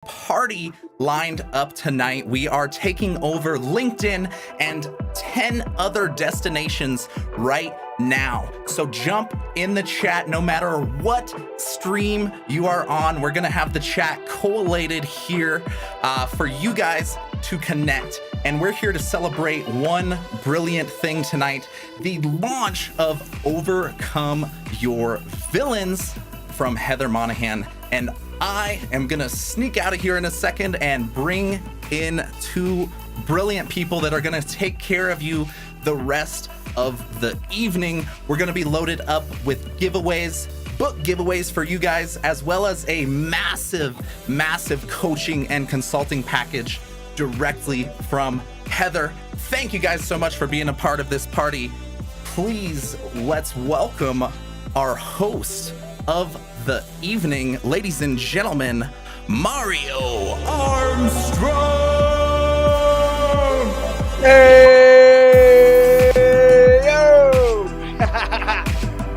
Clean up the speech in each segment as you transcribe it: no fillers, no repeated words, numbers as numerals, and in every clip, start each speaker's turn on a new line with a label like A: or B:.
A: party lined up tonight. We are taking over LinkedIn and 10 other destinations right now. So jump in the chat no matter what stream you are on. We're gonna have the chat collated here for you guys to connect. And we're here to celebrate one brilliant thing tonight, the launch of Overcome Your Villains from Heather Monahan. And I am gonna sneak out of here in a second and bring in two brilliant people that are gonna take care of you the rest of the evening. We're gonna be loaded up with giveaways, book giveaways for you guys, as well as a massive coaching and consulting package directly from Heather. Thank you guys so much for being a part of this party. Please, let's welcome our host of the evening, ladies and gentlemen, Mario Armstrong.
B: Hey, yo!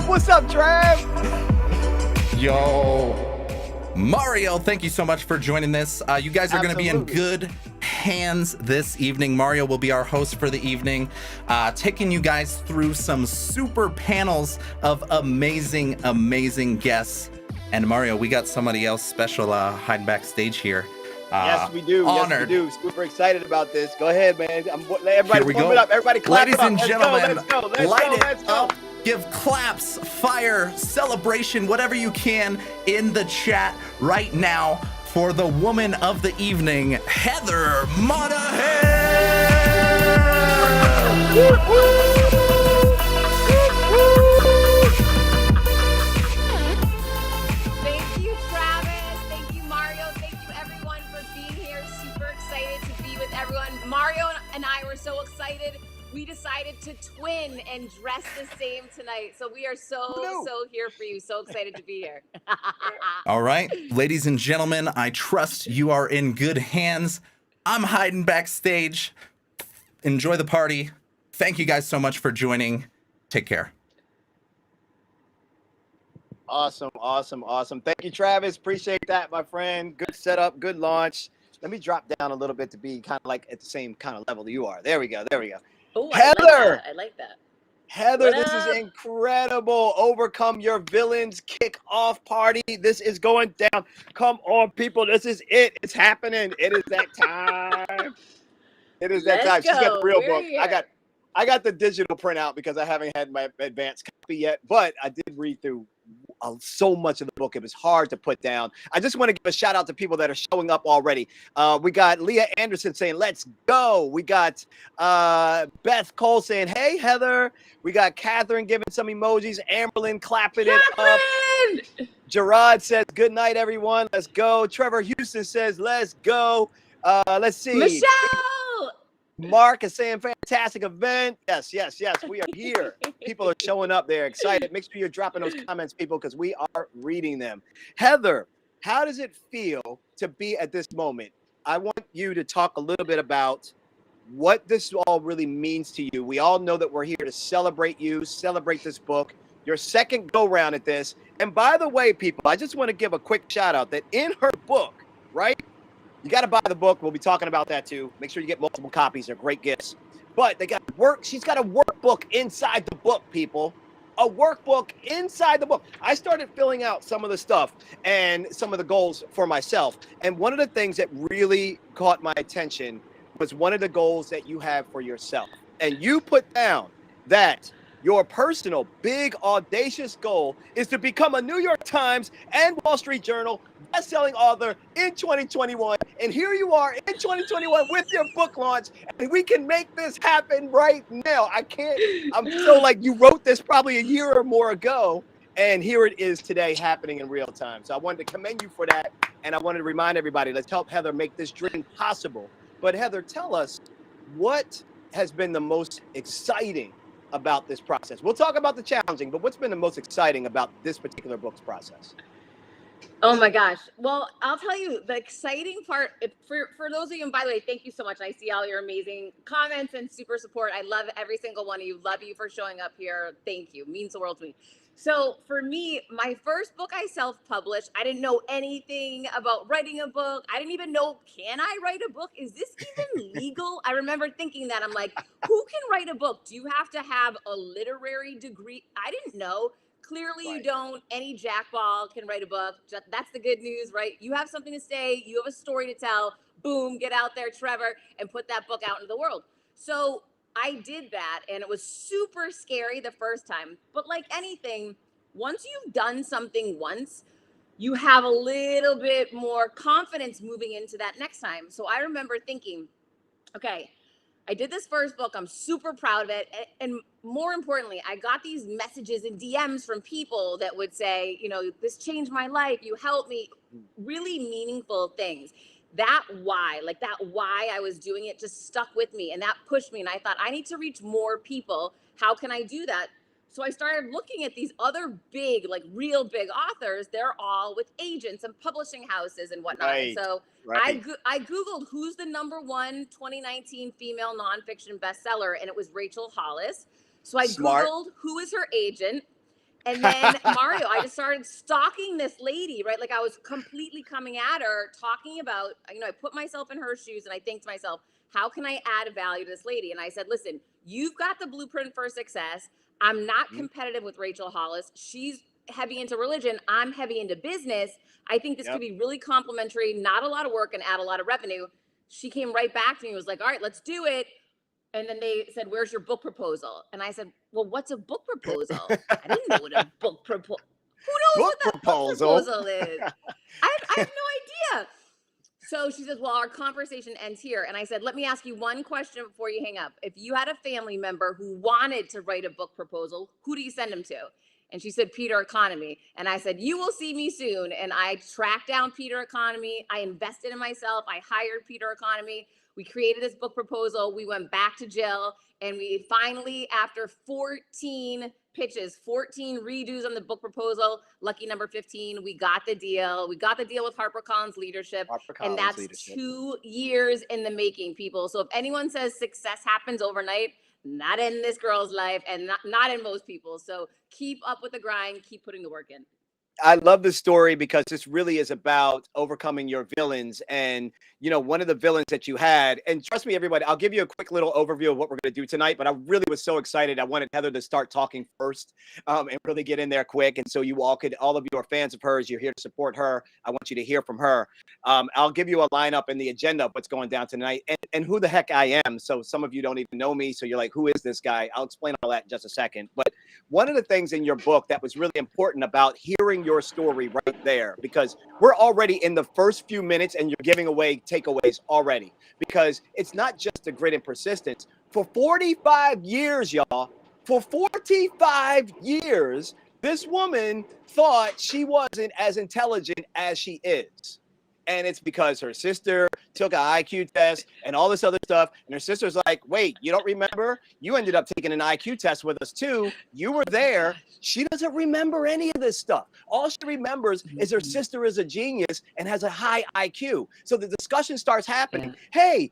B: What's up, Trav?
A: Yo, Mario, thank you so much for joining this. You guys are going to be in good hands this evening. Mario will be our host for the evening, taking you guys through some super panels of amazing guests. And Mario, we got somebody else special hiding backstage here.
B: Yes, we do.
A: Honored.
B: Yes, we do. Super excited about this. Go ahead, man. Everybody pump it up. Everybody clap
A: Ladies
B: it up.
A: and gentlemen,
B: Let's go.
A: up. Give claps, fire, celebration, whatever you can in the chat right now for the woman of the evening, Heather Monahan.
C: Thank you, Travis. Thank you, Mario. Thank you, everyone, for being here. Super excited to be with everyone. Mario and I were so excited. We decided to twin and dress the same tonight. So we are so here for you. So excited to be here.
A: All right, ladies and gentlemen, I trust you are in good hands. I'm hiding backstage. Enjoy the party. Thank you guys so much for joining. Take care.
B: Awesome. Thank you, Travis. Appreciate that, my friend. Good setup, good launch. Let me drop down a little bit to be kind of like at the same kind of level that you are. There we go.
C: Oh,
B: Heather!
C: I like that.
B: Heather, this is incredible. Overcome Your Villains kick-off party. This is going down. Come on, people. This is it. It's happening. It is that time. She's got the real book. I got the digital printout because I haven't had my advanced copy yet, but I did read through so much of the book. It was hard to put down. I just want to give a shout out to people that are showing up already. We got Leah Anderson saying, let's go. We got Beth Cole saying, hey, Heather. We got Catherine giving some emojis. Amberlyn clapping it up. Gerard says, good night, everyone. Let's go. Trevor Houson says, let's go. Let's see.
C: Michelle!
B: Mark is saying fantastic event. Yes. We are here. People are showing up. They're excited. Make sure you're dropping those comments, people, because we are reading them. Heather, how does it feel to be at this moment? I want you to talk a little bit about what this all really means to you. We all know that we're here to celebrate you, celebrate this book, your second go round at this. And by the way, people, I just want to give a quick shout out that in her book, right? You got to buy the book. We'll be talking about that too. Make sure you get multiple copies. They're great gifts. But they got work. She's got a workbook inside the book, people. A workbook inside the book. I started filling out some of the stuff and some of the goals for myself. And one of the things that really caught my attention was one of the goals that you have for yourself. And you put down that your personal, big, audacious goal is to become a New York Times and Wall Street Journal best-selling author in 2021. And here you are in 2021 with your book launch, and we can make this happen right now. I'm so like you wrote this probably a year or more ago, and here it is today happening in real time. So I wanted to commend you for that, and I wanted to remind everybody, let's help Heather make this dream possible. But Heather, tell us what has been the most exciting about this process. We'll talk about the challenging, but what's been the most exciting about this particular book's process?
C: Oh my gosh. Well, I'll tell you the exciting part for those of you, and by the way, thank you so much. I see all your amazing comments and super support. I love every single one of you. Love you for showing up here. Thank you. Means the world to me. So for me, my first book I self-published, I didn't know anything about writing a book. I didn't even know, can I write a book? Is this even legal? I remember thinking that. I'm like, who can write a book? Do you have to have a literary degree? I didn't know. Clearly you
B: Right.
C: don't. Any jackball can write a book. That's the good news, right? You have something to say. You have a story to tell. Boom, get out there, Trevor, and put that book out into the world. So I did that, and it was super scary the first time. But like anything, once you've done something once, you have a little bit more confidence moving into that next time. So I remember thinking, okay, I did this first book. I'm super proud of it. And more importantly, I got these messages and DMs from people that would say, you know, this changed my life. You helped me. Really meaningful things. That why I was doing it just stuck with me, and that pushed me. And I thought, I need to reach more people. How can I do that? So I started looking at these other big, like real big authors. They're all with agents and publishing houses and whatnot. And
B: Right.
C: so
B: Right.
C: I Googled who's the #1 2019 female nonfiction bestseller, and it was Rachel Hollis. So I
B: Smart.
C: Googled who is her agent. And then Mario, I just started stalking this lady, right? Like I was completely coming at her, talking about, you know, I put myself in her shoes and I think to myself, how can I add value to this lady? And I said, listen, you've got the blueprint for success. I'm not competitive with Rachel Hollis. She's heavy into religion. I'm heavy into business. I think this could
B: Yep.
C: be really complementary, not a lot of work and add a lot of revenue. She came right back to me and was like, all right, let's do it. And then they said, where's your book proposal? And I said, well, what's a book proposal? I didn't know what a book proposal. Who knows
B: Book
C: what that book
B: proposal.
C: proposal is? I have no idea. So she says, well, our conversation ends here. And I said, let me ask you one question before you hang up. If you had a family member who wanted to write a book proposal, who do you send them to? And she said, Peter Economy. And I said, you will see me soon. And I tracked down Peter Economy. I invested in myself. I hired Peter Economy. We created this book proposal. We went back to Jill. And we finally, after 14 pitches, 14 redos on the book proposal, lucky number 15, we got the deal. We got the deal with HarperCollins Leadership. And that's 2 years in the making, people. So if anyone says success happens overnight, not in this girl's life and not in most people. So keep up with the grind, keep putting the work in.
B: I love this story because this really is about overcoming your villains. And, you know, one of the villains that you had, and trust me, everybody, I'll give you a quick little overview of what we're going to do tonight, but I really was so excited. I wanted Heather to start talking first and really get in there quick. And so you all could, all of you are fans of hers. You're here to support her. I want you to hear from her. I'll give you a lineup in the agenda of what's going down tonight and who the heck I am. So some of you don't even know me. So you're like, who is this guy? I'll explain all that in just a second. But one of the things in your book that was really important about hearing your story right there, because we're already in the first few minutes and you're giving away takeaways already, because it's not just the grit and persistence. For 45 years, y'all, for 45 years, this woman thought she wasn't as intelligent as she is. And it's because her sister took an IQ test and all this other stuff. And her sister's like, wait, you don't remember? You ended up taking an IQ test with us too. You were there. She doesn't remember any of this stuff. All she remembers is her sister is a genius and has a high IQ. So the discussion starts happening. Hey,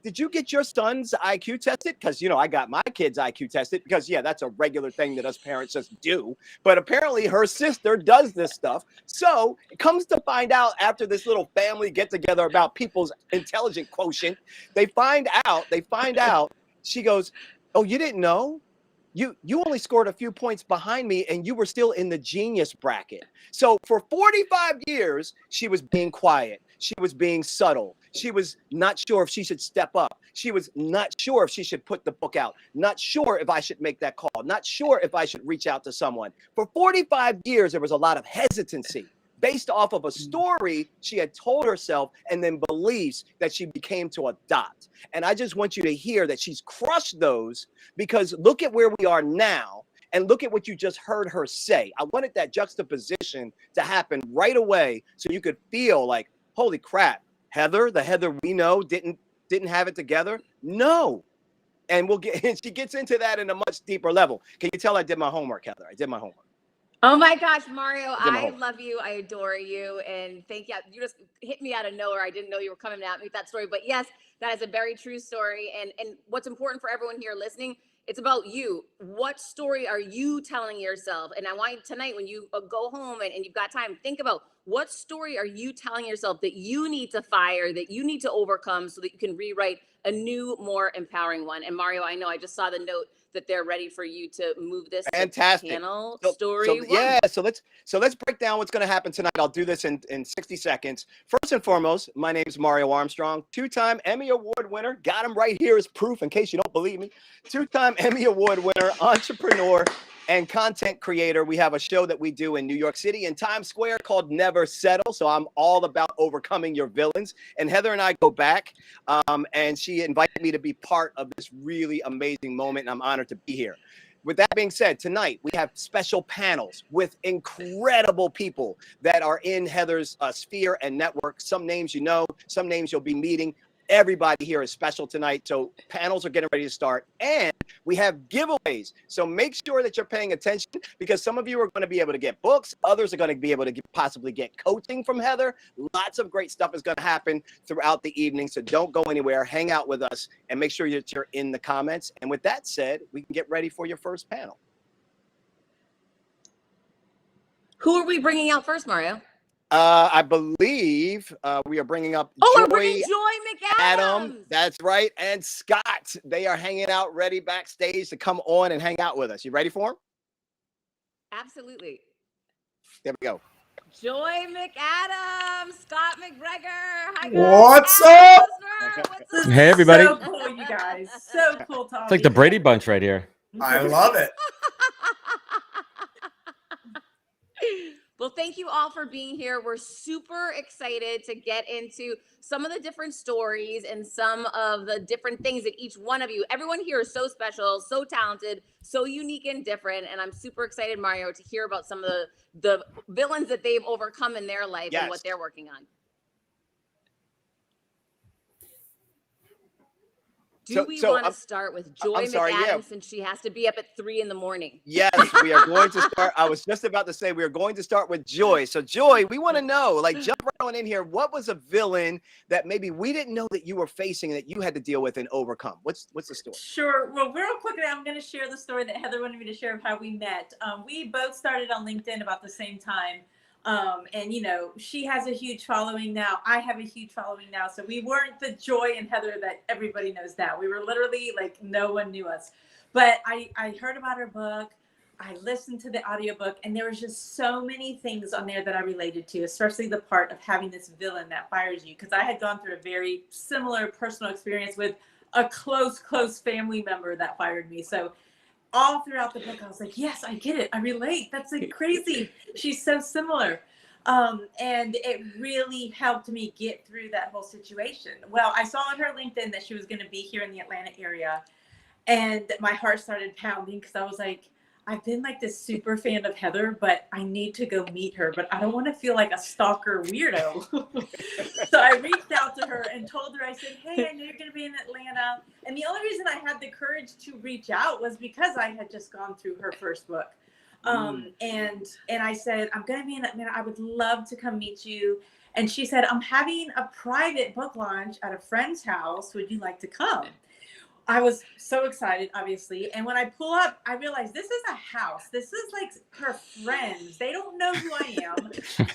B: did you get your son's IQ tested? Because, you know, I got my kid's IQ tested because, yeah, that's a regular thing that us parents just do. But apparently her sister does this stuff. So it comes to find out after this little family get together about people's intelligent quotient, they find out, she goes, oh, you didn't know? You only scored a few points behind me and you were still in the genius bracket. So for 45 years, she was being quiet. She was being subtle. She was not sure if she should step up. She was not sure if she should put the book out. Not sure if I should make that call. Not sure if I should reach out to someone. For 45 years, there was a lot of hesitancy based off of a story she had told herself and then beliefs that she became to adopt. And I just want you to hear that she's crushed those, because look at where we are now and look at what you just heard her say. I wanted that juxtaposition to happen right away so you could feel like, holy crap, Heather, the Heather we know didn't have it together. No. And she gets into that in a much deeper level. Can you tell I did my homework, Heather? I did my homework.
C: Oh my gosh, Mario, I love you. I adore you. And thank you. You just hit me out of nowhere. I didn't know you were coming at me with that story. But yes, that is a very true story. And what's important for everyone here listening It's about you. What story are you telling yourself? And I want you tonight, when you go home and you've got time, think about what story are you telling yourself that you need to fire, that you need to overcome so that you can rewrite a new, more empowering one. And Mario, I know I just saw the note that they're ready for you to move this
B: Fantastic.
C: to panel
B: So
C: story one.
B: yeah, so let's break down what's going to happen tonight. I'll do this in 60 seconds. First and foremost, my name is Mario Armstrong, 2-time Emmy Award winner. Got him right here as proof in case you don't believe me. 2-time Emmy Award winner, entrepreneur, and content creator. We have a show that we do in New York City in Times Square called Never Settle. So I'm all about overcoming your villains. And Heather and I go back, and she invited me to be part of this really amazing moment, and I'm honored to be here. With that being said, tonight we have special panels with incredible people that are in Heather's sphere and network. Some names you know, some names you'll be meeting. Everybody here is special tonight. So panels are getting ready to start. And we have giveaways. So make sure that you're paying attention, because some of you are going to be able to get books. Others are going to be able to possibly get coaching from Heather. Lots of great stuff is going to happen throughout the evening. So don't go anywhere. Hang out with us and make sure that you're in the comments. And with that said, we can get ready for your first panel.
C: Who are we bringing out first, Mario?
B: I believe we are bringing up
C: we're bringing Joy McAdams.
B: That's right. And Scott. They are hanging out ready backstage to come on and hang out with us. You ready for them?
C: Absolutely.
B: There we go.
C: Joy McAdams, Scott MacGregor. Hi, guys.
D: What's up?
C: What's up?
E: Hey, everybody.
F: So cool, you guys. So cool to all
E: It's like the Brady Bunch right here.
D: I love it.
C: Well, thank you all for being here. We're super excited to get into some of the different stories and some of the different things that each one of you, everyone here is so special, so talented, so unique and different. And I'm super excited, Mario, to hear about some of the villains that they've overcome in their life and what they're working on. Do we want to start with Joy McAdams since she has to be up at 3 in the morning?
B: Yes, we are going to start. I was just about to say we are going to start with Joy. So Joy, we want to know, like, jump right on in here. What was a villain that maybe we didn't know that you were facing and that you had to deal with and overcome? What's the story?
F: Sure. Well, real quickly, I'm going to share the story that Heather wanted me to share of how we met. We both started on LinkedIn about the same time. And, you know, she has a huge following now. I have a huge following now. So we weren't the Joy and Heather that everybody knows now. We were literally like, no one knew us. But I heard about her book. I listened to the audiobook, and there was just so many things on there that I related to, especially the part of having this villain that fires you. Because I had gone through a very similar personal experience with a close family member that fired me. So all throughout the book, I was like, yes, I get it. I relate. That's like crazy. She's so similar. And it really helped me get through that whole situation. Well, I saw on her LinkedIn that she was going to be here in the Atlanta area. And my heart started pounding because I was like, I've been like this super fan of Heather, but I need to go meet her, but I don't want to feel like a stalker weirdo. So I reached out to her and told her, I said, hey, I know you're going to be in Atlanta. And the only reason I had the courage to reach out was because I had just gone through her first book. And I said, I'm going to be in Atlanta. I would love to come meet you. And she said, I'm having a private book launch at a friend's house. Would you like to come? I was so excited, obviously. And when I pull up, I realized this is a house. This is like her friends. They don't know who I am.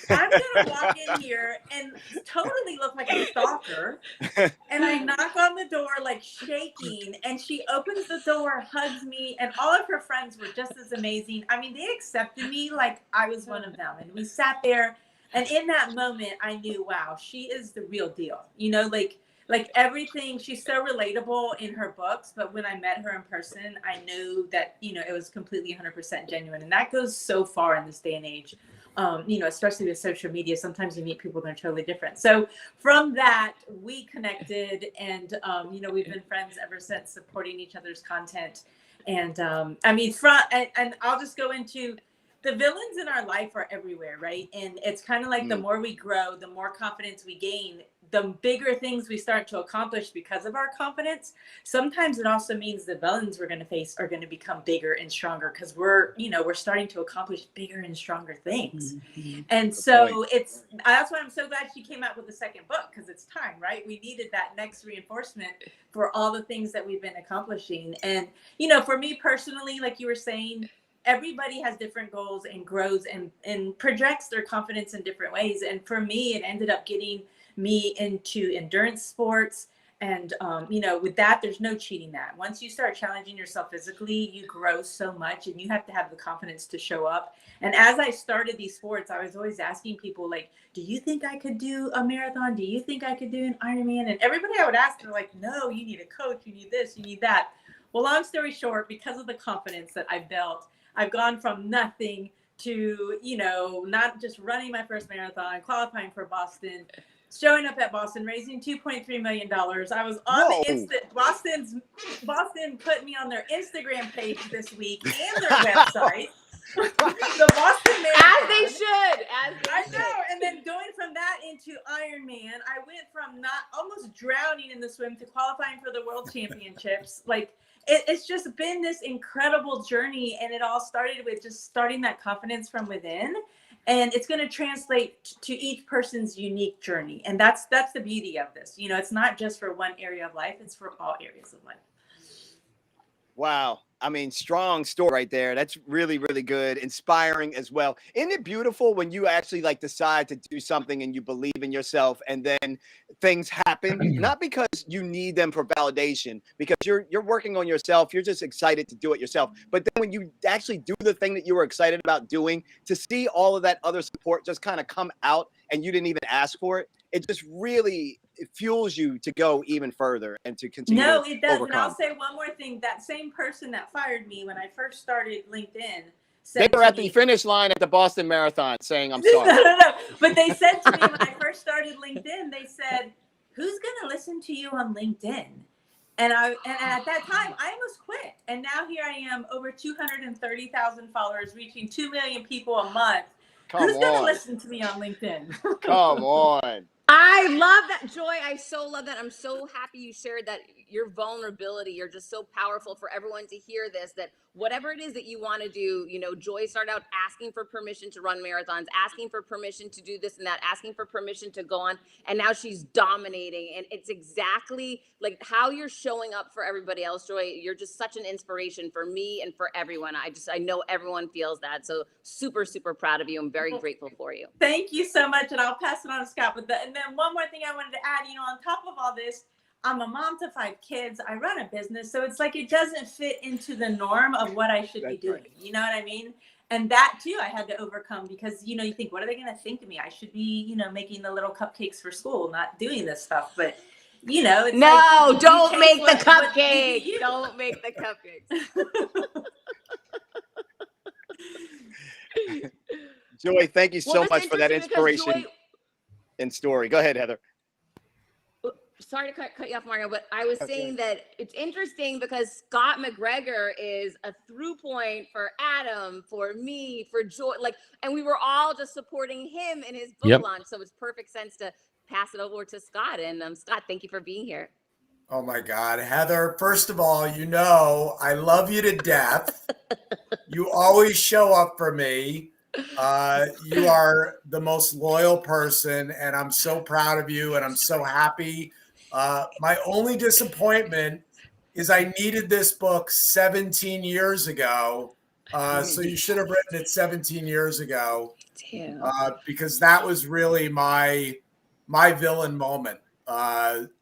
F: I'm going to walk in here and totally look like a stalker. And I knock on the door, like shaking. And she opens the door, hugs me. And all of her friends were just as amazing. I mean, they accepted me like I was one of them. And we sat there. And in that moment, I knew, wow, she is the real deal. You know, like everything, she's so relatable in her books, but when I met her in person, I knew that, you know, it was completely 100% genuine. And that goes so far in this day and age, you know, especially with social media. Sometimes you meet people that are totally different. So from that, we connected and, you know, we've been friends ever since, supporting each other's content. And I mean, and I'll just go into, the villains in our life are everywhere, right? And it's kind of like the more we grow, the more confidence we gain, the bigger things we start to accomplish because of our confidence. Sometimes it also means the villains we're going to face are going to become bigger and stronger because we're starting to accomplish bigger and stronger things. And so that's why I'm so glad she came out with the second book, because it's time, right? We needed that next reinforcement for all the things that we've been accomplishing. And, for me personally, like you were saying, everybody has different goals and grows and projects their confidence in different ways. And for me, it ended up getting me into endurance sports. And, with that, there's no cheating that. Once you start challenging yourself physically, you grow so much and you have to have the confidence to show up. And as I started these sports, I was always asking people, like, do you think I could do a marathon? Do you think I could do an Ironman? And everybody I would ask, they're like, no, you need a coach. You need this, you need that. Well, long story short, because of the confidence that I built, I've gone from nothing to, not just running my first marathon, qualifying for Boston, showing up at Boston, raising $2.3 million. I was on Boston put me on their Instagram page this week and their website. The Boston Marathon.
C: As they should.
F: I know. And then going from that into Ironman, I went from not almost drowning in the swim to qualifying for the World Championships. Like, it's just been this incredible journey, and it all started with just starting that confidence from within, and it's going to translate to each person's unique journey. And that's the beauty of this. It's not just for one area of life, it's for all areas of life.
B: Wow. I mean, strong story right there. That's really, really good. Inspiring as well. Isn't it beautiful when you actually decide to do something and you believe in yourself and then things happen, not because you need them for validation, because you're working on yourself. You're just excited to do it yourself. But then when you actually do the thing that you were excited about doing, to see all of that other support just kind of come out and you didn't even ask for it, it just really fuels you to go even further and to continue.
F: No, it does.
B: Overcome.
F: And I'll say one more thing. That same person that fired me when I first started LinkedIn
B: they were at the finish line at the Boston Marathon saying, I'm sorry.
F: No. But they said to me when I first started LinkedIn, they said, who's going to listen to you on LinkedIn? And at that time, I almost quit. And now here I am, over 230,000 followers, reaching 2 million people a month. Who's going to listen to me on LinkedIn?
B: Come on.
C: I love that, Joy. I so love that. I'm so happy you shared that, your vulnerability. You're just so powerful for everyone to hear this, that whatever it is that you want to do, Joy started out asking for permission to run marathons, asking for permission to do this and that, asking for permission to go on. And now she's dominating. And it's exactly like how you're showing up for everybody else, Joy. You're just such an inspiration for me and for everyone. I know everyone feels that. So super, super proud of you. I'm very grateful for you.
F: Thank you so much. And I'll pass it on to Scott. And then one more thing I wanted to add, on top of all this, I'm a mom to 5 kids. I run a business. So it's like it doesn't fit into the norm of what I should be doing. Right. You know what I mean? And that, too, I had to overcome because, you think, what are they going to think of me? I should be, making the little cupcakes for school, not doing this stuff. But, it's
C: no, don't make the cupcake. Don't make the cupcakes.
B: Joy, thank you so much for that inspiration and story. Go ahead, Heather.
C: Sorry to cut you off, Mario, but I was saying that it's interesting because Scott MacGregor is a through point for Adam, for me, for Joy, and we were all just supporting him in his book launch. So it's perfect sense to pass it over to Scott. And Scott, thank you for being here.
D: Oh my God, Heather, first of all, I love you to death. You always show up for me. You are the most loyal person, and I'm so proud of you, and I'm so happy. My only disappointment is I needed this book 17 years ago. So you should have written it 17 years ago, because that was really my villain moment.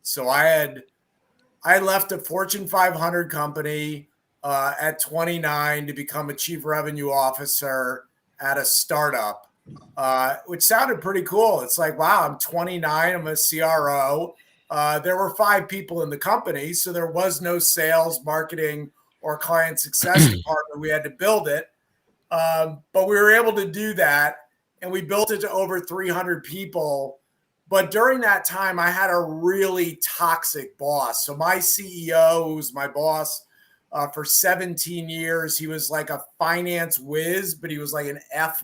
D: So I left a Fortune 500 company at 29 to become a chief revenue officer at a startup, which sounded pretty cool. It's like, wow, I'm 29, I'm a CRO. There were 5 people in the company, so there was no sales, marketing, or client success department. We had to build it. But we were able to do that, and we built it to over 300 people. But during that time, I had a really toxic boss. So my CEO, who was my boss, for 17 years. He was like a finance whiz, but he was like an F-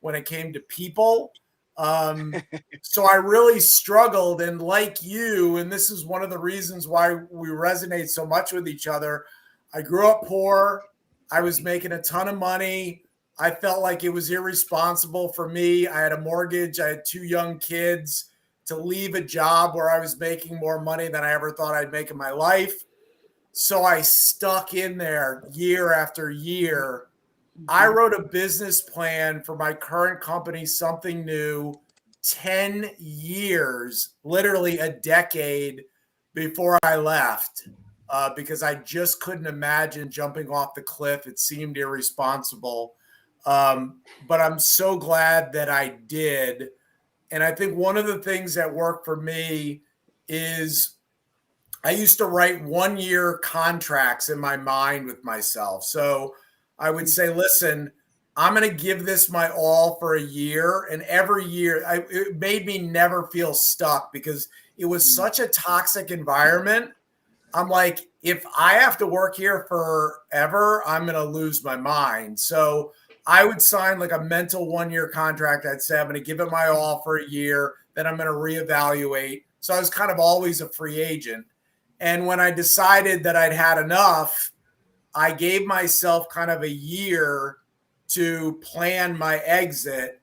D: when it came to people. So I really struggled. And like you, and this is one of the reasons why we resonate so much with each other. I grew up poor. I was making a ton of money. I felt like it was irresponsible for me. I had a mortgage. I had 2 young kids to leave a job where I was making more money than I ever thought I'd make in my life. So I stuck in there year after year. I wrote a business plan for my current company, Something New, 10 years, literally a decade before I left, because I just couldn't imagine jumping off the cliff. It seemed irresponsible. But I'm so glad that I did. And I think one of the things that worked for me is I used to write 1-year contracts in my mind with myself. So I would say, listen, I'm going to give this my all for a year. And every year, it made me never feel stuck because it was such a toxic environment. I'm like, if I have to work here forever, I'm going to lose my mind. So I would sign like a mental 1-year contract. I'd say I'm going to give it my all for a year. Then I'm going to reevaluate. So I was kind of always a free agent. And when I decided that I'd had enough, I gave myself kind of a year to plan my exit.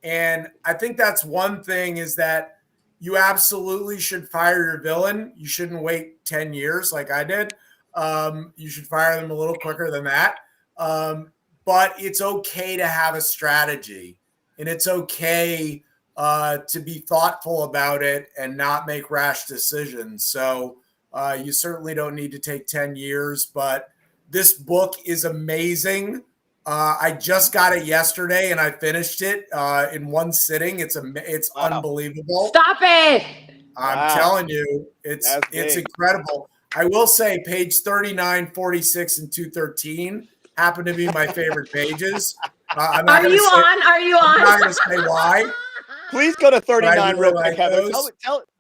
D: And I think that's one thing, is that you absolutely should fire your villain. You shouldn't wait 10 years like I did. You should fire them a little quicker than that. But it's okay to have a strategy, and it's okay to be thoughtful about it and not make rash decisions. So you certainly don't need to take 10 years, but this book is amazing. I just got it yesterday and I finished it in one sitting. It's unbelievable.
C: Stop it.
D: I'm telling you, it's incredible. I will say page 39, 46, and 213 happen to be my favorite pages. Are you on? I'm not going to say why.
B: Please go to 39 real quick,
D: like
B: Heather.
D: those.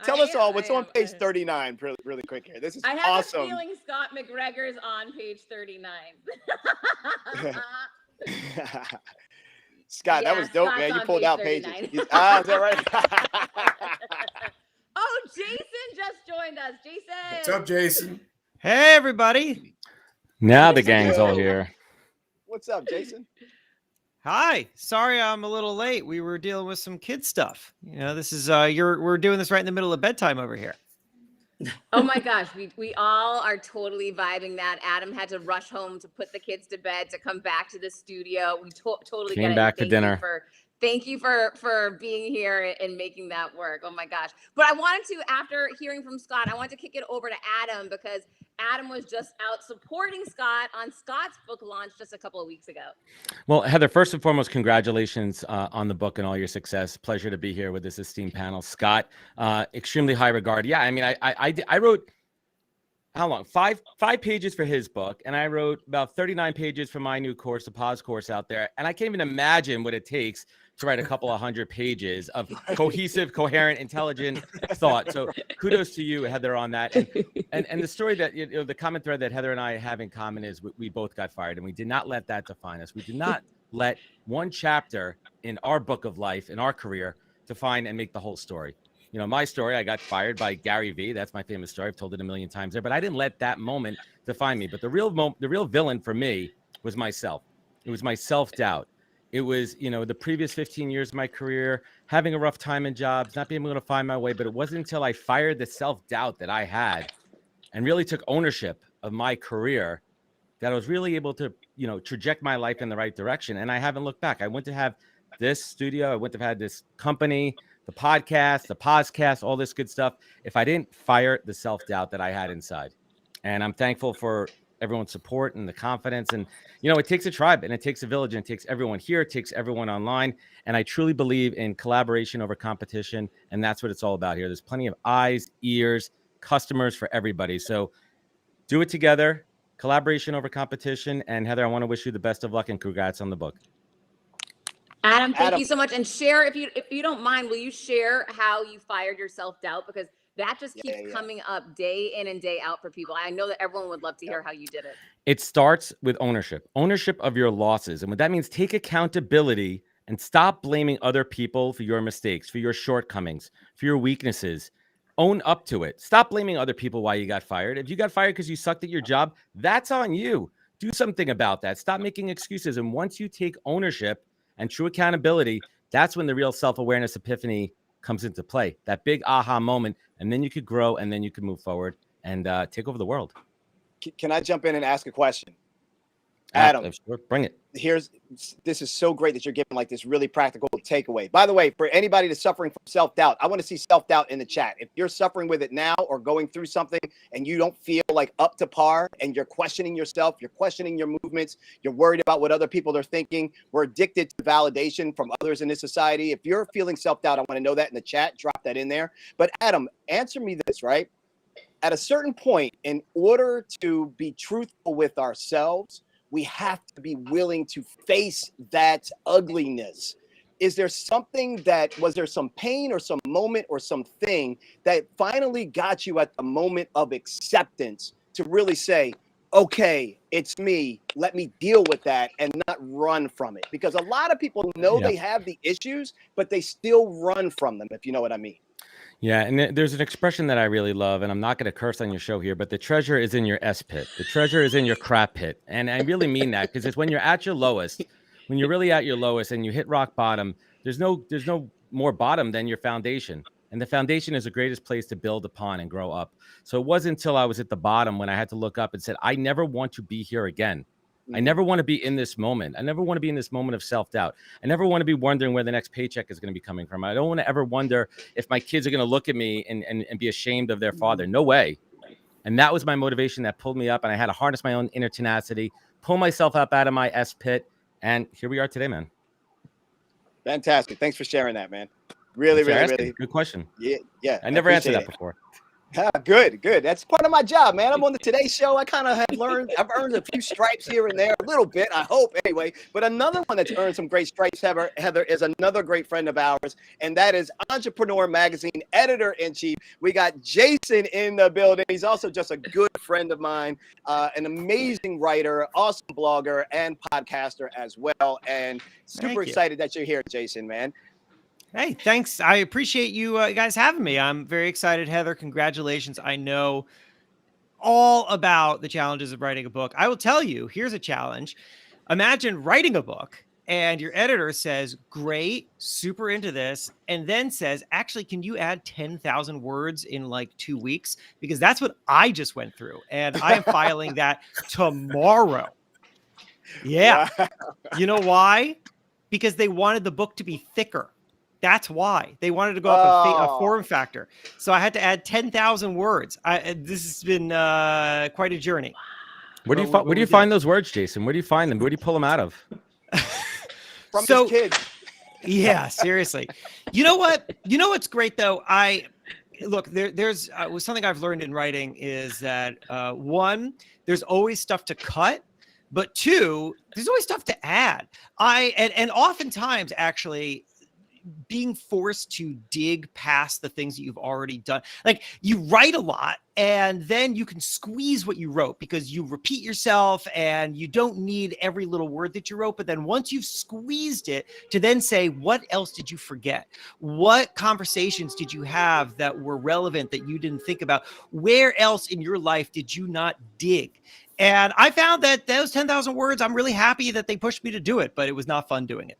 B: Tell us all what's on page 39 really quick here. This is awesome.
C: I have a feeling Scott MacGregor's on page 39.
B: Scott,
C: Yeah,
B: that was dope,
C: Scott's
B: man. You
C: on
B: pulled
C: page
B: out
C: 39.
B: pages. Is that right?
C: Oh, Jason just joined us. Jason.
D: What's up, Jason?
E: Hey, everybody.
G: Now the gang's all here.
B: What's up, Jason?
E: Hi. Sorry I'm a little late. We were dealing with some kid stuff. You know, this is we're doing this right in the middle of bedtime over here.
C: Oh my gosh, we all are totally vibing that. Adam had to rush home to put the kids to bed to come back to the studio. We totally
G: Came
C: get it.
G: back for dinner.
C: Thank you for being here and making that work. Oh my gosh. But I wanted to, after hearing from Scott, I wanted to kick it over to Adam, because Adam was just out supporting Scott on Scott's book launch just a couple of weeks ago.
G: Well, Heather, first and foremost, congratulations on the book and all your success. Pleasure to be here with this esteemed panel. Scott, extremely high regard. Yeah, I mean, I wrote, how long? Five pages for his book, and I wrote about 39 pages for my new course, the Pause course out there. And I can't even imagine what it takes to write a couple of 100 pages of cohesive, coherent, intelligent thought. So kudos to you, Heather, on that. And the story that, the common thread that Heather and I have in common is we both got fired, and we did not let that define us. We did not let one chapter in our book of life, in our career, define and make the whole story. You know, my story, I got fired by Gary Vee. That's my famous story. I've told it a million times there, but I didn't let that moment define me. But the real villain for me was myself. It was my self-doubt. It was, the previous 15 years of my career, having a rough time in jobs, not being able to find my way. But it wasn't until I fired the self-doubt that I had and really took ownership of my career that I was really able to, traject my life in the right direction. And I haven't looked back. I wouldn't have had this studio. I wouldn't have had this company, the podcast, the podcast, all this good stuff, if I didn't fire the self-doubt that I had inside. And I'm thankful for everyone's support and the confidence. And, it takes a tribe, and it takes a village, and it takes everyone here. It takes everyone online. And I truly believe in collaboration over competition. And that's what it's all about here. There's plenty of eyes, ears, customers for everybody. So do it together, collaboration over competition. And Heather, I want to wish you the best of luck and congrats on the book.
C: Adam, thank
B: Adam.
C: you so much. And share, if you don't mind, will you share how you fired your self-doubt? Because that just keeps coming up day in and day out for people. I know that everyone would love to hear how you did it.
G: It starts with ownership of your losses. And what that means, take accountability and stop blaming other people for your mistakes, for your shortcomings, for your weaknesses. Own up to it. Stop blaming other people why you got fired. If you got fired because you sucked at your job, that's on you. Do something about that. Stop making excuses. And once you take ownership and true accountability, that's when the real self-awareness epiphany comes into play. That big aha moment. And then you could grow, and then you could move forward and take over the world.
B: Can I jump in and ask a question? Adam,
G: sure. Bring it.
B: This is so great that you're giving like this really practical takeaway. By the way, for anybody that's suffering from self-doubt, I want to see self-doubt in the chat. If you're suffering with it now or going through something and you don't feel like up to par and you're questioning yourself, you're questioning your movements, you're worried about what other people are thinking, we're addicted to validation from others in this society. If you're feeling self-doubt, I want to know that in the chat. Drop that in there. But Adam, answer me this, right? At a certain point, in order to be truthful with ourselves, we have to be willing to face that ugliness. Was there some pain or some moment or something that finally got you at the moment of acceptance to really say, okay, it's me, let me deal with that and not run from it? Because a lot of people know they have the issues, but they still run from them, if you know what I mean.
G: Yeah, and there's an expression that I really love, and I'm not going to curse on your show here, but the treasure is in your S pit. The treasure is in your crap pit. And I really mean that, because it's when you're at your lowest, when you're really at your lowest and you hit rock bottom, there's no more bottom than your foundation. And the foundation is the greatest place to build upon and grow up. So it wasn't until I was at the bottom when I had to look up and said, I never want to be here again. I never want to be in this moment. I never want to be in this moment of self-doubt. I never want to be wondering where the next paycheck is going to be coming from. I don't want to ever wonder if my kids are going to look at me and be ashamed of their father. No way. And that was my motivation that pulled me up. And I had to harness my own inner tenacity, pull myself up out of my S pit. And here we are today, man.
B: Fantastic. Thanks for sharing that, man. Really.
G: Good question.
B: Yeah.
G: I never answered that before.
B: Good. That's part of my job, man. I'm on the Today Show. I kind of have I've earned a few stripes here and there, a little bit, I hope, anyway. But another one that's earned some great stripes, Heather, is another great friend of ours, and that is Entrepreneur Magazine editor-in-chief. We got Jason in the building. He's also just a good friend of mine, an amazing writer, awesome blogger, and podcaster as well. And super excited that you're here, Jason, man.
E: Hey, thanks. I appreciate you guys having me. I'm very excited, Heather. Congratulations. I know all about the challenges of writing a book. I will tell you, here's a challenge. Imagine writing a book and your editor says, great, super into this, and then says, actually, can you add 10,000 words in like 2 weeks? Because that's what I just went through. And I am filing that tomorrow. Yeah. Wow. You know why? Because they wanted the book to be thicker. That's why they wanted to go up a form factor. So I had to add 10,000 words. This has been quite a journey.
G: Where do you find those words, Jason? Where do you find them? Where do you pull them out of?
B: From his kids.
E: Yeah, seriously. You know what? You know what's great though? There's something I've learned in writing is that one, there's always stuff to cut. But two, there's always stuff to add. And oftentimes actually, being forced to dig past the things that you've already done. Like you write a lot and then you can squeeze what you wrote because you repeat yourself and you don't need every little word that you wrote. But then once you've squeezed it to then say, what else did you forget? What conversations did you have that were relevant that you didn't think about? Where else in your life did you not dig? And I found that those 10,000 words, I'm really happy that they pushed me to do it, but it was not fun doing it.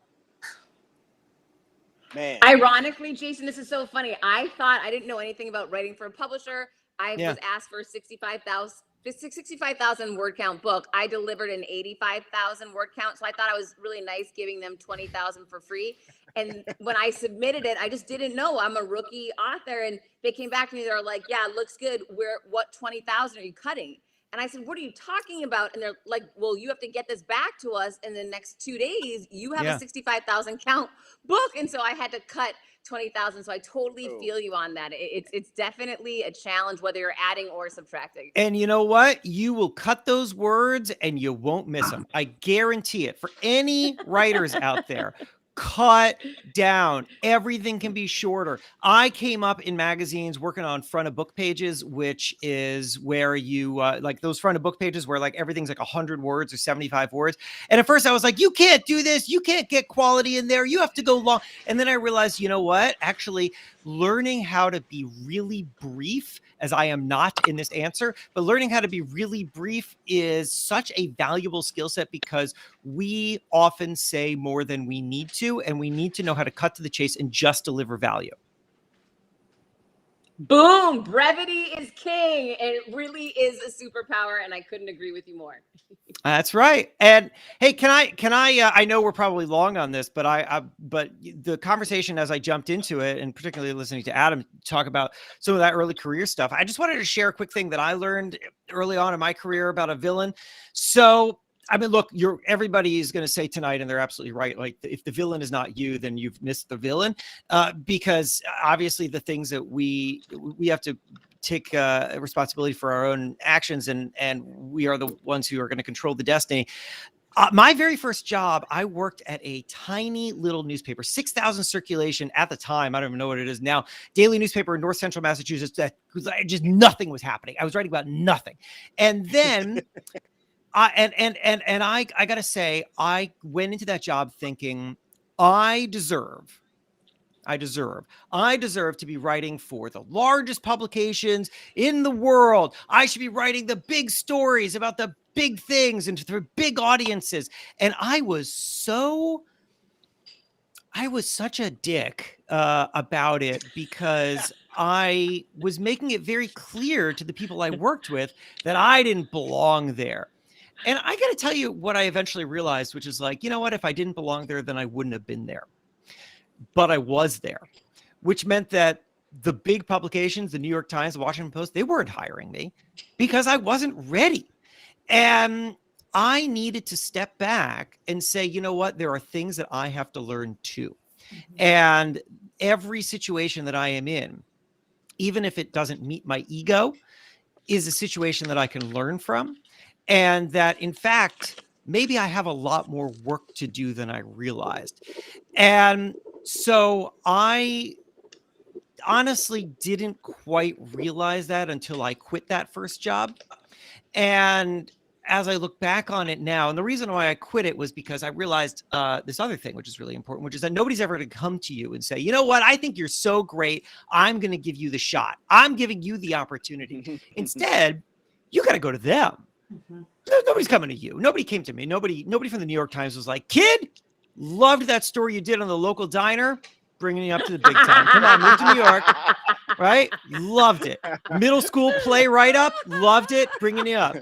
B: Man.
C: Ironically, Jason, this is so funny. I didn't know anything about writing for a publisher. I was asked for a 65,000 word count book. I delivered an 85,000 word count. So I thought I was really nice giving them 20,000 for free. And when I submitted it, I just didn't know. I'm a rookie author. And they came back to me. They're like, yeah, it looks good. What 20,000 are you cutting? And I said, what are you talking about? And they're like, well, you have to get this back to us in the next 2 days. You have a 65,000 count book. And so I had to cut 20,000. So I totally feel you on that. It's definitely a challenge, whether you're adding or subtracting.
E: And you know what? You will cut those words and you won't miss them. I guarantee it. For any writers out there, cut down. Everything can be shorter. I came up in magazines working on front of book pages, which is where you like those front of book pages where like everything's like 100 words or 75 words. And at first I was like, you can't do this. You can't get quality in there. You have to go long. And then I realized, you know what? Actually, learning how to be really brief, as I am not in this answer, but learning how to be really brief is such a valuable skill set because we often say more than we need to, and we need to know how to cut to the chase and just deliver value.
C: Boom! Brevity is king. It really is a superpower, and I couldn't agree with you more.
E: That's right. And hey, can I? I know we're probably long on this, but but the conversation as I jumped into it, and particularly listening to Adam talk about some of that early career stuff, I just wanted to share a quick thing that I learned early on in my career about a villain. So, I mean, look, everybody is going to say tonight, and they're absolutely right. Like, if the villain is not you, then you've missed the villain, because obviously the things that we have to take responsibility for our own actions, and we are the ones who are going to control the destiny. My very first job, I worked at a tiny little newspaper, 6,000 circulation at the time. I don't even know what it is now. Daily newspaper in North Central Massachusetts. That just nothing was happening. I was writing about nothing, and then. I got to say, I went into that job thinking I deserve to be writing for the largest publications in the world. I should be writing the big stories about the big things and for big audiences. And I was such a dick about it because I was making it very clear to the people I worked with that I didn't belong there. And I got to tell you what I eventually realized, which is like, you know what? If I didn't belong there, then I wouldn't have been there. But I was there, which meant that the big publications, the New York Times, the Washington Post, they weren't hiring me because I wasn't ready. And I needed to step back and say, you know what? There are things that I have to learn too. Mm-hmm. And every situation that I am in, even if it doesn't meet my ego, is a situation that I can learn from. And that, in fact, maybe I have a lot more work to do than I realized. And so I honestly didn't quite realize that until I quit that first job. And as I look back on it now, and the reason why I quit it was because I realized this other thing, which is really important, which is that nobody's ever going to come to you and say, you know what, I think you're so great. I'm going to give you the shot. I'm giving you the opportunity. Instead, you got to go to them. Mm-hmm. Nobody's coming to you. Nobody came to me. Nobody from the New York Times was like, kid, loved that story you did on the local diner, bringing you up to the big time. Come on, move to New York, right? Loved it. Middle school play write-up, loved it, bringing you up.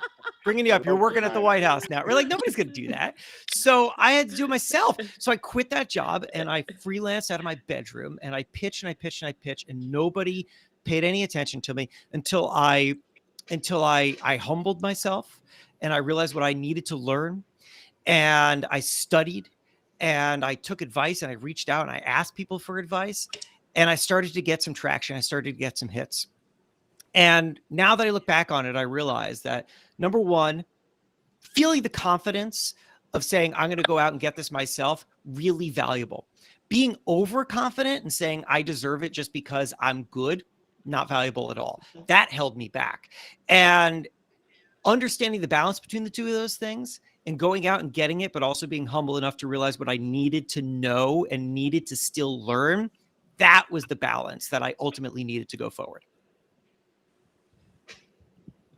E: You're working at the White House now. We're like, nobody's going to do that. So I had to do it myself. So I quit that job and I freelanced out of my bedroom and I pitched and I pitched and I pitched and nobody paid any attention to me until I humbled myself and I realized what I needed to learn. And I studied and I took advice and I reached out and I asked people for advice and I started to get some traction. I started to get some hits. And now that I look back on it, I realize that number one, feeling the confidence of saying, I'm going to go out and get this myself, really valuable. Being overconfident and saying I deserve it just because I'm good, not valuable at all. That held me back. And understanding the balance between the two of those things and going out and getting it, but also being humble enough to realize what I needed to know and needed to still learn, that was the balance that I ultimately needed to go forward.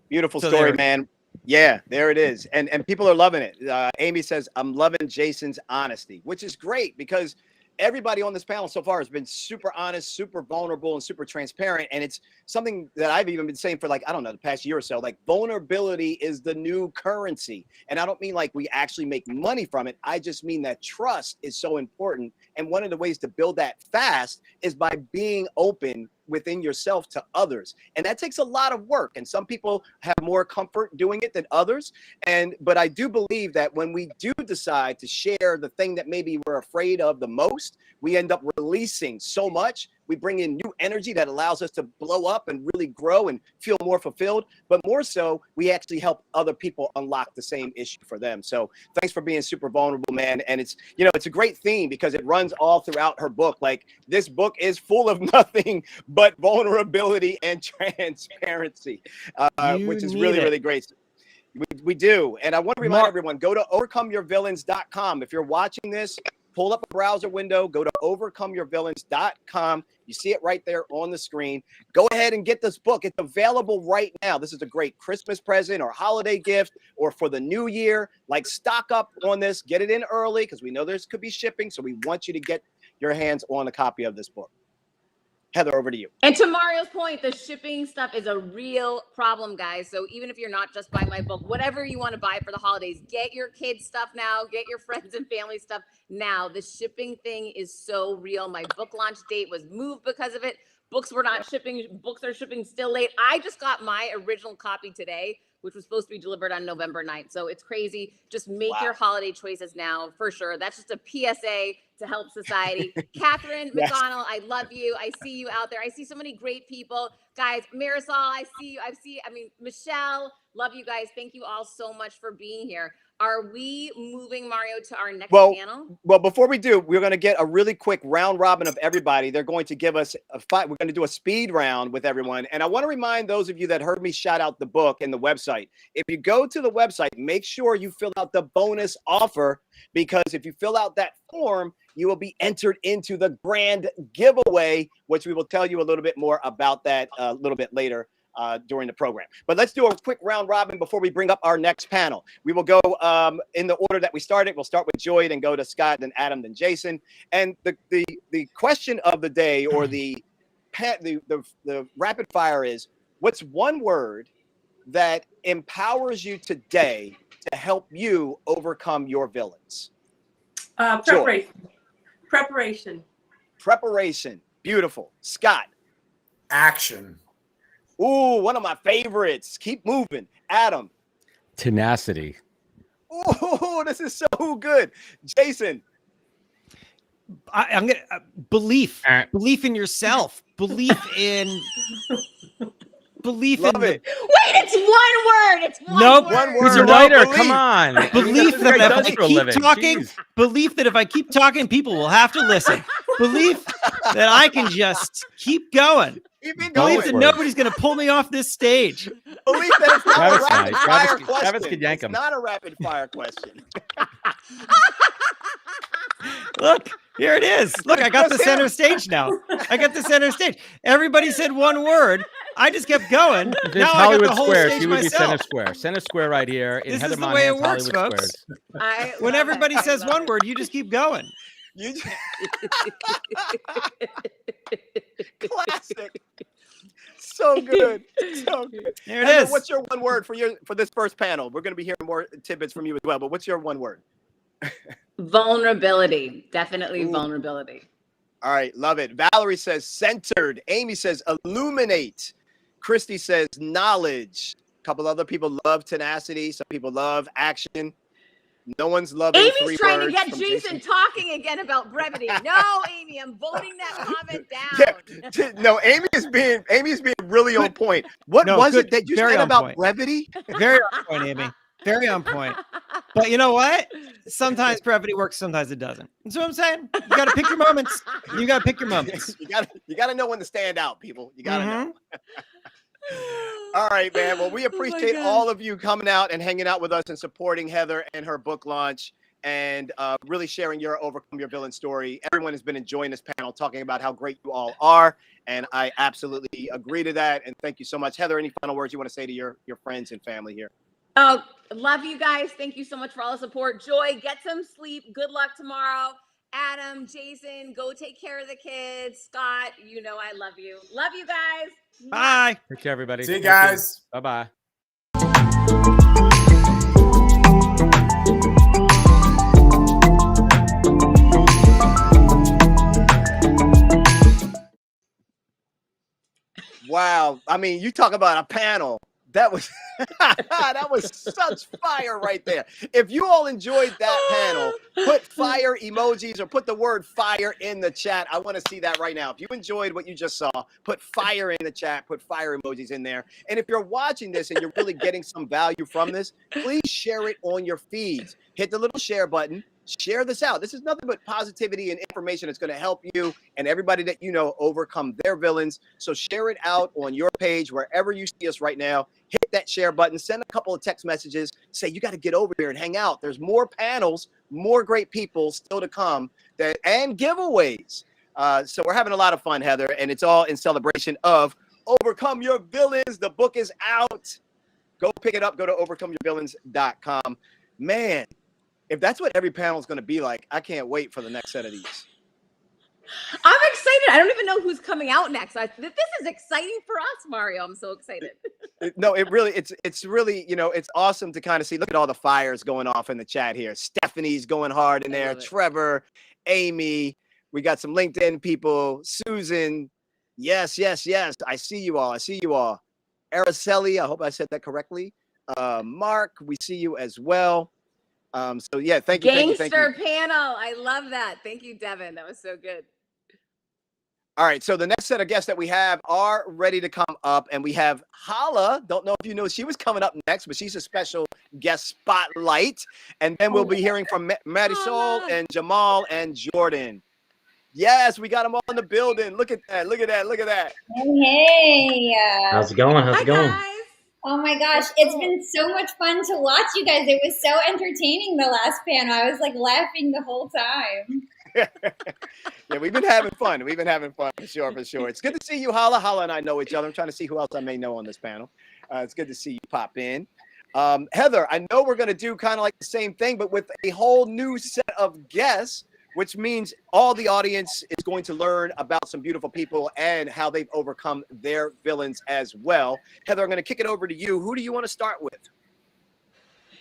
B: Beautiful story, man. Yeah, there it is. And people are loving it. Amy says, I'm loving Jason's honesty, which is great because everybody on this panel so far has been super honest, super vulnerable, and super transparent. And it's something that I've even been saying for like, I don't know, the past year or so, like vulnerability is the new currency. And I don't mean like we actually make money from it. I just mean that trust is so important. And one of the ways to build that fast is by being open within yourself to others. And that takes a lot of work. And some people have more comfort doing it than others. But I do believe that when we do decide to share the thing that maybe we're afraid of the most, we end up releasing so much We bring in new energy that allows us to blow up and really grow and feel more fulfilled. But more so, we actually help other people unlock the same issue for them. So thanks for being super vulnerable, man. And it's, you know, it's a great theme because it runs all throughout her book. Like, this book is full of nothing but vulnerability and transparency, which is really, really great. We do. And I want to remind everyone, go to overcomeyourvillains.com. If you're watching this, pull up a browser window, go to overcomeyourvillains.com. You see it right there on the screen. Go ahead and get this book. It's available right now. This is a great Christmas present or holiday gift or for the new year. Like, stock up on this. Get it in early because we know there's could be shipping. So we want you to get your hands on a copy of this book. Heather, over to you.
C: And to Mario's point, the shipping stuff is a real problem, guys. So even if you're not just buying my book, whatever you want to buy for the holidays, get your kids' stuff now, get your friends and family stuff now. The shipping thing is so real. My book launch date was moved because of it. Books were not shipping. Books are shipping still late. I just got my original copy today, which was supposed to be delivered on November 9th. So it's crazy. Just make your holiday choices now, for sure. That's just a PSA to help society. Catherine McDonald, I love you. I see you out there. I see so many great people. Guys, Marisol, I see you. I mean, Michelle, love you guys. Thank you all so much for being here. Are we moving, Mario, to our next panel?
B: Well, before we do, we're going to get a really quick round robin of everybody. They're going to give us a fight. We're going to do a speed round with everyone. And I want to remind those of you that heard me shout out the book and the website. If you go to the website, make sure you fill out the bonus offer, because if you fill out that form, you will be entered into the grand giveaway, which we will tell you a little bit more about that a little bit later during the program. But let's do a quick round robin before we bring up our next panel. We will go in the order that we started. We'll start with Joy, then go to Scott, then Adam, then Jason. And the question of the day, or the rapid fire, is, what's one word that empowers you today to help you overcome your villains? Preparation. Beautiful. Scott.
D: Action.
B: Ooh, one of my favorites. Keep moving. Adam.
G: Tenacity.
B: Ooh, this is so good. Jason.
E: I'm gonna belief in yourself, belief in
B: Love it.
C: Wait, it's one word. It's one
E: Nope.
C: word.
B: One word.
G: He's a writer. Come on.
E: Belief that if I
G: for a
E: keep
G: living.
E: talking,
G: Jeez.
E: belief that if I keep talking, people will have to listen. Belief that I can just keep going.
B: Keep it
E: Belief
B: going.
E: that nobody's going to pull me off this stage.
B: Believe that it's not
G: Travis
B: a rapid
G: nice.
B: fire
G: Travis
B: question.
G: could yank
B: It's
G: him.
B: not a rapid fire question.
E: Look, here it is. Look, I got the
B: That's
E: center
B: him.
E: stage now. I got the center stage. Everybody said one word. I just kept going.
G: If it's
E: Now I got
G: Hollywood
E: the whole
G: Square,
E: stage
G: she would be
E: myself.
G: center square. Center square right here in
E: This
G: Heather
E: is the way it
G: Monahan's
E: works,
G: Hollywood
E: folks.
G: Squares.
E: When everybody says one word, you just keep going.
B: You classic. So good. So good.
E: There it
B: Heather,
E: is.
B: what's your one word for this first panel? We're going to be hearing more tidbits from you as well, but what's your one word?
C: Vulnerability. Definitely vulnerability.
B: All right, love it. Valerie says centered. Amy says illuminate. Christy says knowledge. A couple other people love tenacity. Some people love action. No one's loving
C: Amy's
B: three
C: trying to
B: words
C: get
B: from
C: Jason talking again about brevity. No, Amy, I'm voting that comment down.
B: Yeah. No, Amy is being really on point. What was it that you
E: Very
B: said
E: on
B: about
E: point.
B: brevity?
E: Very on point, Amy. Very on point. But you know what? Sometimes brevity works, sometimes it doesn't. That's what I'm saying. You got to pick your moments. You got to pick your moments.
B: You got to know when to stand out, people. You got to know.
E: Mm-hmm.
B: All right, man. Well, we appreciate all of you coming out and hanging out with us and supporting Heather and her book launch, and really sharing your Overcome Your Villain story. Everyone has been enjoying this panel, talking about how great you all are, and I absolutely agree to that. And thank you so much. Heather, any final words you want to say to your friends and family here?
C: Oh, love you guys. Thank you so much for all the support. Joy, get some sleep. Good luck tomorrow. Adam, Jason, go take care of the kids. Scott, you know I love you. Love you guys.
E: Bye.
G: Take care, everybody.
D: See you guys.
G: Bye-bye.
B: Wow. I mean, you talk about a panel That was that was such fire right there. If you all enjoyed that panel, put fire emojis or put the word fire in the chat. I want to see that right now. If you enjoyed what you just saw, put fire in the chat, put fire emojis in there. And if you're watching this and you're really getting some value from this, please share it on your feeds. Hit the little share button. Share this out. This is nothing but positivity and information that's going to help you and everybody that you know overcome their villains. So share it out on your page, wherever you see us right now. Hit that share button. Send a couple of text messages. Say, you got to get over here and hang out. There's more panels, more great people still to come, and giveaways. So we're having a lot of fun, Heather, and it's all in celebration of Overcome Your Villains. The book is out. Go pick it up. Go to overcomeyourvillains.com. Man, if that's what every panel is going to be like, I can't wait for the next set of these.
C: I'm excited. I don't even know who's coming out next. This is exciting for us, Mario. I'm so excited.
B: No, it's really, it's awesome to kind of see. Look at all the fires going off in the chat here. Stephanie's going hard in there. Trevor, Amy, we got some LinkedIn people. Susan, yes. I see you all. Araceli, I hope I said that correctly. Mark, we see you as well. So yeah, thank you.
C: Gangster panel. I love that. Thank you, Devin. That was so good.
B: All right, so the next set of guests that we have are ready to come up, and we have Hala. Don't know if you know she was coming up next, but she's a special guest spotlight. And then we'll be hearing from Marisol and Jamal and Jordan. Yes, we got them all in the building. Look at that.
H: Hey.
I: How's it going?
C: Guys.
H: Oh my gosh, it's been so much fun to watch you guys. It was so entertaining the last panel. I was like laughing the whole time.
B: Yeah, we've been having fun. For sure. It's good to see you, Hala. Hala and I know each other. I'm trying to see who else I may know on this panel. It's good to see you pop in. Heather, I know we're going to do kind of like the same thing, but with a whole new set of guests, which means all the audience is going to learn about some beautiful people and how they've overcome their villains as well. Heather, I'm going to kick it over to you. Who do you want to start with?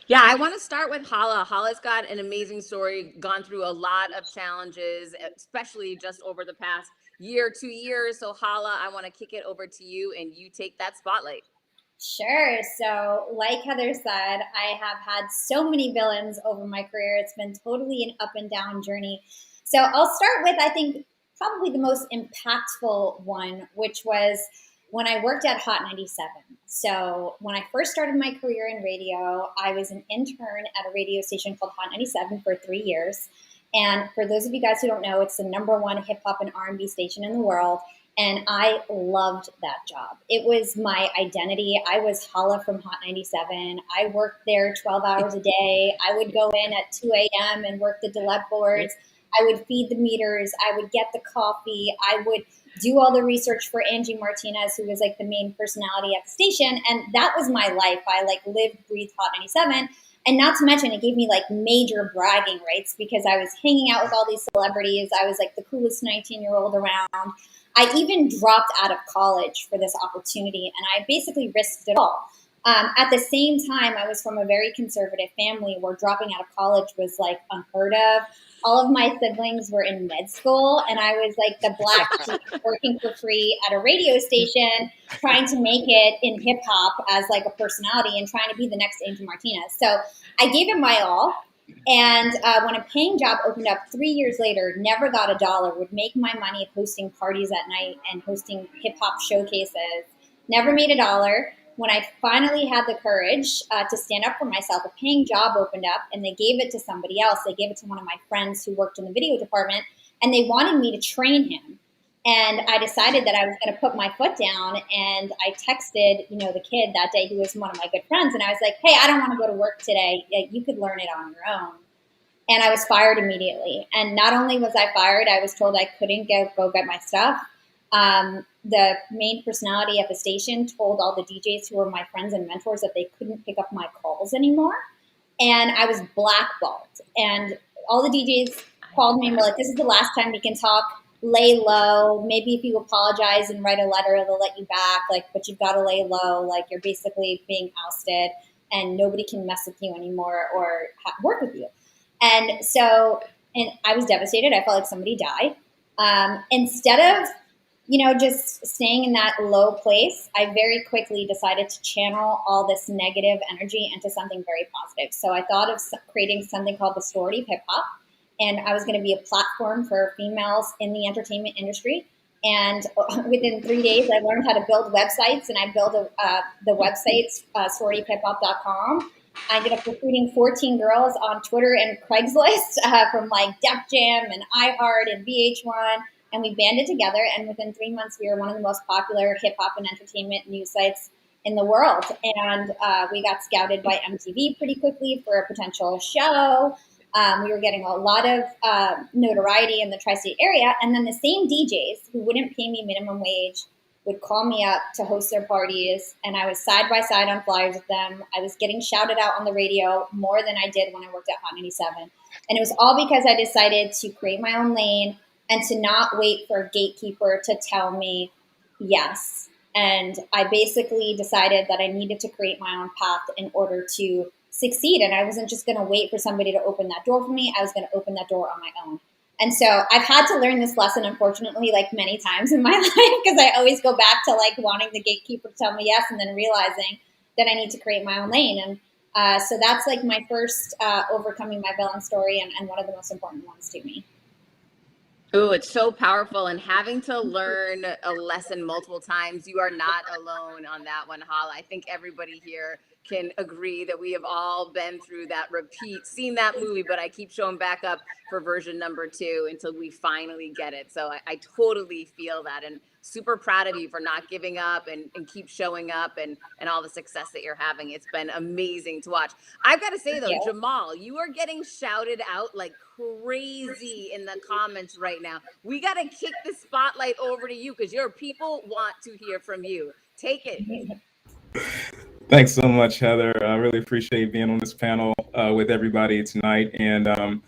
C: Yeah, I want to start with Hala. Hala's got an amazing story, gone through a lot of challenges, especially just over the past year, 2 years. So Hala, I want to kick it over to you and you take that spotlight.
H: Sure. So like Heather said, I have had so many villains over my career. It's been totally an up and down journey. So I'll start with, I think, probably the most impactful one, which was when I worked at Hot 97. So when I first started my career in radio, I was an intern at a radio station called Hot 97 for 3 years. And for those of you guys who don't know, it's the #1 hip hop and R&B station in the world. And I loved that job. It was my identity. I was Hala from Hot 97. I worked there 12 hours a day. I would go in at 2 a.m. and work the Dillette boards. I would feed the meters. I would get the coffee. I would do all the research for Angie Martinez, who was like the main personality at the station. And that was my life. I like lived, breathed Hot 97. And not to mention, it gave me like major bragging rights because I was hanging out with all these celebrities. I was like the coolest 19-year-old around. I even dropped out of college for this opportunity, and I basically risked it all. At the same time, I was from a very conservative family where dropping out of college was like unheard of. All of my siblings were in med school, and I was like the black sheep working for free at a radio station, trying to make it in hip hop as like a personality and trying to be the next Angie Martinez. So I gave it my all. And when a paying job opened up 3 years later, never got $1, would make my money hosting parties at night and hosting hip hop showcases, never made $1. When I finally had the courage to stand up for myself, a paying job opened up and they gave it to somebody else. They gave it to one of my friends who worked in the video department, and they wanted me to train him. And I decided that I was going to put my foot down, and I texted, the kid that day who was one of my good friends, and I was like, hey, I don't want to go to work today. You could learn it on your own. And I was fired immediately. And not only was I fired, I was told I couldn't go get my stuff. The main personality at the station told all the DJs who were my friends and mentors that they couldn't pick up my calls anymore. And I was blackballed. And all the DJs called me and were like, this is the last time we can talk. Lay low. Maybe if you apologize and write a letter, they'll let you back. But you've got to lay low. You're basically being ousted and nobody can mess with you anymore or work with you. And so, I was devastated. I felt like somebody died. Instead of just staying in that low place, I very quickly decided to channel all this negative energy into something very positive. So I thought of creating something called the sorority hip hop, and I was going to be a platform for females in the entertainment industry. And within 3 days, I learned how to build websites, and I built the websites, sororityhiphop.com. I ended up recruiting 14 girls on Twitter and Craigslist from like Def Jam and iHeart and VH1. And we banded together, and within 3 months, we were one of the most popular hip hop and entertainment news sites in the world. And we got scouted by MTV pretty quickly for a potential show. We were getting a lot of notoriety in the tri-state area. And then the same DJs who wouldn't pay me minimum wage would call me up to host their parties. And I was side by side on flyers with them. I was getting shouted out on the radio more than I did when I worked at Hot 97. And it was all because I decided to create my own lane and to not wait for a gatekeeper to tell me yes. And I basically decided that I needed to create my own path in order to succeed. And I wasn't just going to wait for somebody to open that door for me. I was going to open that door on my own. And so I've had to learn this lesson, unfortunately, like many times in my life, because I always go back to like wanting the gatekeeper to tell me yes, and then realizing that I need to create my own lane. And so that's like my first overcoming my villain story, and one of the most important ones to me.
C: Oh, it's so powerful. And having to learn a lesson multiple times, you are not alone on that one, Hala. I think everybody here can agree that we have all been through that repeat, seen that movie, but I keep showing back up for version number 2 until we finally get it. So I totally feel that, and super proud of you for not giving up and keep showing up and all the success that you're having. It's been amazing to watch. I've got to say though, Jamal, you are getting shouted out like crazy in the comments right now. We got to kick the spotlight over to you because your people want to hear from you. Take it.
I: Thanks so much, Heather. I really appreciate being on this panel with everybody tonight. And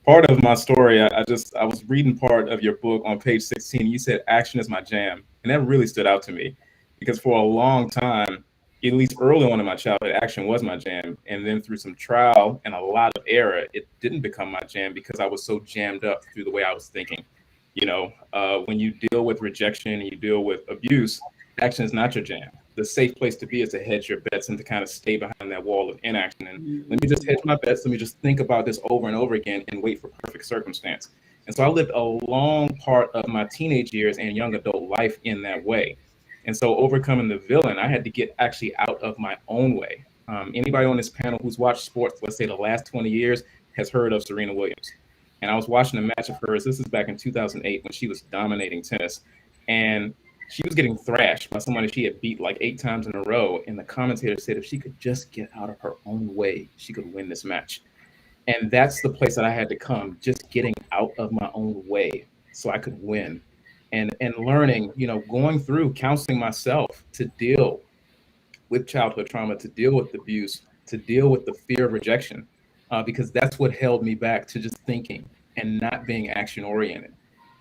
I: part of my story, I was reading part of your book on page 16. You said action is my jam. And that really stood out to me because for a long time, at least early on in my childhood, action was my jam. And then through some trial and a lot of error, it didn't become my jam because I was so jammed up through the way I was thinking. When you deal with rejection and you deal with abuse, action is not your jam. The safe place to be is to hedge your bets and to kind of stay behind that wall of inaction. And let me just hedge my bets. Let me just think about this over and over again and wait for perfect circumstance. And so I lived a long part of my teenage years and young adult life in that way. And so overcoming the villain, I had to get actually out of my own way. Anybody on this panel who's watched sports, let's say the last 20 years, has heard of Serena Williams. And I was watching a match of hers. This is back in 2008 when she was dominating tennis. And she was getting thrashed by somebody she had beat like 8 times in a row. And the commentator said if she could just get out of her own way, she could win this match. And that's the place that I had to come, just getting out of my own way so I could win. And learning, going through counseling myself to deal with childhood trauma, to deal with abuse, to deal with the fear of rejection, because that's what held me back to just thinking and not being action oriented.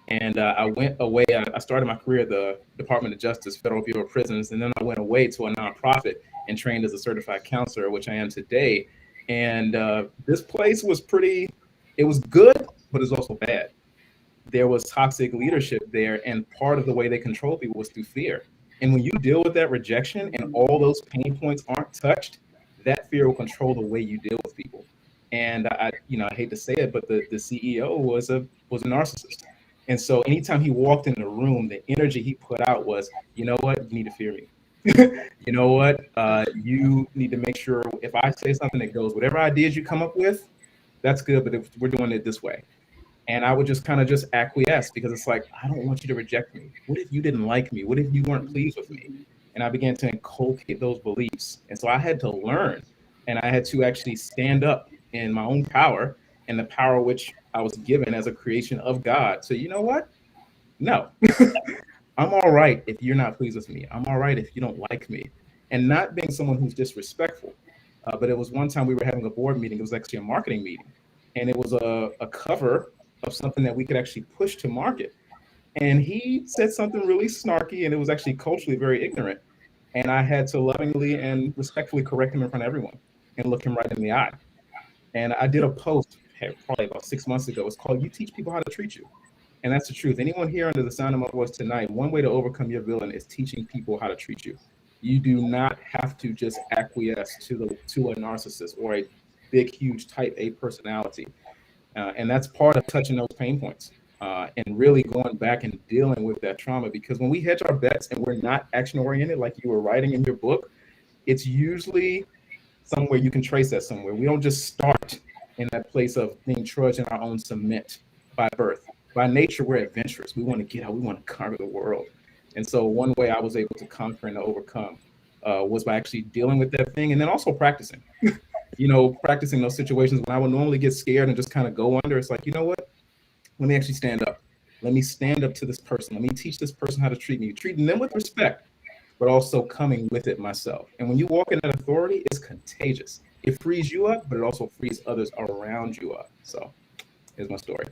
I: And I went away. I started my career at the Department of Justice, Federal Bureau of Prisons, and then I went away to a nonprofit and trained as a certified counselor, which I am today. And this place was it was good, but it was also bad. There was toxic leadership there, and part of the way they control people was through fear. And when you deal with that rejection and all those pain points aren't touched, that fear will control the way you deal with people. And I hate to say it, but the CEO was a narcissist. And so anytime he walked in the room, the energy he put out was, you know what, you need to fear me. You know what, you need to make sure if I say something that goes, whatever ideas you come up with, that's good, but if we're doing it this way. And I would just kind of just acquiesce because it's like, I don't want you to reject me. What if you didn't like me? What if you weren't pleased with me? And I began to inculcate those beliefs. And so I had to learn, and I had to actually stand up in my own power and the power which I was given as a creation of God. So you know what? No, I'm all right if you're not pleased with me. I'm all right if you don't like me. And not being someone who's disrespectful. But it was one time we were having a board meeting. It was actually a marketing meeting. And it was a cover of something that we could actually push to market. And he said something really snarky, and it was actually culturally very ignorant. And I had to lovingly and respectfully correct him in front of everyone and look him right in the eye. And I did a post probably about 6 months ago. It's called "You Teach People How to Treat You." And that's the truth. Anyone here under the sound of my voice tonight, one way to overcome your villain is teaching people how to treat you. You do not have to just acquiesce to a narcissist or a big, huge type A personality. And that's part of touching those pain points and really going back and dealing with that trauma. Because when we hedge our bets and we're not action oriented, like you were writing in your book, it's usually somewhere you can trace that somewhere. We don't just start in that place of being trudged in our own cement by birth. By nature, we're adventurous. We want to get out. We want to conquer the world. And so one way I was able to conquer and to overcome was by actually dealing with that thing and then also practicing. Practicing those situations when I would normally get scared and just kind of go under. It's like, you know what? Let me actually stand up. Let me stand up to this person. Let me teach this person how to treat me, treating them with respect, but also coming with it myself. And when you walk in that authority, it's contagious. It frees you up, but it also frees others around you up. So here's my story.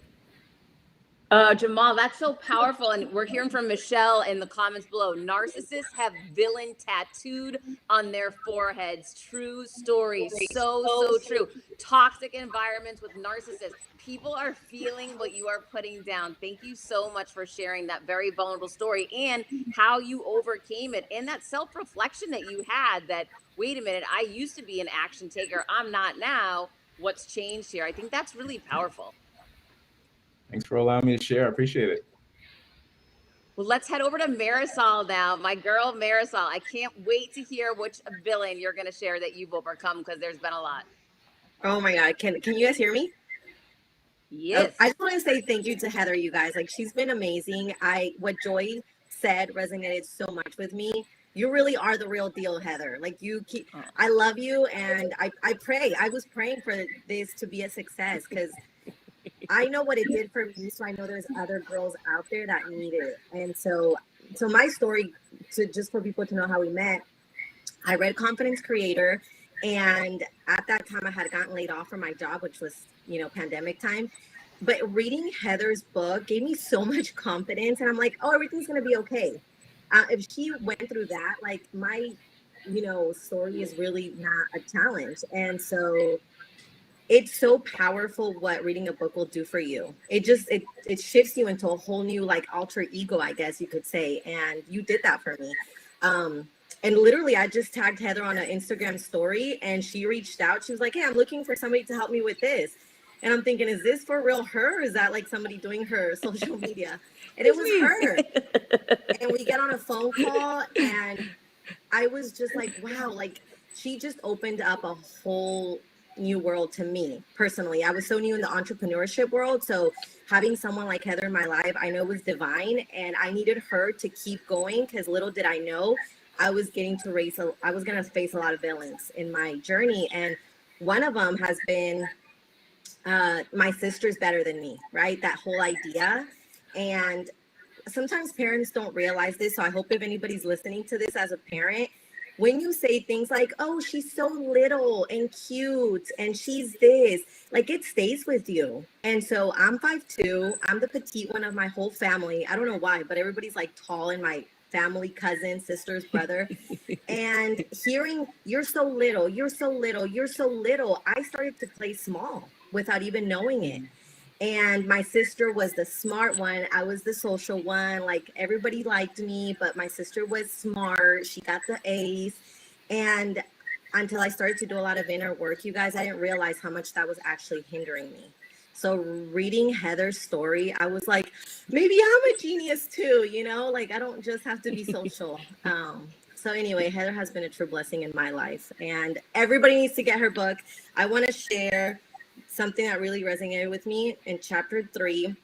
C: Jamal, that's so powerful. And we're hearing from Michelle in the comments below. Narcissists have villain tattooed on their foreheads. True story. So true. Toxic environments with narcissists. People are feeling what you are putting down. Thank you so much for sharing that very vulnerable story and how you overcame it and that self-reflection that you had that, wait a minute, I used to be an action taker. I'm not now. What's changed here? I think that's really powerful.
I: Thanks for allowing me to share. I appreciate it.
C: Well, let's head over to Marisol now. My girl, Marisol. I can't wait to hear which villain you're going to share that you've overcome because there's been a lot.
J: Oh my God. Can you guys hear me?
C: Yes.
J: I just want to say thank you to Heather, you guys. Like, she's been amazing. What Joy said resonated so much with me. You really are the real deal, Heather. Like, I love you. And I pray. I was praying for this to be a success because I know what it did for me, so I know there's other girls out there that need it. And so my story, just for people to know how we met, I read Confidence Creator, and at that time I had gotten laid off from my job, which was, pandemic time. But reading Heather's book gave me so much confidence, and I'm like, oh, everything's gonna be okay. If she went through that, like, my, story is really not a challenge. And so it's so powerful what reading a book will do for you. It shifts you into a whole new, like, alter ego, I guess you could say. And you did that for me. And literally, I just tagged Heather on an Instagram story, and she reached out. She was like, hey, I'm looking for somebody to help me with this. And I'm thinking, is this for real her? Or is that like somebody doing her social media? And it was her. And we get on a phone call, and I was just like, wow, like, she just opened up a whole new world to me personally. I was so new in the entrepreneurship world, so having someone like Heather in my life, I know, was divine, and I needed her to keep going because little did I know I was going to face a lot of villains in my journey. And one of them has been my sister's better than me, right? That whole idea. And sometimes parents don't realize this, so I hope if anybody's listening to this as a parent, when you say things like, oh, she's so little and cute and she's this, like, it stays with you. And so I'm 5'2", I'm the petite one of my whole family. I don't know why, but everybody's like tall in my family, cousin, sisters, brother. And hearing, you're so little, you're so little, you're so little, I started to play small without even knowing it. And my sister was the smart one. I was the social one. Like, everybody liked me, but my sister was smart. She got the A's. And until I started to do a lot of inner work, you guys, I didn't realize how much that was actually hindering me. So reading Heather's story, I was like, maybe I'm a genius too, like, I don't just have to be social. So anyway, Heather has been a true blessing in my life, and everybody needs to get her book. I want to share something that really resonated with me in chapter 3.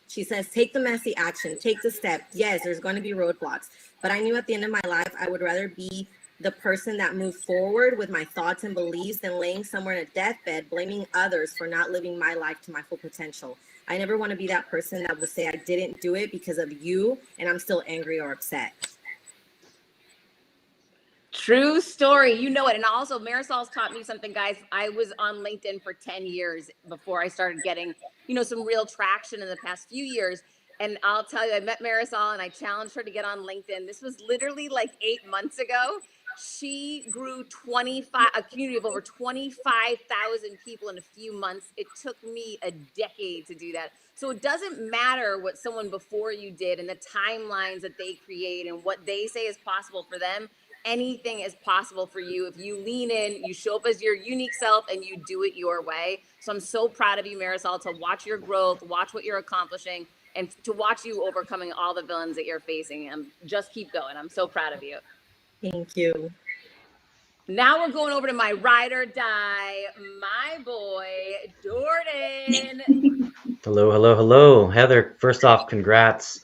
J: She says, take the messy action, take the step. Yes, there's going to be roadblocks, but I knew at the end of my life, I would rather be the person that moved forward with my thoughts and beliefs than laying somewhere in a deathbed, blaming others for not living my life to my full potential. I never want to be that person that will say I didn't do it because of you, and I'm still angry or upset.
C: True story. You know it. And also, Marisol's taught me something, guys. I was on LinkedIn for 10 years before I started getting, some real traction in the past few years. And I'll tell you, I met Marisol and I challenged her to get on LinkedIn. This was literally like 8 months ago. She grew a community of over 25,000 people in a few months. It took me a decade to do that. So it doesn't matter what someone before you did and the timelines that they create and what they say is possible for them. Anything is possible for you if you lean in, you show up as your unique self, and you do it your way. So I'm so proud of you, Marisol, to watch your growth, watch what you're accomplishing, and to watch you overcoming all the villains that you're facing. Just keep going. I'm so proud of you.
J: Thank you.
C: Now we're going over to my ride or die, my boy, Jordan.
K: Hello, hello, hello. Heather, first off, congrats.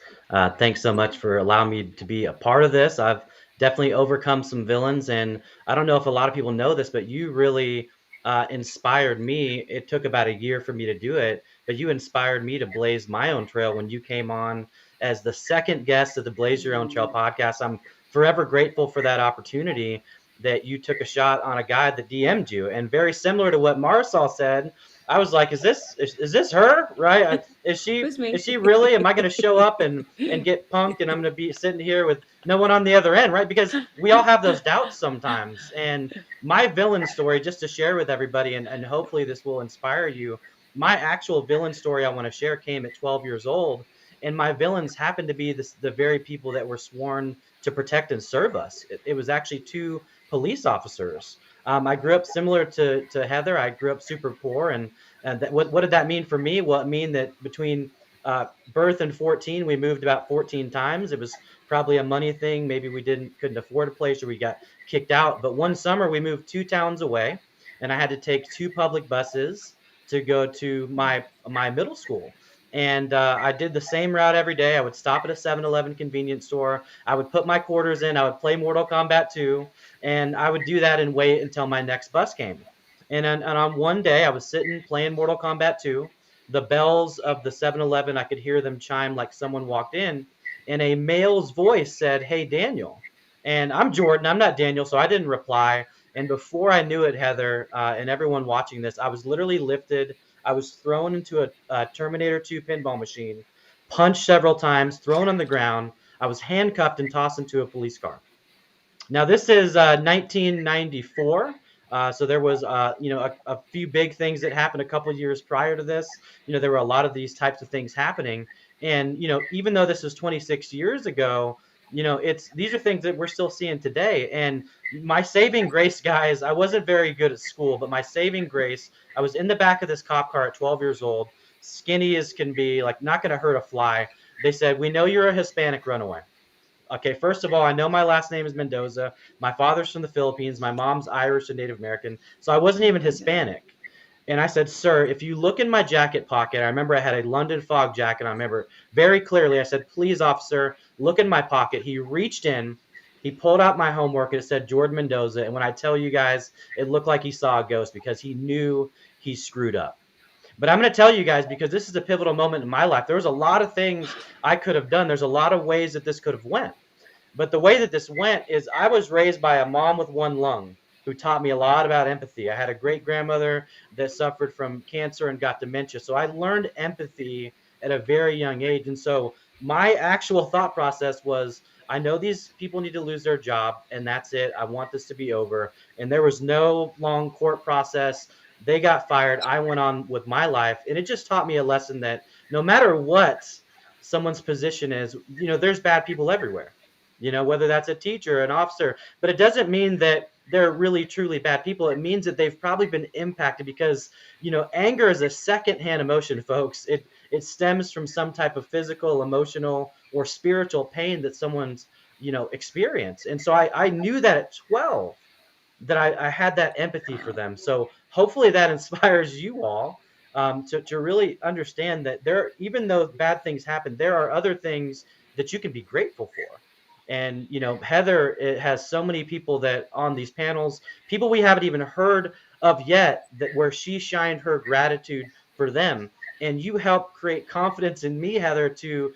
K: Thanks so much for allowing me to be a part of this. I've definitely overcome some villains, and I don't know if a lot of people know this, but you really inspired me. It took about a year for me to do it, but you inspired me to blaze my own trail when you came on as the second guest of the Blaze Your Own Trail podcast. I'm forever grateful for that opportunity that you took a shot on a guy that DM'd you. And very similar to what Marisol said, I was like, is this her? Right? Is she really? Am I going to show up and get punked, and I'm going to be sitting here with no one on the other end, right? Because we all have those doubts sometimes. And my villain story, just to share with everybody, and hopefully this will inspire you, my actual villain story I want to share came at 12 years old. And my villains happened to be the very people that were sworn to protect and serve us. It was actually two police officers. I grew up similar to Heather. I grew up super poor. And what did that mean for me? Well, it mean that between birth and 14, we moved about 14 times. It was probably a money thing. Maybe we couldn't afford a place, or we got kicked out. But one summer we moved 2 towns away, and I had to take 2 public buses to go to my middle school. And I did the same route every day. I would stop at a 7-Eleven convenience store. I would put my quarters in. I would play Mortal Kombat 2. And I would do that and wait until my next bus came. And on one day, I was sitting playing Mortal Kombat 2. The bells of the 7-Eleven, I could hear them chime like someone walked in. And a male's voice said, "Hey, Daniel." And I'm Jordan. I'm not Daniel, so I didn't reply. And before I knew it, Heather, and everyone watching this, I was literally lifted. I was thrown into a Terminator 2 pinball machine, punched several times, thrown on the ground. I was handcuffed and tossed into a police car. Now, this is 1994. So there was, a few big things that happened a couple of years prior to this. There were a lot of these types of things happening. And, even though this was 26 years ago, these are things that we're still seeing today. And my saving grace, guys, I wasn't very good at school, but my saving grace, I was in the back of this cop car at 12 years old, skinny as can be, like not going to hurt a fly. They said, "We know you're a Hispanic runaway." Okay, first of all, I know my last name is Mendoza. My father's from the Philippines. My mom's Irish and Native American. So I wasn't even Hispanic. And I said, "Sir, if you look in my jacket pocket," I remember I had a London Fog jacket. I remember very clearly. I said, "Please, officer, look in my pocket." He reached in. He pulled out my homework. It said Jordan Mendoza. And when I tell you guys, it looked like he saw a ghost because he knew he screwed up. But I'm going to tell you guys, because this is a pivotal moment in my life. There was a lot of things I could have done. There's a lot of ways that this could have went. But the way that this went is I was raised by a mom with one lung who taught me a lot about empathy. I had a great grandmother that suffered from cancer and got dementia. So I learned empathy at a very young age. And so my actual thought process was, I know these people need to lose their job, and that's it. I want this to be over. And there was no long court process. They got fired. I went on with my life. And it just taught me a lesson that no matter what someone's position is, there's bad people everywhere. Whether that's a teacher, an officer, but it doesn't mean that they're really truly bad people. It means that they've probably been impacted because, anger is a secondhand emotion, folks. It stems from some type of physical, emotional, or spiritual pain that someone's, experienced. And so I knew that at 12 that I had that empathy for them. So hopefully that inspires you all to really understand that even though bad things happen, there are other things that you can be grateful for. And, Heather, it has so many people that on these panels, people we haven't even heard of yet, that where she shined her gratitude for them. And you helped create confidence in me, Heather, to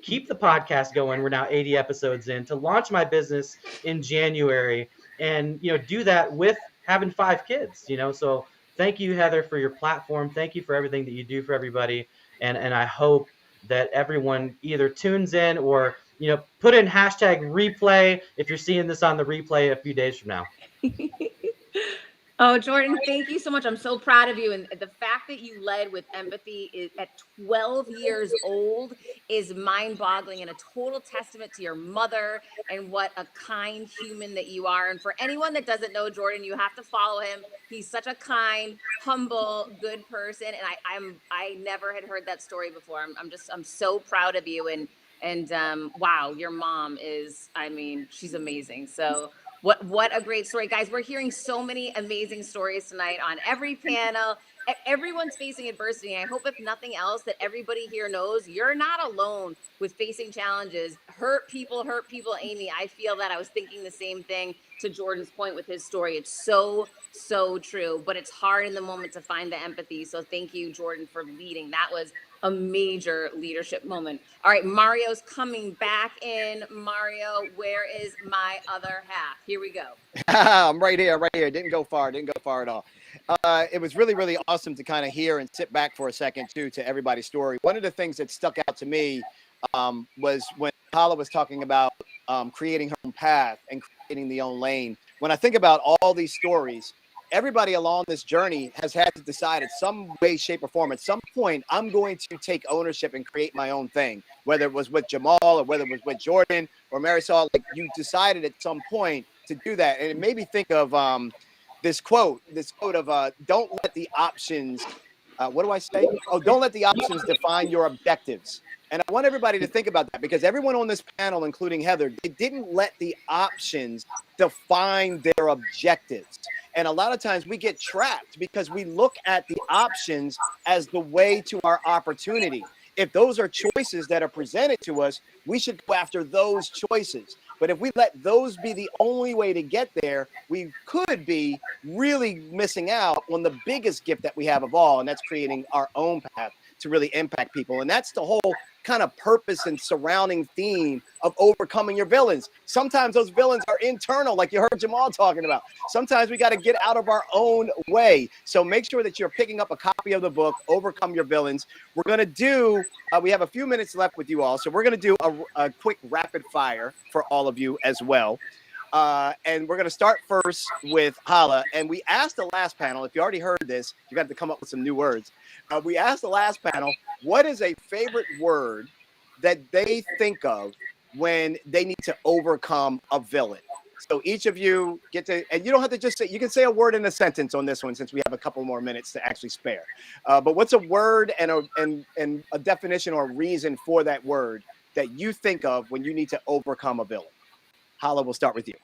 K: keep the podcast going. We're now 80 episodes in, to launch my business in January and, do that with having 5 kids, So thank you, Heather, for your platform. Thank you for everything that you do for everybody. And I hope that everyone either tunes in or, put in hashtag replay if you're seeing this on the replay a few days from now.
C: Oh, Jordan, thank you so much. I'm so proud of you. And the fact that you led with empathy at 12 years old is mind-boggling and a total testament to your mother and what a kind human that you are. And for anyone that doesn't know Jordan, you have to follow him. He's such a kind, humble, good person. And I never had heard that story before. I'm so proud of you. And wow, your mom is, she's amazing. So what a great story, guys. We're hearing so many amazing stories tonight on every panel. Everyone's facing adversity. I hope if nothing else that everybody here knows you're not alone with facing challenges. Hurt people, Amy. I feel that. I was thinking the same thing to Jordan's point with his story. It's so true, but it's hard in the moment to find the empathy. So thank you, Jordan, for leading. That was a major leadership moment. All right, Mario's coming back in. Mario, where is my other half? Here we go.
B: I'm right here. Didn't go far at all. It was really, really awesome to kind of hear and sit back for a second, too, to everybody's story. One of the things that stuck out to me was when Hala was talking about creating her own path and creating the own lane. When I think about all these stories, everybody along this journey has had to decide in some way, shape, or form, at some point, I'm going to take ownership and create my own thing, whether it was with Jamal or whether it was with Jordan or Marisol. Like, you decided at some point to do that. And it made me think of this quote of don't let the options, what do I say? Oh, don't let the options define your objectives. And I want everybody to think about that, because everyone on this panel, including Heather, they didn't let the options define their objectives. And a lot of times we get trapped because we look at the options as the way to our opportunity. If those are choices that are presented to us, we should go after those choices. But if we let those be the only way to get there, we could be really missing out on the biggest gift that we have of all, and that's creating our own path to really impact people. And that's the whole kind of purpose and surrounding theme of overcoming your villains. Sometimes those villains are internal, like you heard Jamal talking about. Sometimes we got to get out of our own way. So make sure that you're picking up a copy of the book, Overcome Your Villains. We're going to do, we have a few minutes left with you all. So we're going to do a quick rapid fire for all of you as well. And we're going to start first with Hala. And we asked the last panel, if you already heard this, you got to come up with some new words. We asked the last panel, what is a favorite word that they think of when they need to overcome a villain? So each of you get to, and you don't have to just say, you can say a word in a sentence on this one, since we have a couple more minutes to actually spare. But what's a word and a definition or reason for that word that you think of when you need to overcome a villain? Hala, we'll start with you.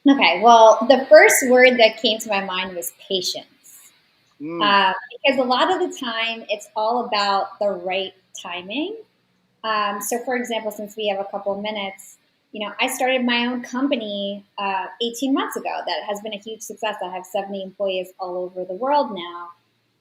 H: Okay, well, the first word that came to my mind was patience. Because a lot of the time, it's all about the right timing. So, for example, since we have a couple of minutes, I started my own company 18 months ago that has been a huge success. I have 70 employees all over the world now.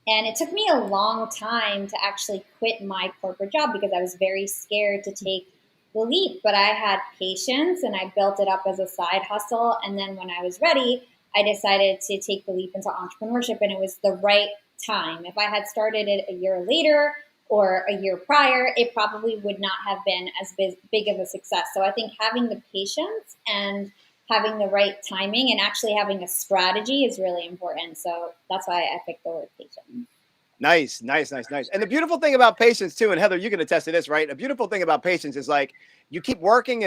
H: And it took me a long time to actually quit my corporate job because I was very scared to take the leap. But I had patience and I built it up as a side hustle. And then when I was ready, I decided to take the leap into entrepreneurship, and it was the right time. If I had started it a year later or a year prior, it probably would not have been as big of a success. So I think having the patience and having the right timing and actually having a strategy is really important. So that's why I picked the word patience.
B: Nice. And the beautiful thing about patience too, and Heather, you can attest to this, right? The beautiful thing about patience is like you keep working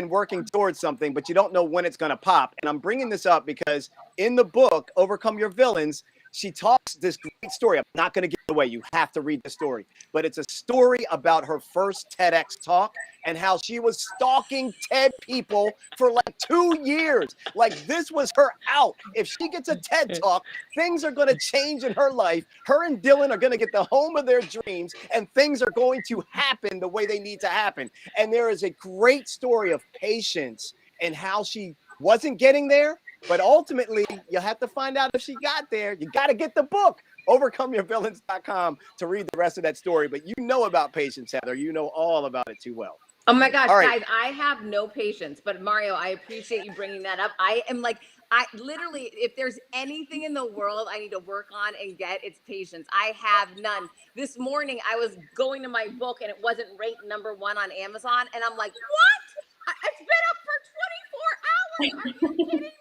B: towards something, but you don't know when it's going to pop. And I'm bringing this up because in the book, Overcome Your Villains, she talks this great story. I'm not going to give it away. You have to read the story. But it's a story about her first TEDx talk and how she was stalking TED people for like 2 years. Like, this was her out. If she gets a TED talk, things are going to change in her life. Her and Dylan are going to get the home of their dreams, and things are going to happen the way they need to happen. And there is a great story of patience and how she wasn't getting there. But ultimately, you have to find out if she got there. You got to get the book, overcomeyourvillains.com, to read the rest of that story. But you know about patience, Heather. You know all about it too well.
C: Oh my gosh,
B: All right.
C: guys, I have no patience. But Mario, I appreciate you bringing that up. I am like, I literally, if there's anything in the world I need to work on and get, it's patience. I have none. This morning I was going to my book and it wasn't ranked #1 on Amazon. And I'm like, what? It's been up for 24 hours. Are you kidding me?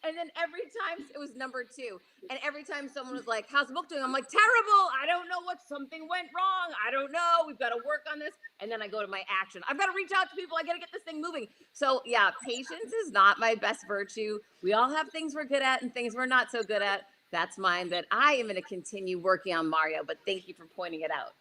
C: And then every time it was #2. And every time someone was like, how's the book doing? I'm like, terrible. I don't know something went wrong. I don't know. We've got to work on this. And then I go to my action. I've got to reach out to people. I got to get this thing moving. So yeah, patience is not my best virtue. We all have things we're good at and things we're not so good at. That's mine that I am going to continue working on, Mario, but thank you for pointing it out.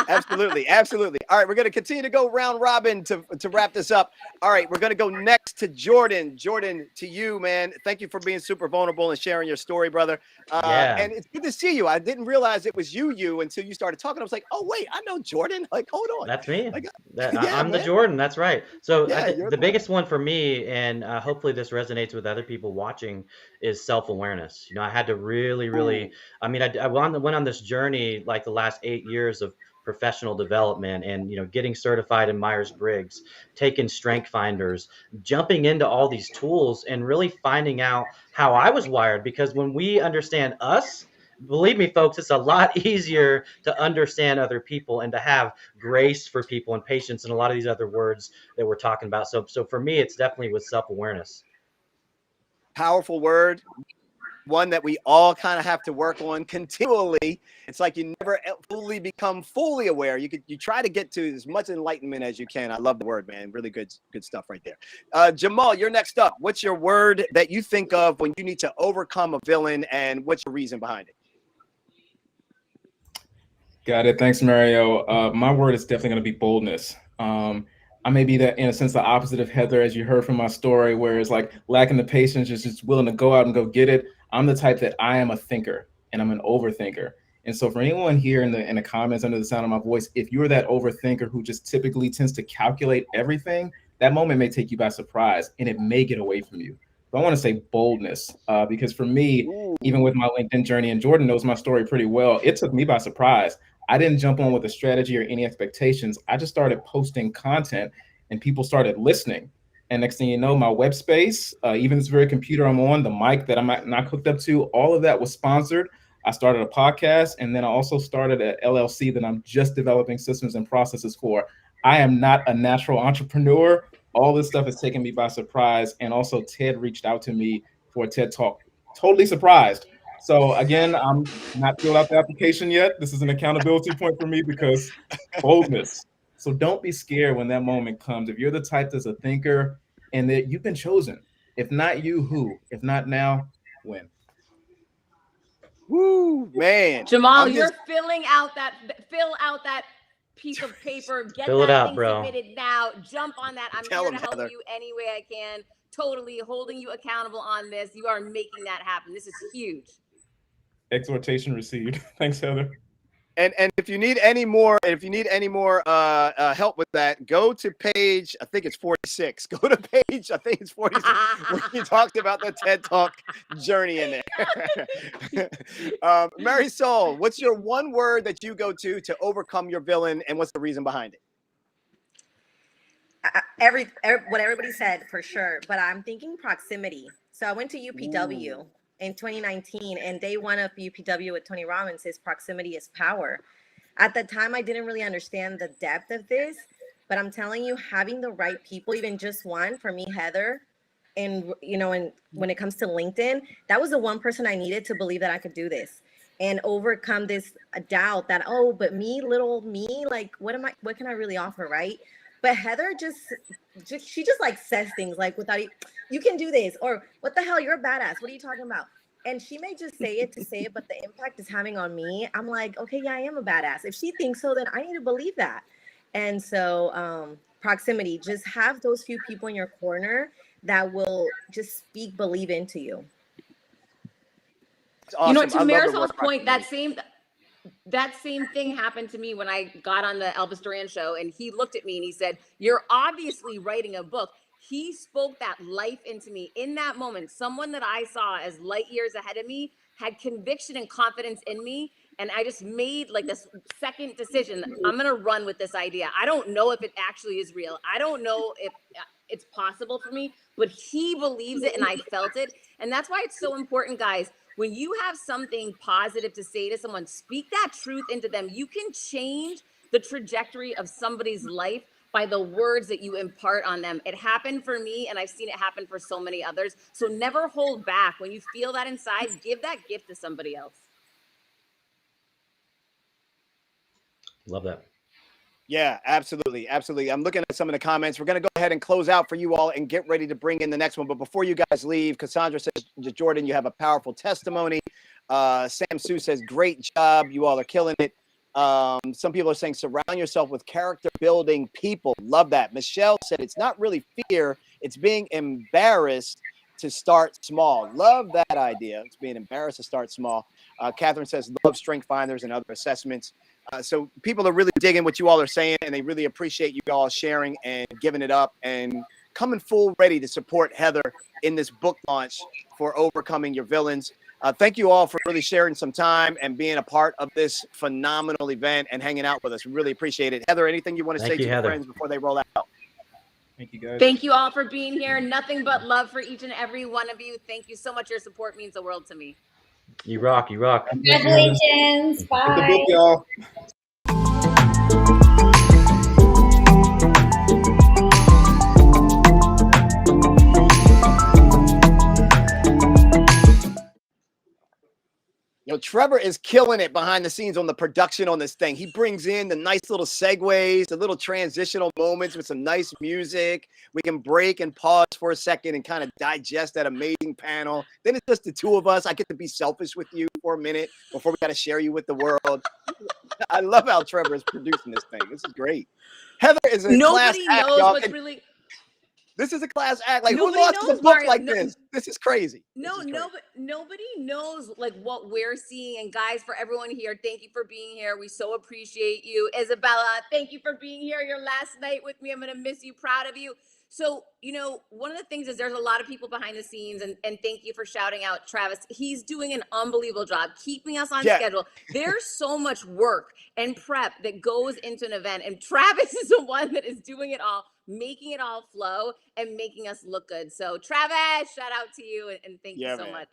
B: Absolutely. Absolutely. All right. We're going to continue to go round robin to wrap this up. All right. We're going to go next to Jordan. Jordan, to you, man. Thank you for being super vulnerable and sharing your story, brother. And it's good to see you. I didn't realize it was you until you started talking. I was like, oh, wait, I know Jordan. Like, hold on.
K: That's me.
B: Like,
K: I'm the Jordan. That's right. So
B: Yeah,
K: the biggest one for me, and hopefully this resonates with other people watching, is self-awareness. You know, I had to really, I mean, I went on this journey like the last 8 years of professional development and, you know, getting certified in Myers-Briggs, taking strength finders, jumping into all these tools and really finding out how I was wired. Because when we understand us, believe me, folks, it's a lot easier to understand other people and to have grace for people and patience and a lot of these other words that we're talking about. So for me, it's definitely with self-awareness.
B: Powerful word. One that we all kind of have to work on continually. It's like you never fully become fully aware. You try to get to as much enlightenment as you can. I love the word, man. Really good stuff right there. Jamal, you're next up. What's your word that you think of when you need to overcome a villain, and what's your reason behind it?
I: Got it. Thanks, Mario. My word is definitely going to be boldness. I may be that, in a sense, the opposite of Heather, as you heard from my story, where it's like lacking the patience, just willing to go out and go get it. I'm the type that I am a thinker and I'm an overthinker. And so for anyone here in the comments under the sound of my voice, if you're that overthinker who just typically tends to calculate everything, that moment may take you by surprise and it may get away from you. But I want to say boldness, because for me, even with my LinkedIn journey, and Jordan knows my story pretty well, it took me by surprise. I didn't jump on with a strategy or any expectations. I just started posting content and people started listening. And next thing you know, my web space, even this very computer I'm on, the mic that I'm not hooked up to, all of that was sponsored. I started a podcast, and then I also started an LLC that I'm just developing systems and processes for. I am not a natural entrepreneur. All this stuff has taken me by surprise. And also Ted reached out to me for a TED Talk. Totally surprised. So again, I'm not filled out the application yet. This is an accountability point for me because boldness. So don't be scared when that moment comes. If you're the type that's a thinker and that you've been chosen, if not you, who? If not now, when?
B: Woo, man.
C: Jamal, you're fill out that piece of paper. Get
K: Fill it
C: that
K: out,
C: thing
K: bro.
C: submitted now. Jump on that. I'm
B: Tell
C: here
B: him,
C: to help
B: Heather.
C: you any way I can. Totally holding you accountable on this. You are making that happen. This is huge.
I: Exhortation received. Thanks, Heather.
B: And if you need any more, help with that, go to page, I think it's 46. Go to page, I think it's 46, where you talked about the TED Talk journey in there. Marisol, what's your one word that you go to overcome your villain, and what's the reason behind it?
J: What everybody said for sure, but I'm thinking proximity. So I went to UPW in 2019, and day one of UPW with Tony Robbins is proximity is power. At the time, I didn't really understand the depth of this, but I'm telling you, having the right people, even just one, for me, Heather, and when it comes to LinkedIn, that was the one person I needed to believe that I could do this and overcome this doubt that, oh, but me, little me, like, what can I really offer, right? But Heather she just like says things like without you can do this, or what the hell, you're a badass. What are you talking about? And she may just say it to say it, but the impact it's having on me, I'm like, okay, yeah, I am a badass. If she thinks so, then I need to believe that. And so proximity, just have those few people in your corner that will just believe into you.
B: Awesome.
C: You know what, to Marisol's point, that same thing happened to me when I got on the Elvis Duran show, and he looked at me and he said, you're obviously writing a book. He spoke that life into me in that moment. Someone that I saw as light years ahead of me had conviction and confidence in me. And I just made like this second decision. I'm going to run with this idea. I don't know if it actually is real. I don't know if it's possible for me, but he believes it and I felt it. And that's why it's so important, guys. When you have something positive to say to someone, speak that truth into them. You can change the trajectory of somebody's life by the words that you impart on them. It happened for me, and I've seen it happen for so many others. So never hold back. When you feel that inside, give that gift to somebody else.
K: Love that.
B: Yeah, absolutely. Absolutely. I'm looking at some of the comments. We're going to go ahead and close out for you all and get ready to bring in the next one. But before you guys leave, Cassandra says, Jordan, you have a powerful testimony. Sam Sue says, great job. You all are killing it. Some people are saying, surround yourself with character building people. Love that. Michelle said, it's not really fear. It's being embarrassed to start small. Love that idea. It's being embarrassed to start small. Catherine says, love strength finders and other assessments. So people are really digging what you all are saying, and they really appreciate you all sharing and giving it up and coming full ready to support Heather in this book launch for Overcoming Your Villains. Thank you all for really sharing some time and being a part of this phenomenal event and hanging out with us. We really appreciate it. Heather, anything you want to say to your friends before they roll out?
I: Thank you, guys.
C: Thank you all for being here. Nothing but love for each and every one of you. Thank you so much. Your support means the world to me.
K: You rock. You rock.
H: Congratulations. Bye.
I: Get the book, y'all.
B: Yo, Trevor is killing it behind the scenes on the production on this thing. He brings in the nice little segues, the little transitional moments with some nice music. We can break and pause for a second and kind of digest that amazing panel. Then it's just the two of us. I get to be selfish with you for a minute before we got to share you with the world. I love how Trevor is producing this thing. This is great. Heather is a
C: Nobody
B: class act,
C: knows
B: y'all.
C: what's really...
B: This is a class act. Like,
C: Nobody
B: who launches a
C: knows,
B: book
C: Mario.
B: like
C: No,
B: this? This is crazy.
C: Nobody knows like what we're seeing. And guys, for everyone here, thank you for being here. We so appreciate you. Isabella, thank you for being here your last night with me. I'm going to miss you. Proud of you. So, you know, one of the things is there's a lot of people behind the scenes, and thank you for shouting out Travis. He's doing an unbelievable job keeping us on schedule. There's so much work and prep that goes into an event, and Travis is the one that is doing it all, making it all flow and making us look good. So Travis, shout out to you, and thank you so much.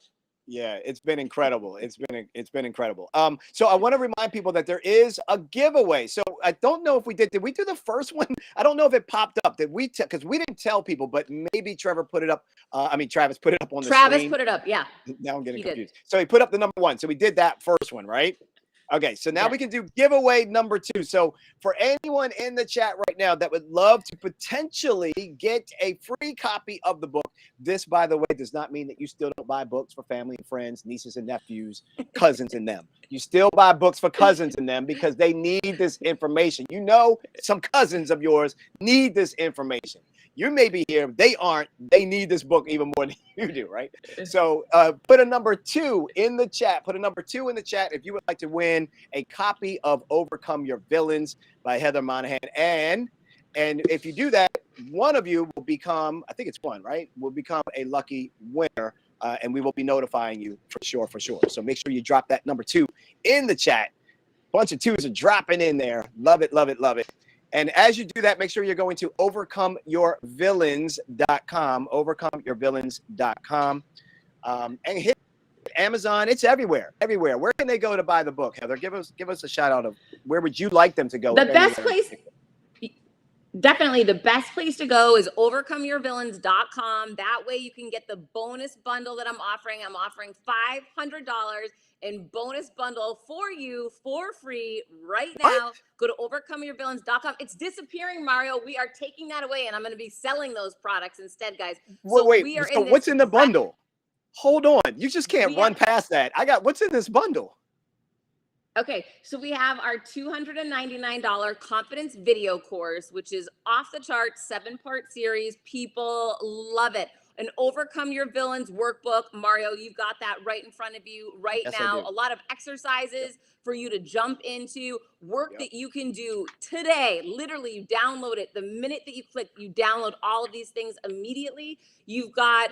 B: Yeah, it's been incredible. It's been incredible. So I want to remind people that there is a giveaway. So I don't know if we did we do the first one? I don't know if it popped up. Did we? Because we didn't tell people, but maybe Trevor put it up. Travis put it up on the screen.
C: Travis put it up. Yeah.
B: Now I'm getting confused. So he put up the number one. So we did that first one, right? Okay, so now we can do giveaway number two. So for anyone in the chat right now that would love to potentially get a free copy of the book, this, by the way, does not mean that you still don't buy books for family and friends, nieces and nephews, cousins and them. You still buy books for cousins and them because they need this information. You know, some cousins of yours need this information. You may be here, they aren't. They need this book even more than you do, right? So put a number 2 in the chat. Put a number 2 in the chat if you would like to win a copy of Overcome Your Villains by Heather Monahan. And if you do that, one of you will become, I think it's one, right? Will become a lucky winner. And we will be notifying you for sure. So make sure you drop that number 2 in the chat. Bunch of 2s are dropping in there. Love it, love it, love it. And as you do that, make sure you're going to overcomeyourvillains.com, overcomeyourvillains.com, and hit Amazon. It's everywhere. Where can they go to buy the book, Heather? Give us a shout out of where would you like them to go?
C: The best place, definitely the best place to go is overcomeyourvillains.com. That way you can get the bonus bundle that I'm offering. I'm offering $500 in bonus bundle for you for free right now. Go to overcomeyourvillains.com. It's disappearing, Mario. We are taking that away, and I'm going to be selling those products instead, guys. So
B: what's in the bundle? Hold on. You just can't run past that. What's in this bundle?
C: Okay, so we have our $299 confidence video course, which is off the charts, 7-part series. People love it. An Overcome Your Villains workbook. Mario, you've got that right in front of you right now. A lot of exercises for you to jump into, work that you can do today. Literally, you download it. The minute that you click, you download all of these things immediately. You've got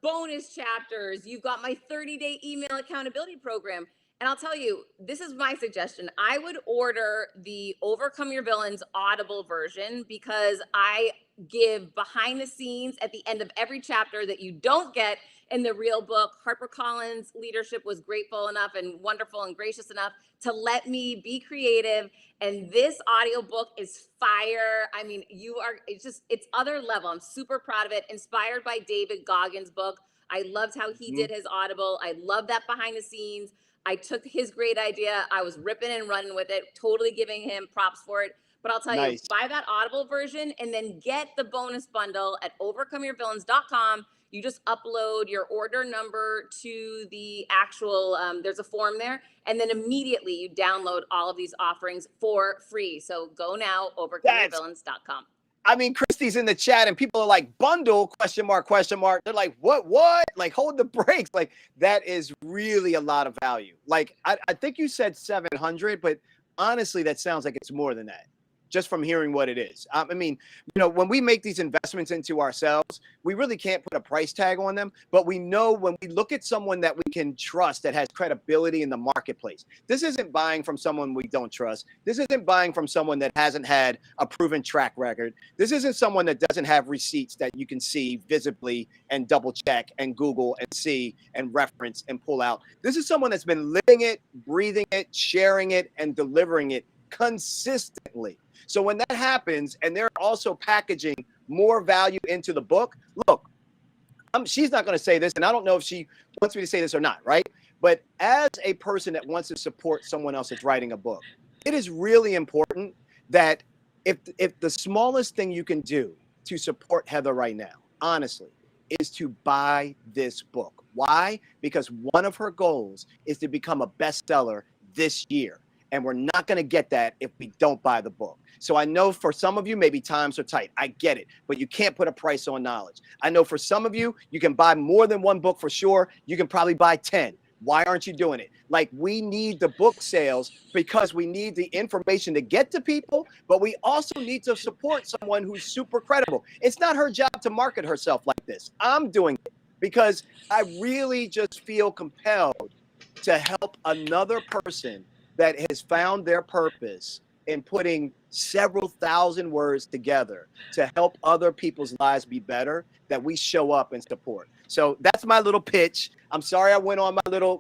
C: bonus chapters. You've got my 30-day email accountability program. And I'll tell you, this is my suggestion. I would order the Overcome Your Villains Audible version because I give behind the scenes at the end of every chapter that you don't get in the real book. HarperCollins leadership was grateful enough and wonderful and gracious enough to let me be creative. And this audiobook is fire. I mean, it's other level. I'm super proud of it. Inspired by David Goggins' book. I loved how he did his Audible. I love that behind the scenes. I took his great idea. I was ripping and running with it, totally giving him props for it. But I'll tell you, buy that Audible version and then get the bonus bundle at overcomeyourvillains.com. You just upload your order number to the actual, there's a form there, and then immediately you download all of these offerings for free. So go now, overcomeyourvillains.com.
B: I mean, Christy's in the chat and people are like, bundle, question mark. They're like, what? Like, hold the brakes. Like, that is really a lot of value. Like, I think you said 700, but honestly, that sounds like it's more than that. Just from hearing what it is. I mean, you know, when we make these investments into ourselves, we really can't put a price tag on them, but we know when we look at someone that we can trust that has credibility in the marketplace. This isn't buying from someone we don't trust. This isn't buying from someone that hasn't had a proven track record. This isn't someone that doesn't have receipts that you can see visibly and double check and Google and see and reference and pull out. This is someone that's been living it, breathing it, sharing it, and delivering it consistently. So when that happens, and they're also packaging more value into the book, look, she's not going to say this, and I don't know if she wants me to say this or not, right? But as a person that wants to support someone else that's writing a book, it is really important that if the smallest thing you can do to support Heather right now, honestly, is to buy this book. Why? Because one of her goals is to become a bestseller this year. And we're not going to get that if we don't buy the book. So I know for some of you, maybe times are tight. I get it. But you can't put a price on knowledge. I know for some of you, you can buy more than one book for sure. You can probably buy 10. Why aren't you doing it? Like, we need the book sales because we need the information to get to people, but we also need to support someone who's super credible. It's not her job to market herself like this. I'm doing it because I really just feel compelled to help another person that has found their purpose in putting several thousand words together to help other people's lives be better, that we show up and support. So that's my little pitch. I'm sorry I went on my little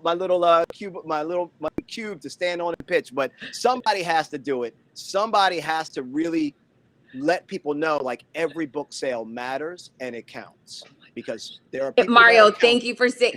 B: cube to stand on and pitch, but somebody has to do it. Somebody has to really let people know, like, every book sale matters and it counts, because there are people.
C: Mario, thank you for saying.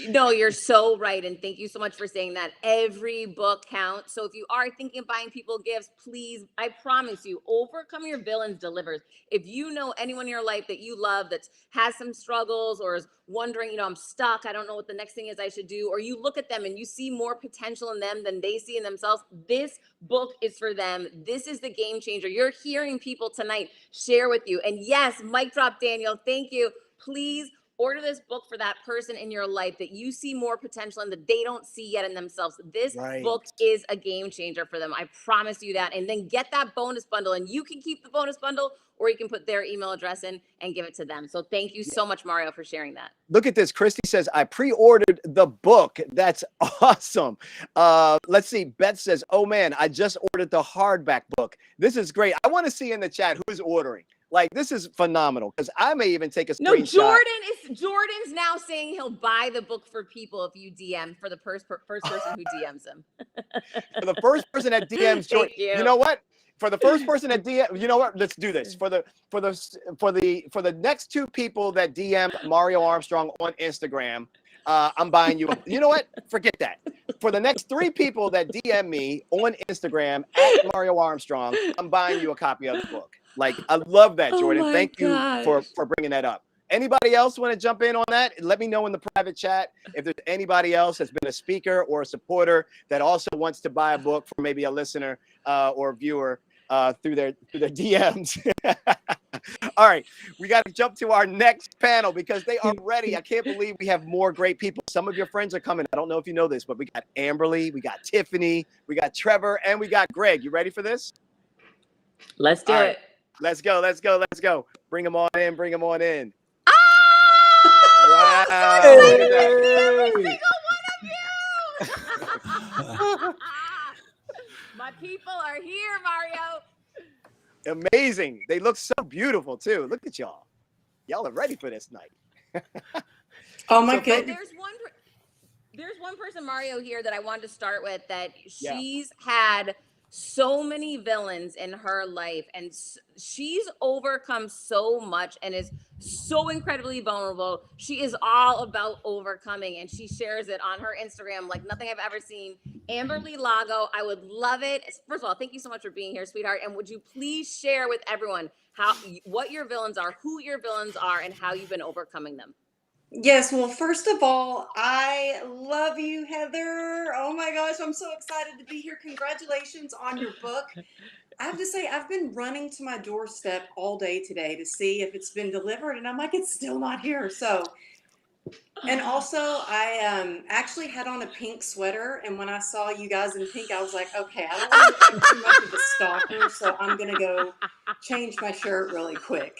C: No, you're so right. And thank you so much for saying that. Every book counts. So if you are thinking of buying people gifts, please, I promise you, Overcome Your Villains delivers. If you know anyone in your life that you love that has some struggles or is wondering, you know, I'm stuck, I don't know what the next thing is I should do, or you look at them and you see more potential in them than they see in themselves, this book is for them. This is the game changer. You're hearing people tonight share with you. And yes, mic drop, Daniel. Thank you. Please order this book for that person in your life that you see more potential in that they don't see yet in themselves. This book is a game changer for them. I promise you that. And then get that bonus bundle, and you can keep the bonus bundle, or you can put their email address in and give it to them. So thank you so much, Mario, for sharing that.
B: Look at this. Christy says, I pre-ordered the book. That's awesome. Let's see. Beth says, oh man, I just ordered the hardback book. This is great. I want to see in the chat who's ordering. Like, this is phenomenal, because I may even take a screenshot.
C: No, Jordan's now saying he'll buy the book for people if you DM, for the first person who DMs him.
B: For the first person that DMs Jordan, you know what? For the first person that DM, you know what? Let's do this. For the next two people that DM Mario Armstrong on Instagram, I'm buying you. You know what? Forget that. For the next 3 people that DM me on Instagram at Mario Armstrong, I'm buying you a copy of the book. Like, I love that, Jordan. Thank you for bringing that up. Anybody else want to jump in on that? Let me know in the private chat if there's anybody else that's been a speaker or a supporter that also wants to buy a book for maybe a listener or a viewer through their DMs. All right, we got to jump to our next panel because they are ready. I can't believe we have more great people. Some of your friends are coming. I don't know if you know this, but we got Amberly, we got Tiffany, we got Trevor, and we got Greg. You ready for this?
C: Let's do it.
B: Let's go. Bring them on in.
C: Ah!
B: Wow.
C: I'm so excited to meet every single one of you. people are here, Mario.
B: Amazing. They look so beautiful too. Look at y'all. Y'all are ready for this night.
L: Oh my
B: So,
L: goodness.
C: There's one person, Mario, here that I wanted to start with that she's had so many villains in her life, and she's overcome so much and is so incredibly vulnerable. She is all about overcoming, and she shares it on her Instagram like nothing I've ever seen. Amberly Lago, I would love it. First of all, thank you so much for being here, sweetheart. And would you please share with everyone what your villains are, who your villains are, and how you've been overcoming them?
L: Yes, well, first of all, I love you, Heather. Oh my gosh, I'm so excited to be here. Congratulations on your book. I have to say, I've been running to my doorstep all day today to see if it's been delivered, and I'm like, it's still not here. So, and also, I actually had on a pink sweater, and when I saw you guys in pink, I was like, okay, I don't want to look like too much of a stalker, so I'm going to go change my shirt really quick.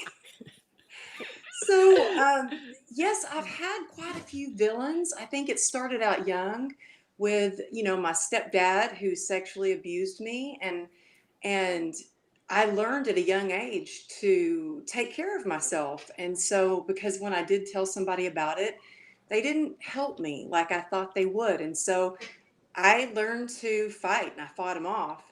L: So, yes, I've had quite a few villains. I think it started out young with, my stepdad who sexually abused me, and I learned at a young age to take care of myself. And so, because when I did tell somebody about it, they didn't help me like I thought they would. And so I learned to fight, and I fought them off.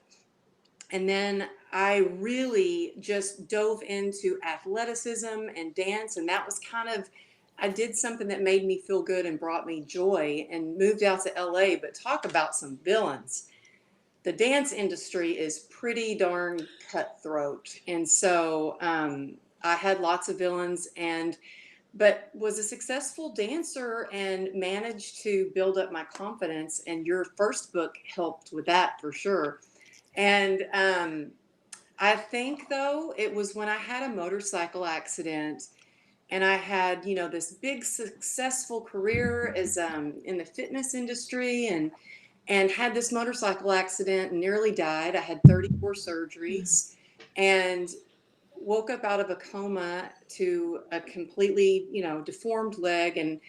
L: And then I really just dove into athleticism and dance. And that was I did something that made me feel good and brought me joy, and moved out to LA. But talk about some villains. The dance industry is pretty darn cutthroat. And so I had lots of villains, but was a successful dancer and managed to build up my confidence. And your first book helped with that for sure. And I think, though, it was when I had a motorcycle accident, and I had, this big successful career as in the fitness industry, and had this motorcycle accident and nearly died. I had 34 surgeries and woke up out of a coma to a completely, deformed leg and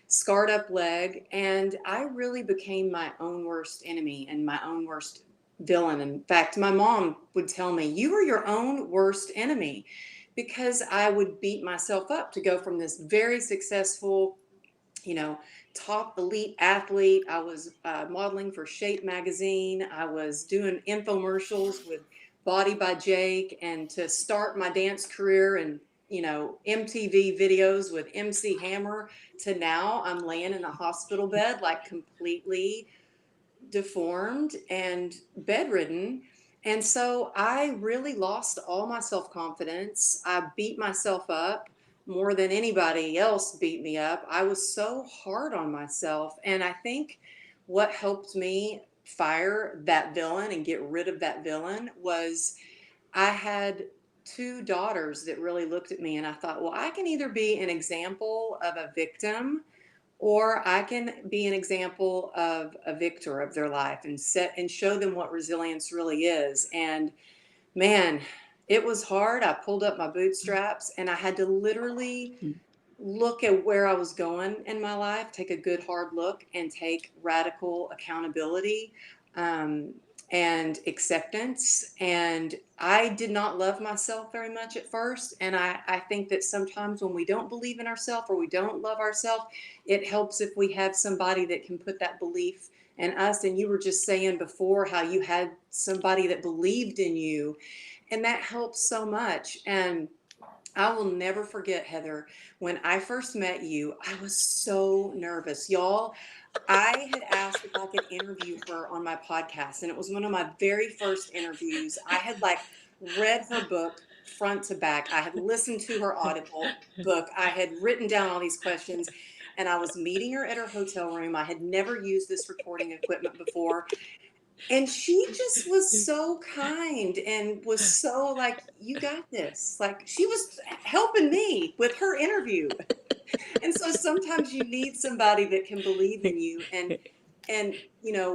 L: scarred up leg. And I really became my own worst enemy and my own worst villain. In fact, my mom would tell me, you were your own worst enemy, because I would beat myself up to go from this very successful, top elite athlete. I was modeling for Shape magazine. I was doing infomercials with Body by Jake, and to start my dance career and, MTV videos with MC Hammer, to now I'm laying in a hospital bed, like completely deformed and bedridden. And so I really lost all my self-confidence. I beat myself up more than anybody else beat me up. I was so hard on myself. And I think what helped me fire that villain and get rid of that villain was I had 2 daughters that really looked at me, and I thought, well, I can either be an example of a victim, or I can be an example of a victor of their life and show them what resilience really is. And man, it was hard. I pulled up my bootstraps, and I had to literally look at where I was going in my life, take a good hard look, and take radical accountability and acceptance. And I did not love myself very much at first. And I think that sometimes when we don't believe in ourselves or we don't love ourselves, it helps if we have somebody that can put that belief in us. And you were just saying before how you had somebody that believed in you, and that helps so much. And I will never forget, Heather, when I first met you, I was so nervous. Y'all, I had asked if I could interview her on my podcast, and it was one of my very first interviews. I had read her book front to back. I had listened to her Audible book. I had written down all these questions, and I was meeting her at her hotel room. I had never used this recording equipment before. And she just was so kind and was so you got this. She was helping me with her interview. And so sometimes you need somebody that can believe in you. And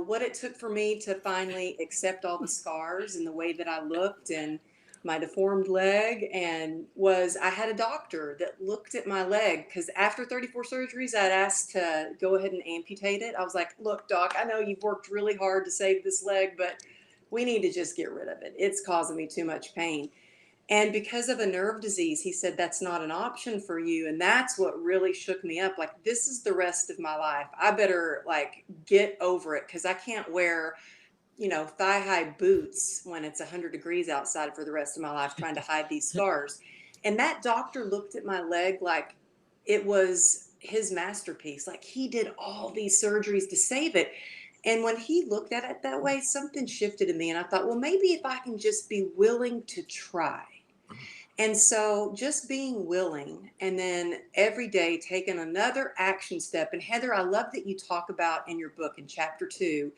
L: what it took for me to finally accept all the scars and the way that I looked and my deformed leg, and I had a doctor that looked at my leg, because after 34 surgeries, I'd asked to go ahead and amputate it. I was like, look, doc, I know you've worked really hard to save this leg, but we need to just get rid of it. It's causing me too much pain. And because of a nerve disease, he said, that's not an option for you. And that's what really shook me up. Like, this is the rest of my life. I better like get over it, because I can't wear, you know, thigh-high boots when it's 100 degrees outside for the rest of my life, trying to hide these scars. And that doctor looked at my leg like it was his masterpiece. Like, he did all these surgeries to save it. And when he looked at it that way, something shifted in me. And I thought, well, maybe if I can just be willing to try. And so just being willing, and then every day taking another action step. And Heather, I love that you talk about in your book in chapter 2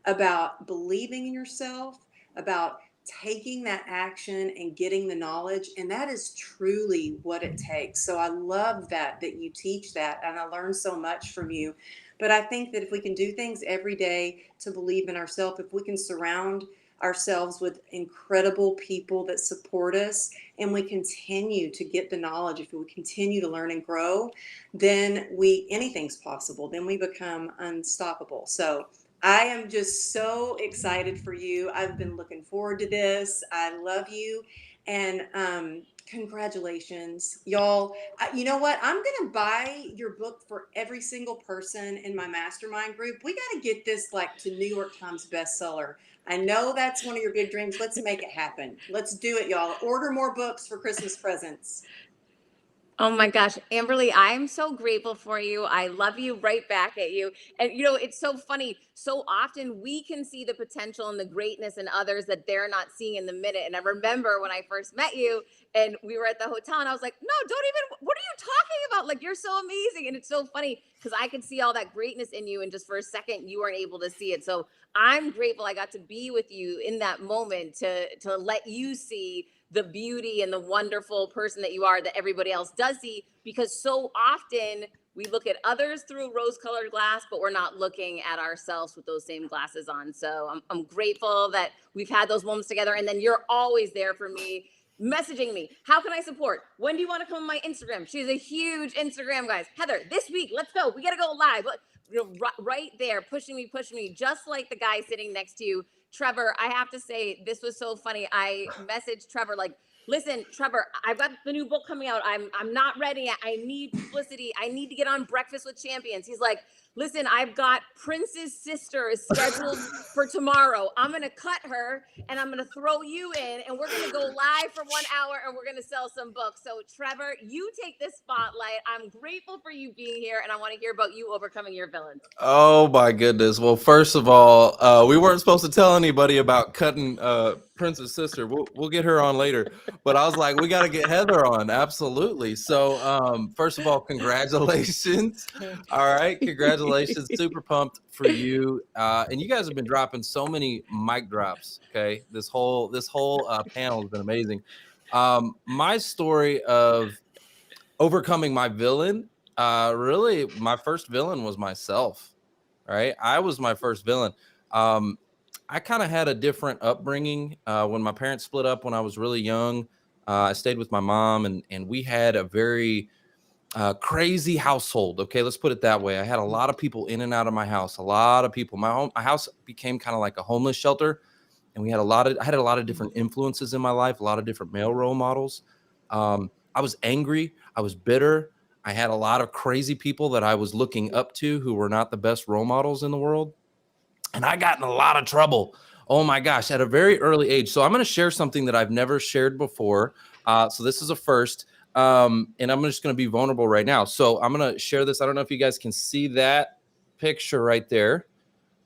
L: about believing in yourself, about taking that action and getting the knowledge. And that is truly what it takes. So I love that you teach that. And I learned so much from you. But I think that if we can do things every day to believe in ourselves, if we can surround ourselves with incredible people that support us, and we continue to get the knowledge, if we continue to learn and grow, then anything's possible. Then we become unstoppable. So I am just so excited for you. I've been looking forward to this. I love you. And congratulations, y'all. You know what? I'm going to buy your book for every single person in my mastermind group. We got to get this like to New York Times bestseller. I know that's one of your big dreams. Let's make it happen. Let's do it, y'all. Order more books for Christmas presents.
C: Oh my gosh, Amberly, I'm so grateful for you. I love you right back at you. And you know, it's so funny. So often we can see the potential and the greatness in others that they're not seeing in the minute. And I remember when I first met you and we were at the hotel and I was like, no, don't even, what are you talking about? Like, you're so amazing. And it's so funny because I could see all that greatness in you. And just for a second, you weren't able to see it. So I'm grateful I got to be with you in that moment to let you see the beauty and the wonderful person that you are that everybody else does see, because so often we look at others through rose-colored glass, but we're not looking at ourselves with those same glasses on. So I'm grateful that we've had those moments together. And then you're always there for me, messaging me. How can I support? When do you want to come on my Instagram? She's a huge Instagram, guys. Heather, this week, let's go. We got to go live. You know, right there, pushing me, just like the guy sitting next to you. Trevor, I have to say, this was so funny. I messaged Trevor like, listen, Trevor, I've got the new book coming out. I'm not ready yet. I need publicity. I need to get on Breakfast with Champions. He's like, listen, I've got Prince's sister is scheduled for tomorrow. I'm going to cut her and I'm going to throw you in and we're going to go live for 1 hour and we're going to sell some books. So Trevor, you take this spotlight. I'm grateful for you being here and I want to hear about you overcoming your villains.
M: Oh my goodness. Well, first of all, we weren't supposed to tell anybody about cutting Prince's sister. We'll get her on later. But I was like, we got to get Heather on. Absolutely. So first of all, congratulations. All right. Congratulations. Super pumped for you. And you guys have been dropping so many mic drops. Okay. This whole panel has been amazing. My story of overcoming my villain, really my first villain was myself. Right. I was my first villain. I kind of had a different upbringing. When my parents split up when I was really young, I stayed with my mom and we had a very crazy household. Okay, let's put it that way. I had a lot of people in and out of my house. A lot of people. My house became kind of like a homeless shelter, and I had a lot of different influences in my life. A lot of different male role models. I was angry. I was bitter. I had a lot of crazy people that I was looking up to who were not the best role models in the world. And I got in a lot of trouble. Oh my gosh, at a very early age. So I'm going to share something that I've never shared before. So this is a first. And I'm just going to be vulnerable right now. So I'm going to share this. I don't know if you guys can see that picture right there.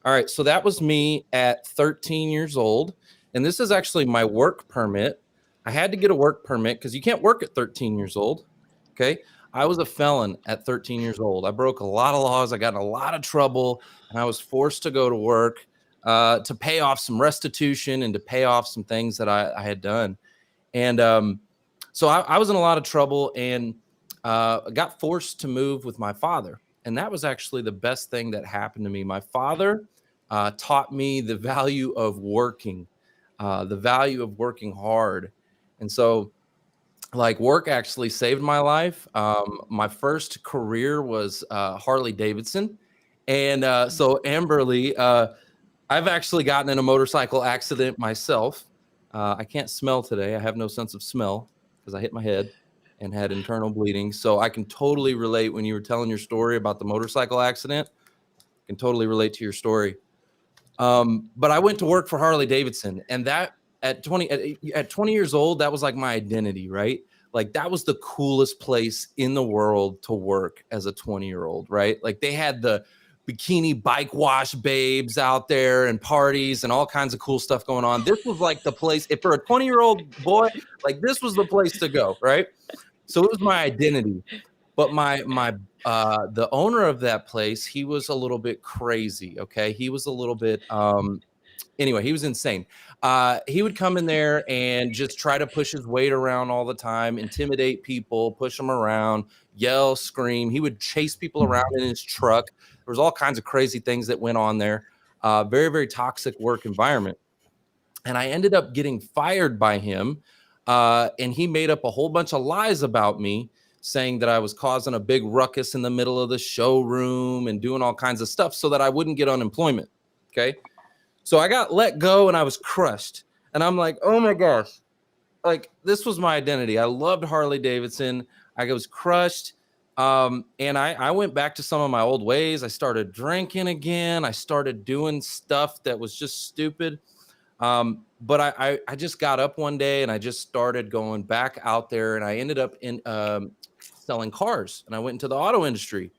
M: All right. So that was me at 13 years old. And this is actually my work permit. I had to get a work permit because you can't work at 13 years old. Okay. I was a felon at 13 years old. I broke a lot of laws. I got in a lot of trouble and I was forced to go to work to pay off some restitution and to pay off some things that I had done. And so I was in a lot of trouble and got forced to move with my father. And that was actually the best thing that happened to me. My father taught me the value of working hard. And so like work actually saved my life. My first career was Harley Davidson. And so Amberly, I've actually gotten in a motorcycle accident myself. I can't smell today. I have no sense of smell because I hit my head and had internal bleeding. So I can totally relate when you were telling your story about the motorcycle accident. I can totally relate to your story. But I went to work for Harley Davidson, and that at 20 years old, that was like my identity, right? Like that was the coolest place in the world to work as a 20-year-old, right? Like they had the bikini bike wash babes out there and parties and all kinds of cool stuff going on. This was like the place, if for a 20-year-old boy, like this was the place to go, right? So it was my identity. But the owner of that place, he was a little bit crazy. Okay. He was a little bit, anyway, he was insane. He would come in there and just try to push his weight around all the time, intimidate people, push them around, yell, scream. He would chase people around in his truck. There was all kinds of crazy things that went on there. Very, very toxic work environment. And I ended up getting fired by him. And he made up a whole bunch of lies about me, saying that I was causing a big ruckus in the middle of the showroom and doing all kinds of stuff so that I wouldn't get unemployment. Okay. So I got let go and I was crushed. And I'm like, oh my gosh, like this was my identity. I loved Harley Davidson. I was crushed. And I went back to some of my old ways. I started drinking again. I started doing stuff that was just stupid. But I just got up one day and I just started going back out there, and I ended up in selling cars, and I went into the auto industry.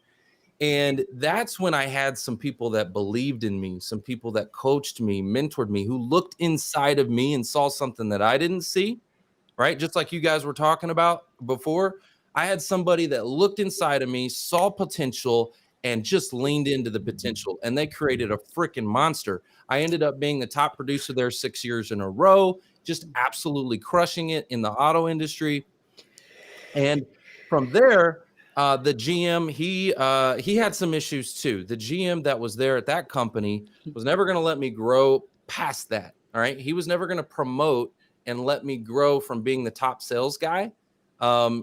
M: And that's when I had some people that believed in me, some people that coached me, mentored me, who looked inside of me and saw something that I didn't see, right? Just like you guys were talking about before. I had somebody that looked inside of me, saw potential, and just leaned into the potential, and they created a freaking monster. I ended up being the top producer there 6 years in a row, just absolutely crushing it in the auto industry. And from there, the GM, he had some issues too. The GM that was there at that company was never going to let me grow past that. All right. He was never going to promote and let me grow from being the top sales guy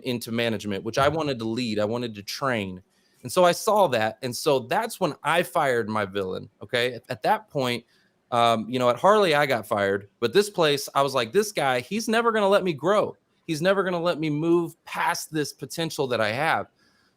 M: into management, which I wanted to lead. I wanted to train. And so I saw that. And so that's when I fired my villain. Okay. At that point, at Harley, I got fired. But this place, I was like, this guy, he's never going to let me grow. He's never going to let me move past this potential that I have.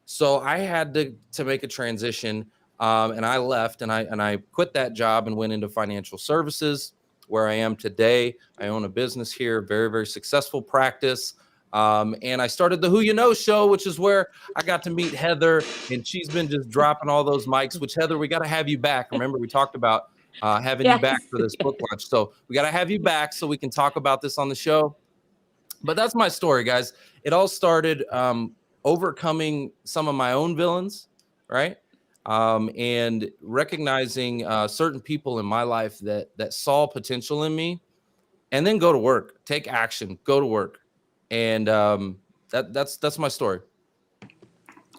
M: So I had to make a transition, and I left, and I quit that job and went into financial services, where I am today. I own a business here, very, very successful practice. And I started the Who You Know show, which is where I got to meet Heather, and she's been just dropping all those mics, which Heather, we got to have you back. Remember, we talked about having you back for this book launch. So we got to have you back so we can talk about this on the show. But that's my story, guys. It all started overcoming some of my own villains, right? And recognizing certain people in my life that saw potential in me, and then go to work, take action, go to work. And that's my story.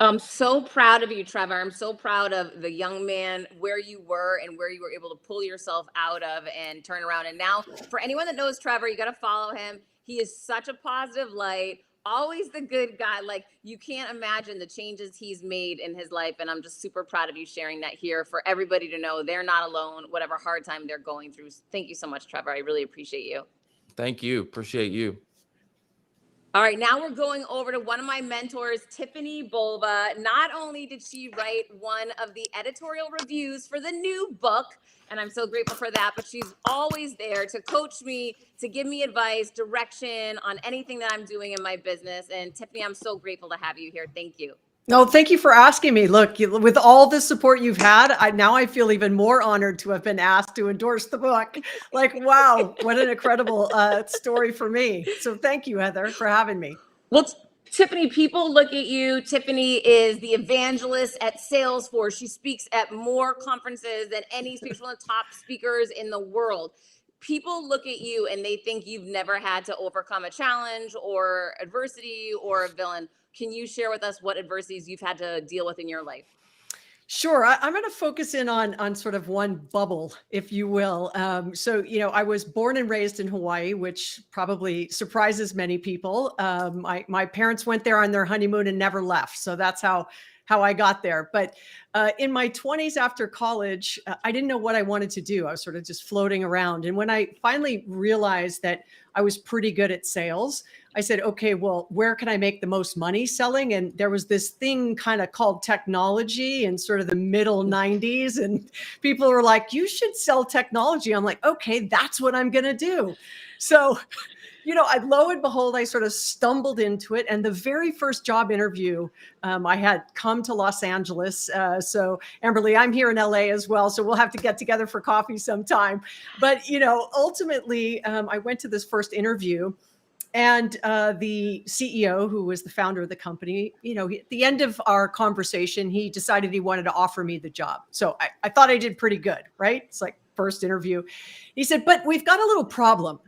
C: I'm so proud of you, Trevor. I'm so proud of the young man, where you were and where you were able to pull yourself out of and turn around. And now, for anyone that knows Trevor, you got to follow him. He is such a positive light, always the good guy. Like, you can't imagine the changes he's made in his life. And I'm just super proud of you sharing that here for everybody to know they're not alone, whatever hard time they're going through. Thank you so much, Trevor. I really appreciate you.
M: Thank you. Appreciate you.
C: All right, now we're going over to one of my mentors, Tiffani Bova. Not only did she write one of the editorial reviews for the new book, and I'm so grateful for that, but she's always there to coach me, to give me advice, direction on anything that I'm doing in my business. And Tiffani, I'm so grateful to have you here. Thank you.
N: No, thank you for asking me. Look, with all the support you've had, I feel even more honored to have been asked to endorse the book. Like, wow, what an incredible story for me. So thank you, Heather, for having me.
C: Well, Tiffani, people look at you. Tiffani is the evangelist at Salesforce. She speaks at more conferences than any speaker, one of the top speakers in the world. People look at you and they think you've never had to overcome a challenge or adversity or a villain. Can you share with us what adversities you've had to deal with in your life?
N: Sure. I'm going to focus in on sort of one bubble, if you will. So, I was born and raised in Hawaii, which probably surprises many people. My parents went there on their honeymoon and never left. So that's how how I got there. But in my 20s after college, I didn't know what I wanted to do. I was sort of just floating around. And when I finally realized that I was pretty good at sales, I said, okay, well, where can I make the most money selling? And there was this thing kind of called technology in sort of the middle 90s. And people were like, you should sell technology. I'm like, okay, that's what I'm going to do. So, lo and behold, I sort of stumbled into it. And the very first job interview, I had come to Los Angeles. So Amberly, I'm here in LA as well. So we'll have to get together for coffee sometime. But, ultimately, I went to this first interview. And the CEO, who was the founder of the company, at the end of our conversation, he decided he wanted to offer me the job. So I thought I did pretty good, right? It's like first interview. He said, but we've got a little problem.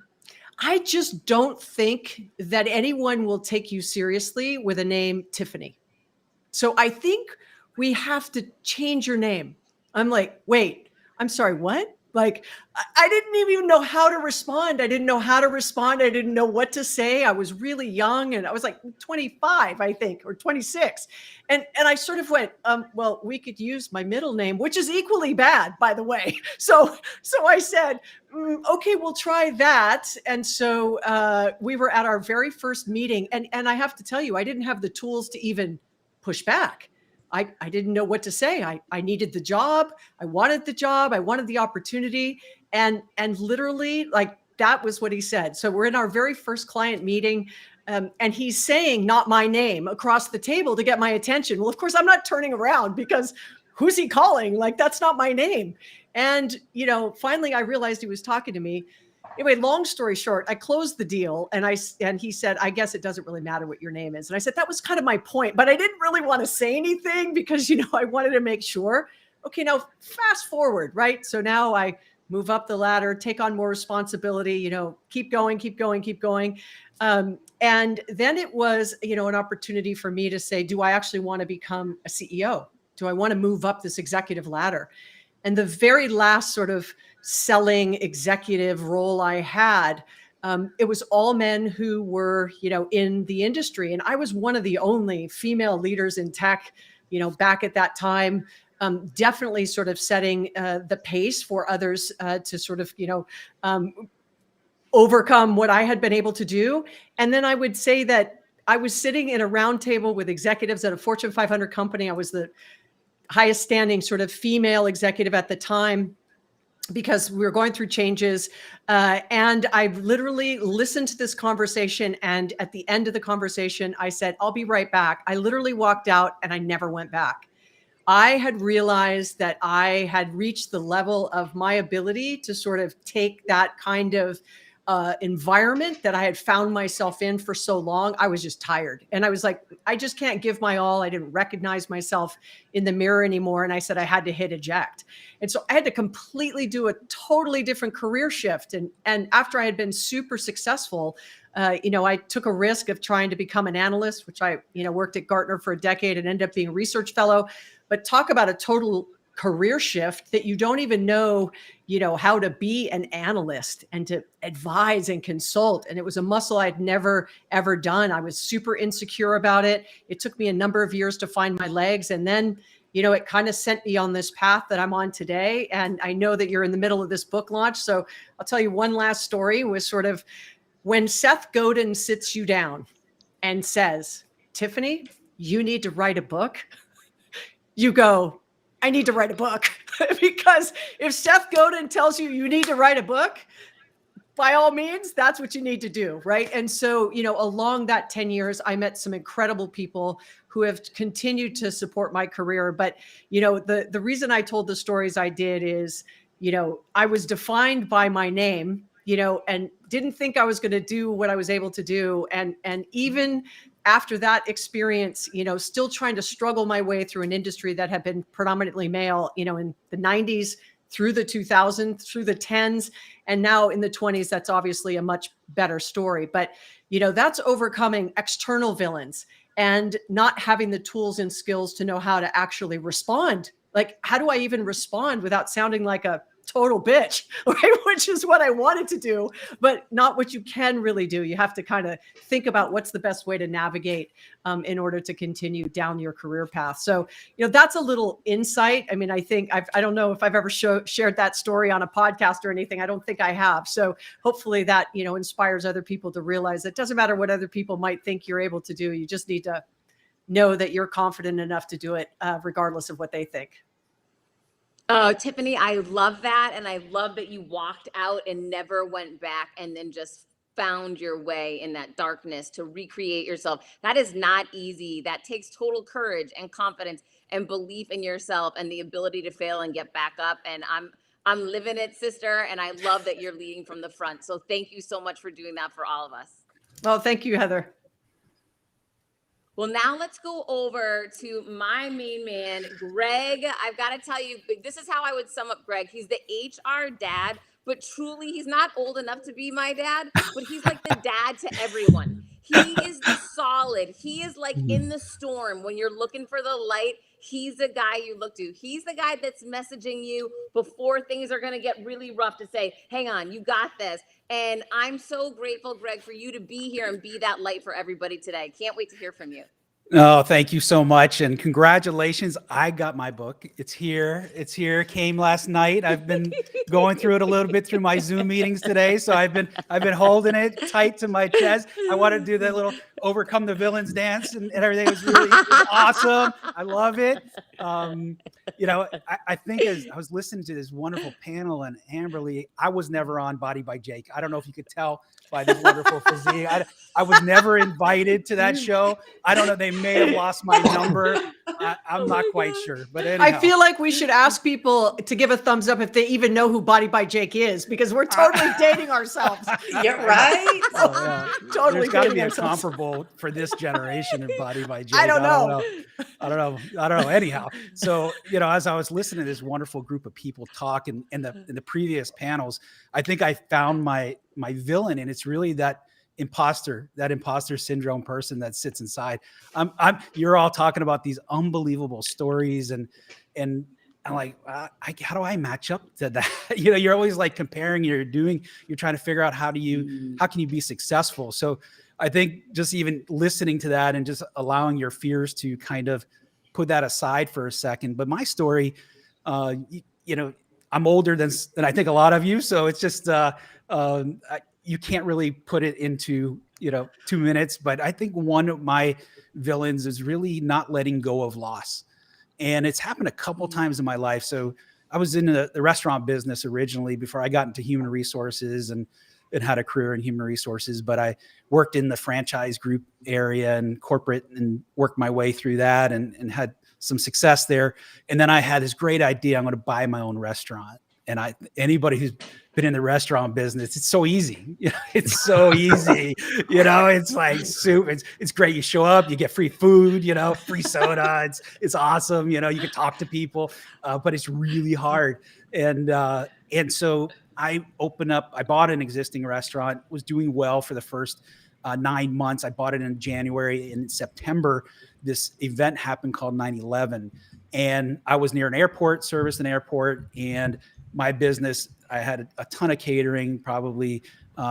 N: I just don't think that anyone will take you seriously with a name Tiffani. So I think we have to change your name. I'm like, wait, I'm sorry, what? Like, I didn't even know how to respond. I didn't know how to respond. I didn't know what to say. I was really young, and I was like 25, I think, or 26. And I sort of went, well, we could use my middle name, which is equally bad, by the way. So I said, okay, we'll try that. And so we were at our very first meeting. And I have to tell you, I didn't have the tools to even push back. I didn't know what to say. I needed the job. I wanted the job. I wanted the opportunity. And literally, like, that was what he said. So we're in our very first client meeting. And he's saying, not my name, across the table to get my attention. Well, of course, I'm not turning around because who's he calling? Like, that's not my name. And, finally, I realized he was talking to me. Anyway, long story short, I closed the deal, and he said, I guess it doesn't really matter what your name is. And I said, that was kind of my point, but I didn't really want to say anything because, I wanted to make sure. Okay, now fast forward, right? So now I move up the ladder, take on more responsibility, keep going. And then it was, an opportunity for me to say, do I actually want to become a CEO? Do I want to move up this executive ladder? And the very last sort of selling executive role I had, it was all men who were, in the industry. And I was one of the only female leaders in tech, back at that time, definitely sort of setting the pace for others to sort of, overcome what I had been able to do. And then I would say that I was sitting in a round table with executives at a Fortune 500 company. I was the highest standing sort of female executive at the time because we were going through changes. And I literally listened to this conversation. And at the end of the conversation, I said, I'll be right back. I literally walked out and I never went back. I had realized that I had reached the level of my ability to sort of take that kind of environment that I had found myself in for so long. I was just tired. And I was like, I just can't give my all. I didn't recognize myself in the mirror anymore. And I said, I had to hit eject. And so I had to completely do a totally different career shift. And after I had been super successful, I took a risk of trying to become an analyst, which I, worked at Gartner for a decade and ended up being a research fellow. But talk about a total career shift that you don't even know, how to be an analyst and to advise and consult. And it was a muscle I'd never, ever done. I was super insecure about it. It took me a number of years to find my legs. And then, it kind of sent me on this path that I'm on today. And I know that you're in the middle of this book launch. So I'll tell you one last story was sort of when Seth Godin sits you down and says, Tiffani, you need to write a book. You go, I need to write a book. Because if Seth Godin tells you need to write a book, by all means, that's what you need to do, right? And so, along that 10 years, I met some incredible people who have continued to support my career. But, the reason I told the stories I did is, I was defined by my name, and didn't think I was going to do what I was able to do. And even after that experience, still trying to struggle my way through an industry that had been predominantly male, in the 90s, through the 2000s, through the 10s, and now in the 20s, that's obviously a much better story. But, that's overcoming external villains and not having the tools and skills to know how to actually respond. Like, how do I even respond without sounding like a total bitch, right? Which is what I wanted to do, but not what you can really do. You have to kind of think about what's the best way to navigate in order to continue down your career path. So, that's a little insight. I mean, I think I don't know if I've ever shared that story on a podcast or anything. I don't think I have. So hopefully that, inspires other people to realize it doesn't matter what other people might think you're able to do. You just need to know that you're confident enough to do it regardless of what they think.
C: Oh, Tiffani, I love that. And I love that you walked out and never went back and then just found your way in that darkness to recreate yourself. That is not easy. That takes total courage and confidence and belief in yourself and the ability to fail and get back up. And I'm living it, sister. And I love that you're leading from the front. So thank you so much for doing that for all of us.
N: Well, thank you, Heather.
C: Well, now let's go over to my main man, Greg. I've got to tell you, this is how I would sum up Greg. He's the HR dad, but truly he's not old enough to be my dad, but he's like the dad to everyone. He is the solid. He is like in the storm. When you're looking for the light, he's the guy you look to. He's the guy that's messaging you before things are going to get really rough to say, hang on, you got this. And I'm so grateful, Greg, for you to be here and be that light for everybody today. Can't wait to hear from you.
O: Oh, thank you so much. And congratulations. I got my book. It's here. It's here. It came last night. I've been going through it a little bit through my Zoom meetings today. So I've been holding it tight to my chest. I wanted to do that little overcome the villains dance and everything. It was awesome. I love it. I think as I was listening to this wonderful panel and Amberly, I was never on Body by Jake. I don't know if you could tell by this wonderful physique. I was never invited to that show. I don't know. They may have lost my number. I'm not quite sure. But anyhow.
N: I feel like we should ask people to give a thumbs up if they even know who Body by Jake is, because we're totally dating ourselves.
L: You're right.
N: Totally.
O: There's got to be a comparable for this generation of Body by Jake.
N: I don't know.
O: I don't know. Anyhow, so as I was listening to this wonderful group of people talk in the previous panels, I think I found my villain, and it's really that imposter syndrome person that sits inside. You're all talking about these unbelievable stories, and I'm like, how do I match up to that? You're always like comparing. You're trying to figure out how can you be successful. So I think just even listening to that and just allowing your fears to kind of put that aside for a second. But my story, I'm older than I think a lot of you, so it's just you can't really put it into 2 minutes. But I think one of my villains is really not letting go of loss, and it's happened a couple times in my life. So I was in the restaurant business originally before I got into human resources and had a career in human resources, but I worked in the franchise group area and corporate and worked my way through that and had some success there. And then I had this great idea. I'm going to buy my own restaurant. And anybody who's been in the restaurant business, it's so easy. It's so easy. It's like soup. It's great. You show up, you get free food, free soda. It's awesome. You can talk to people, but it's really hard. And so I bought an existing restaurant, was doing well for the first 9 months. I bought it in January. In September, this event happened called 9/11. And I was near an airport, serviced an airport, and my business, I had a ton of catering, probably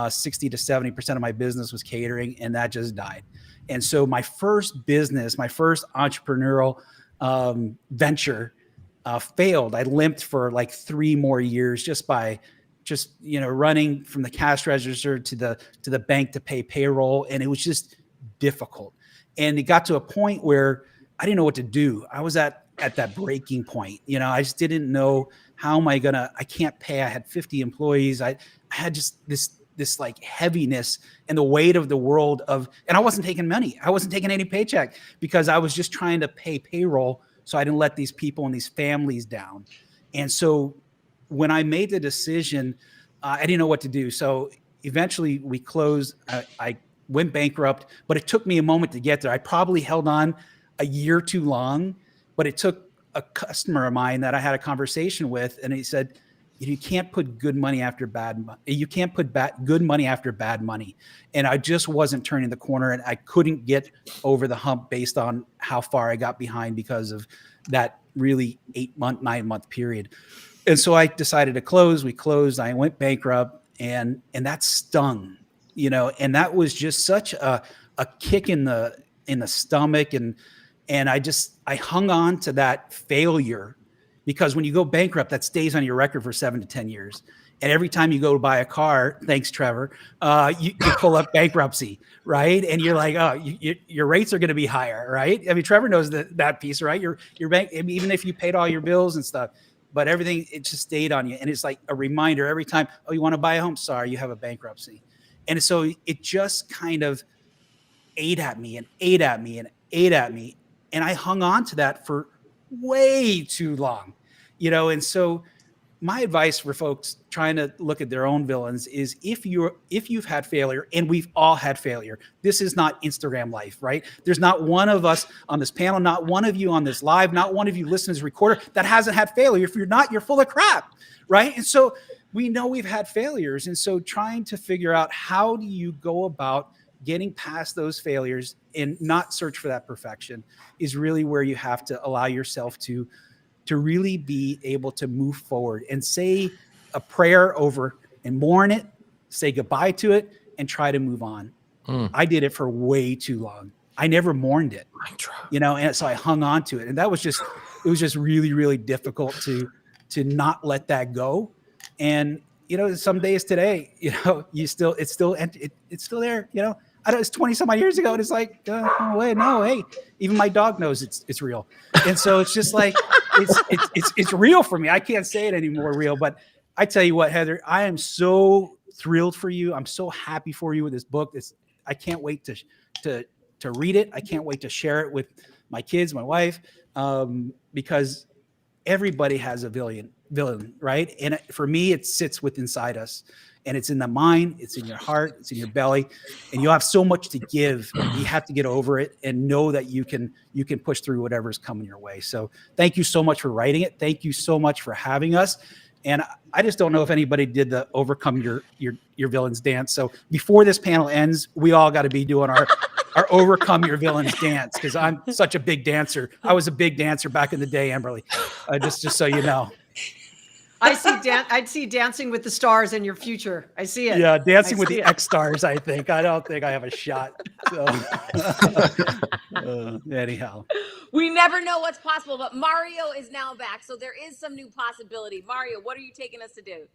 O: 60 to 70% of my business was catering, and that just died. And so my first business, my first entrepreneurial venture failed. I limped for like 3 more years just by running from the cash register to the bank to pay payroll. And it was just difficult. And it got to a point where I didn't know what to do. I was at that breaking point. I just didn't know, how am I I can't pay. I had 50 employees. I had just this like heaviness and the weight of the world and I wasn't taking money. I wasn't taking any paycheck because I was just trying to pay payroll. So I didn't let these people and these families down. And so when I made the decision, I didn't know what to do. So eventually we closed. I went bankrupt, but it took me a moment to get there. I probably held on a year too long, but it took a customer of mine that I had a conversation with, and he said, you can't put good money after bad money. You can't put good money after bad money. And I just wasn't turning the corner, and I couldn't get over the hump based on how far I got behind because of that really 9 month period. And so I decided to close. We closed. I went bankrupt, and that stung, and that was just such a kick in the stomach. And I hung on to that failure, because when you go bankrupt, that stays on your record for 7 to 10 years. And every time you go to buy a car, thanks, Trevor, you pull up bankruptcy, right? And you're like, oh, your rates are going to be higher, right? I mean, Trevor knows that piece, right? Your bank, even if you paid all your bills and stuff, but everything, it just stayed on you. And it's like a reminder every time, oh, you want to buy a home? Sorry, you have a bankruptcy. And so it just kind of ate at me and ate at me and ate at me. And I hung on to that for way too long, and so my advice for folks trying to look at their own villains is, if you've had failure, and we've all had failure, this is not Instagram life, right? There's not one of us on this panel, not one of you on this live, not one of you listening to this recorder that hasn't had failure. If you're not, you're full of crap, right? And so we know we've had failures. And so trying to figure out, how do you go about getting past those failures and not search for that perfection, is really where you have to allow yourself to really be able to move forward and say a prayer over and mourn it, say goodbye to it, and try to move on. I did it for way too long. I never mourned it, and so I hung on to it. And it was just really, really difficult to not let that go. And, some days today, it's still there, I know it's 20 some odd years ago, and it's like, hey, even my dog knows it's real. And so it's just like, it's real for me. I can't say it any more real, but I tell you what, Heather, I am so thrilled for you. I'm so happy for you with this book. I can't wait to read it. I can't wait to share it with my kids, my wife, because everybody has a villain, right? And for me, it sits within inside us. And it's in the mind, it's in your heart, it's in your belly, and you have so much to give. You have to get over it and know that you can push through whatever's coming your way. So thank you so much for writing it. Thank you so much for having us. And I just don't know if anybody did the overcome your villains dance. So before this panel ends, we all got to be doing our overcome your villains dance, because I'm such a big dancer. I was a big dancer back in the day, Amberly. Just so you know.
N: I'd see Dancing with the Stars in your future. I see it.
O: Yeah, Dancing with the X Stars, I think. I don't think I have a shot. So anyhow.
C: We never know what's possible, but Mario is now back. So there is some new possibility. Mario, what are you taking us to do?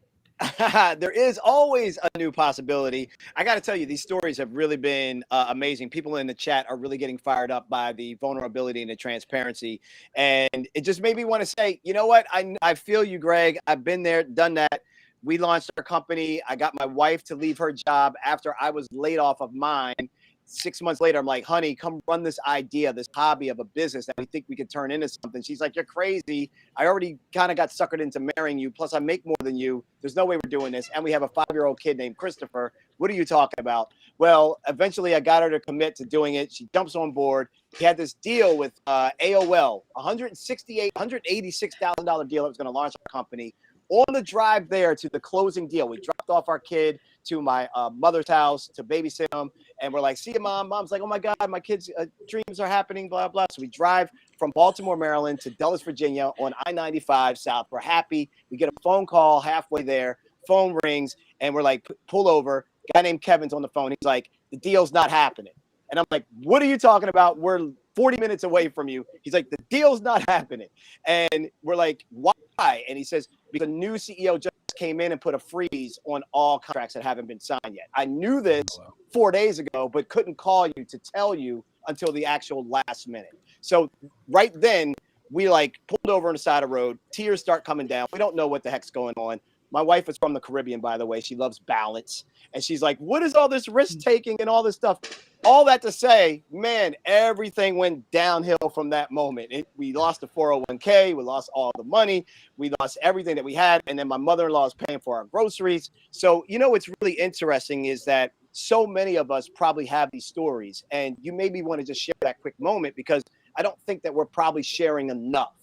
B: There is always a new possibility. I got to tell you, these stories have really been amazing. People in the chat are really getting fired up by the vulnerability and the transparency. And it just made me want to say, you know what? I feel you, Greg. I've been there, done that. We launched our company. I got my wife to leave her job after I was laid off of mine. 6 months later, I'm like, honey, come run this idea, this hobby of a business that we think we could turn into something. She's like, you're crazy. I already kind of got suckered into marrying you. Plus, I make more than you. There's no way we're doing this. And we have a 5-year-old kid named Christopher. What are you talking about? Well, eventually I got her to commit to doing it. She jumps on board. He had this deal with AOL, $186,000 deal that was going to launch our company. On the drive there to the closing deal, we dropped off our kid to my mother's house to babysit him. And we're like, see you, Mom. Mom's like, oh, my God, my kids' dreams are happening, blah, blah. So we drive from Baltimore, Maryland to Dulles, Virginia on I-95 South. We're happy. We get a phone call halfway there. Phone rings, and we're like, pull over. Guy named Kevin's on the phone. He's like, the deal's not happening. And I'm like, what are you talking about? We're 40 minutes away from you. He's like, the deal's not happening. And we're like, why? And he says, because the new CEO just came in and put a freeze on all contracts that haven't been signed yet. I knew this 4 days ago, but couldn't call you to tell you until the actual last minute. So right then, we like pulled over on the side of the road. Tears start coming down. We don't know what the heck's going on. My wife is from the Caribbean, by the way. She loves balance. And she's like, what is all this risk taking and all this stuff? All that to say, man, everything went downhill from that moment. We lost the 401k. We lost all the money. We lost everything that we had. And then my mother-in-law is paying for our groceries. So, you know, what's really interesting is that so many of us probably have these stories. And you maybe want to just share that quick moment, because I don't think that we're probably sharing enough.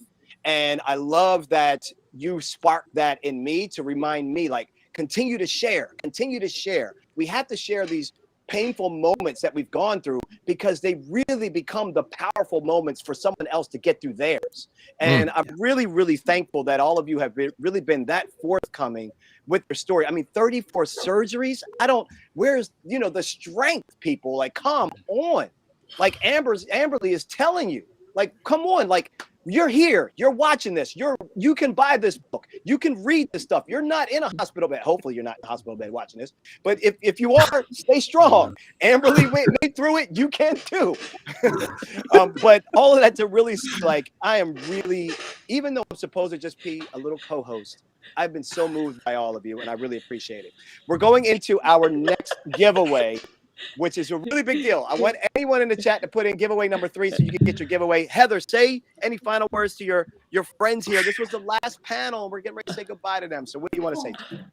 B: And I love that you sparked that in me to remind me, like, continue to share, continue to share. We have to share these painful moments that we've gone through, because they really become the powerful moments for someone else to get through theirs. And I'm really, really thankful that all of you have really been that forthcoming with your story. I mean, 34 surgeries. Where's, the strength, people? Like, come on. Like Amberly is telling you, like, come on, like, you're here, you're watching this, you can buy this book, you can read this stuff. You're not in a hospital bed. Hopefully you're not in a hospital bed watching this, but if you are, stay strong. Amberly made through it, you can too. But all of that to really see, like, I am really, even though I'm supposed to just be a little co-host, I've been so moved by all of you, and I really appreciate it. We're going into our next giveaway, which is a really big deal. I want anyone in the chat to put in giveaway number 3 so you can get your giveaway. Heather, say any final words to your friends here. This was the last panel. We're getting ready to say goodbye to them. So what do you want to say to them?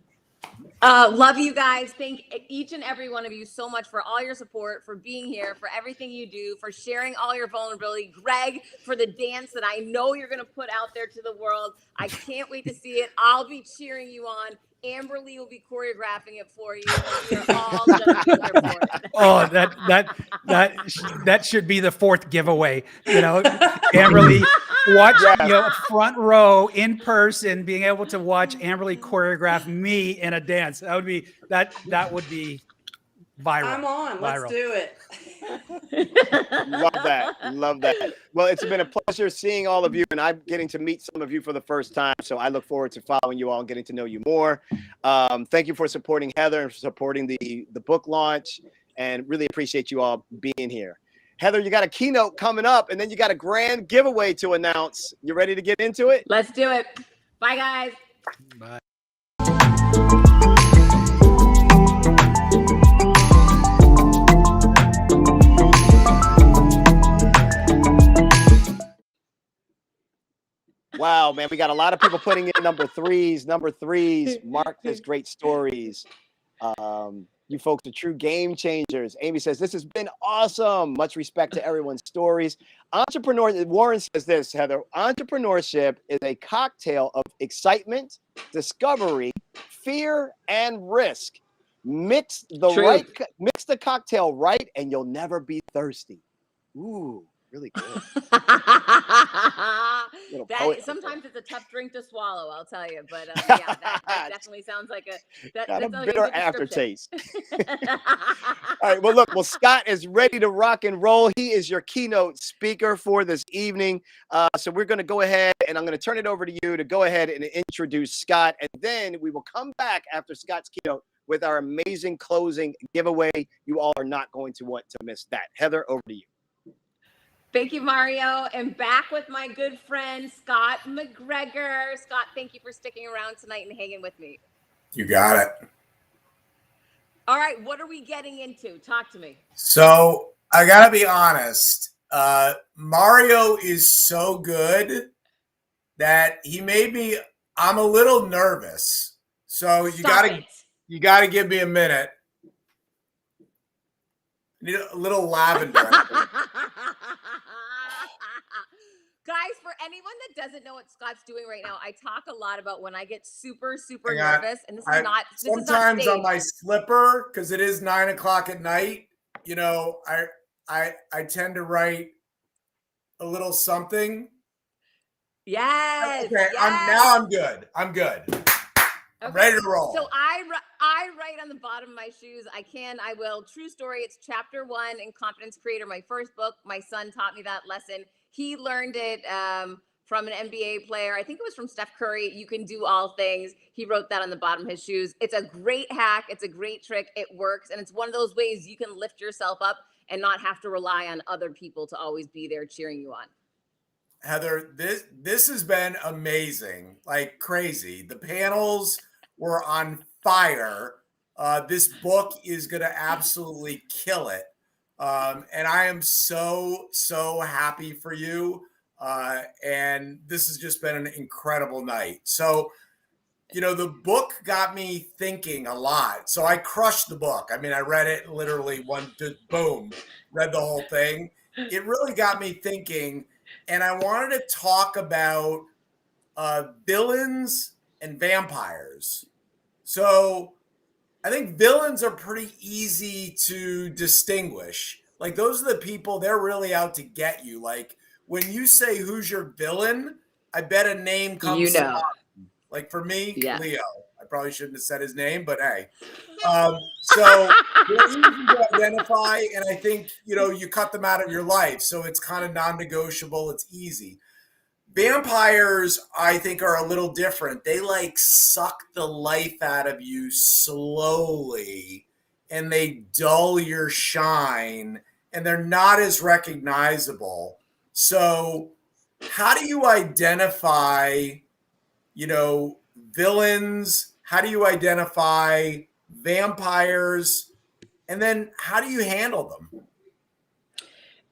C: Love you guys. Thank each and every one of you so much for all your support, for being here, for everything you do, for sharing all your vulnerability. Greg, for the dance that I know you're going to put out there to the world. I can't wait to see it. I'll be cheering you on. Amberly will be choreographing it for you. We are all going to be here for it.
O: Oh, that should be the 4th giveaway. Amberly, watch front row in person, being able to watch Amberly choreograph me in a dance. That would be viral.
L: I'm on. Let's do it.
B: Love that. Well, it's been a pleasure seeing all of you, and I'm getting to meet some of you for the first time. So I look forward to following you all and getting to know you more. Thank you for supporting Heather and for supporting the book launch, and really appreciate you all being here. Heather, you got a keynote coming up, and then you got a grand giveaway to announce. You ready to get into it?
C: Let's do it. Bye, guys.
O: Bye.
B: Wow, man, we got a lot of people putting in number threes. Mark says great stories. You folks are true game changers. Amy says, this has been awesome. Much respect to everyone's stories. Warren says this, Heather, entrepreneurship is a cocktail of excitement, discovery, fear, and risk. Mix the cocktail right, and you'll never be thirsty. Ooh. Really good.
C: Sometimes it's a tough drink to swallow, I'll tell you. But yeah, that definitely sounds like
B: a bitter aftertaste. All right. Well, Scott is ready to rock and roll. He is your keynote speaker for this evening. So we're going to go ahead, and I'm going to turn it over to you to go ahead and introduce Scott, and then we will come back after Scott's keynote with our amazing closing giveaway. You all are not going to want to miss that. Heather, over to you.
C: Thank you, Mario. And back with my good friend, Scott MacGregor. Scott, thank you for sticking around tonight and hanging with me.
D: You got it.
C: All right, what are we getting into? Talk to me.
D: So I got to be honest. Mario is so good that he made me, I'm a little nervous. So you got to give me a minute. Need a little lavender.
C: Guys, for anyone that doesn't know what Scott's doing right now, I talk a lot about when I get super nervous, and this is not
D: sometimes on my slipper, because it is 9 o'clock at night. I tend to write a little something.
C: Yes.
D: Okay.
C: Yes.
D: I'm good.
C: Okay.
D: I'm ready to roll.
C: So I write on the bottom of my shoes. I will. True story. It's chapter 1 in Confidence Creator, my first book. My son taught me that lesson. He learned it from an NBA player. I think it was from Steph Curry. You can do all things. He wrote that on the bottom of his shoes. It's a great hack. It's a great trick. It works. And it's one of those ways you can lift yourself up and not have to rely on other people to always be there cheering you on.
D: Heather, this has been amazing, like crazy. The panels were on fire. This book is going to absolutely kill it. And I am so happy for you. And this has just been an incredible night. So, the book got me thinking a lot. So I crushed the book. I mean, I read it literally boom, read the whole thing. It really got me thinking. And I wanted to talk about villains and vampires. So I think villains are pretty easy to distinguish. Like those are the people, they're really out to get you. Like when you say who's your villain, I bet a name comes to mind. Like for me, Leo. I probably shouldn't have said his name, but hey. So they're easy to identify, and I think, you know, you cut them out of your life. So it's kind of non-negotiable. It's easy. Vampires, I think, are a little different. They like suck the life out of you slowly, and they dull your shine, and they're not as recognizable. So how do you identify, you know, villains? How do you identify vampires? And then how do you handle them?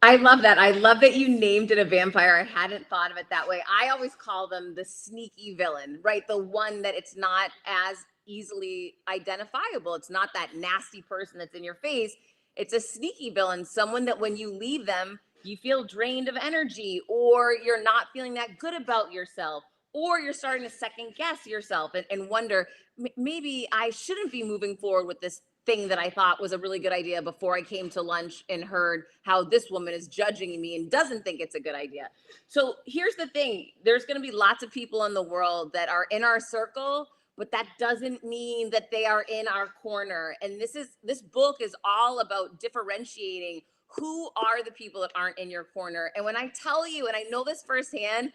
C: I love that. I love that you named it a vampire. I hadn't thought of it that way. I always call them the sneaky villain, right? The one that it's not as easily identifiable. It's not that nasty person that's in your face. It's a sneaky villain, someone that when you leave them, you feel drained of energy, or you're not feeling that good about yourself, or you're starting to second guess yourself and wonder, maybe I shouldn't be moving forward with this thing that I thought was a really good idea before I came to lunch and heard how this woman is judging me and doesn't think it's a good idea. So here's the thing. There's going to be lots of people in the world that are in our circle, but that doesn't mean that they are in our corner. And this book is all about differentiating who are the people that aren't in your corner. And when I tell you, and I know this firsthand,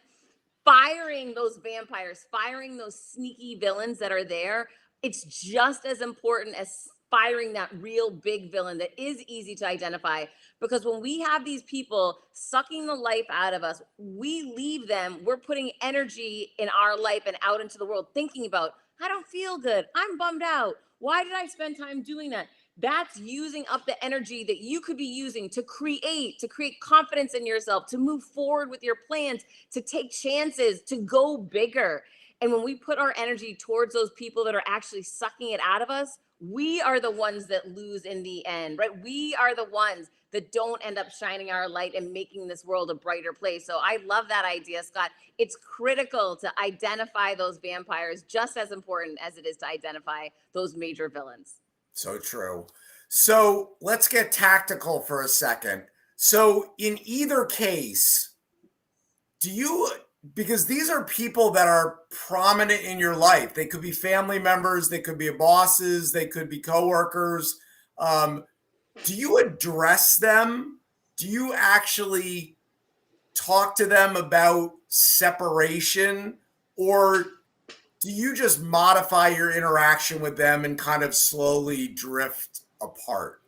C: firing those vampires, firing those sneaky villains that are there, it's just as important as firing that real big villain that is easy to identify. Because when we have these people sucking the life out of us, we leave them, we're putting energy in our life and out into the world thinking about, I don't feel good, I'm bummed out, why did I spend time doing that? That's using up the energy that you could be using to create confidence in yourself, to move forward with your plans, to take chances, to go bigger. And when we put our energy towards those people that are actually sucking it out of us, we are the ones that lose in the end, right? We are the ones that don't end up shining our light and making this world a brighter place. So I love that idea, Scott. It's critical to identify those vampires, just as important as it is to identify those major villains.
D: So true. So let's get tactical for a second. So in either case, because these are people that are prominent in your life. They could be family members, they could be bosses, they could be coworkers. Do you address them? Do you actually talk to them about separation, or do you just modify your interaction with them and kind of slowly drift apart?